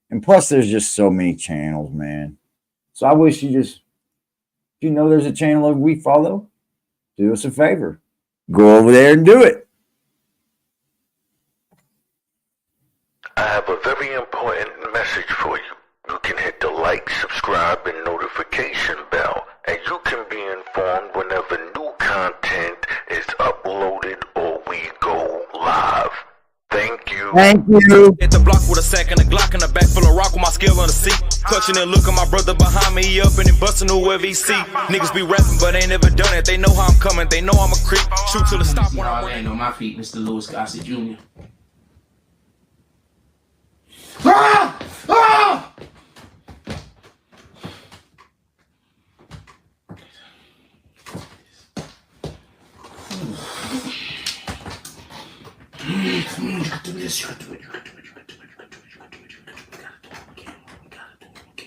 And plus, there's just so many channels, man. So I wish you just, if you know there's a channel that we follow, do us a favor. Go over there and do it. I have a very important message for you. You can hit the like, subscribe, and notification bell, and you can be informed whenever new content is uploaded or we go live. Thank you. Thank you. Hit the block with a sack and a Glock in the back full of rock with my skill on the seat. Clutching and looking my brother behind me, he up and he busting whoever he see. Niggas be rapping, but ain't never done it. They know how I'm coming, they know I'm a creep. Shoot till the stop when I land on my feet, Mr. Lewis Gossett Jr. Ah! Ah! You gotta do this, you gotta do it, you gotta do it, you gotta do it, you gotta do it, you gotta do it, you gotta do it, you gotta do it, you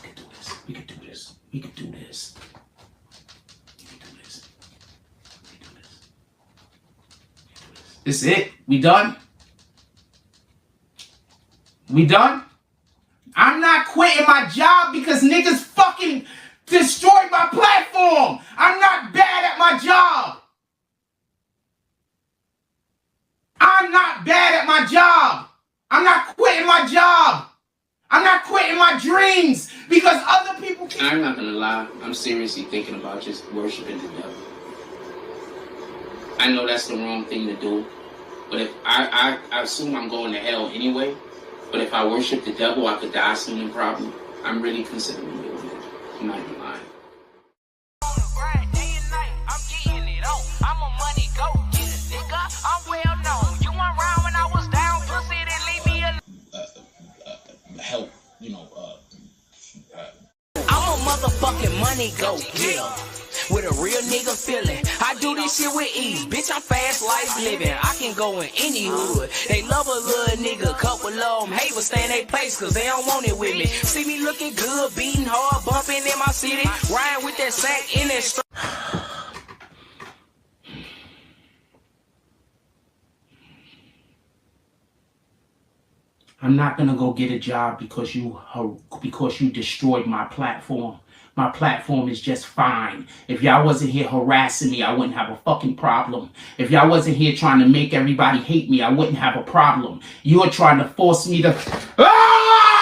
gotta do this. We can do this, we can do this. This it? We done? We done? I'm not quitting my job because niggas fucking destroyed my platform. I'm not bad at my job. I'm not bad at my job. I'm not quitting my job. I'm not quitting my dreams because other people can. I'm not gonna lie. I'm seriously thinking about just worshiping the devil. I know that's the wrong thing to do, but if I assume I'm going to hell anyway. But if I worship the devil, I could die soon and probably. I'm really considering doing it. I'm not even lying. Help, you know, I'm a motherfucking money go getter with a real nigga feeling. I do this shit with ease, bitch. I'm fast life living. I can go in any hood. They love a little nigga, couple of them hate, but stay in their place cause they don't want it with me. See me looking good, beating hard, bumping in my city, riding with that sack in that street. I'm not gonna go get a job because you destroyed my platform. My platform is just fine. If y'all wasn't here harassing me, I wouldn't have a fucking problem. If y'all wasn't here trying to make everybody hate me, I wouldn't have a problem. You are trying to force me to. Ah!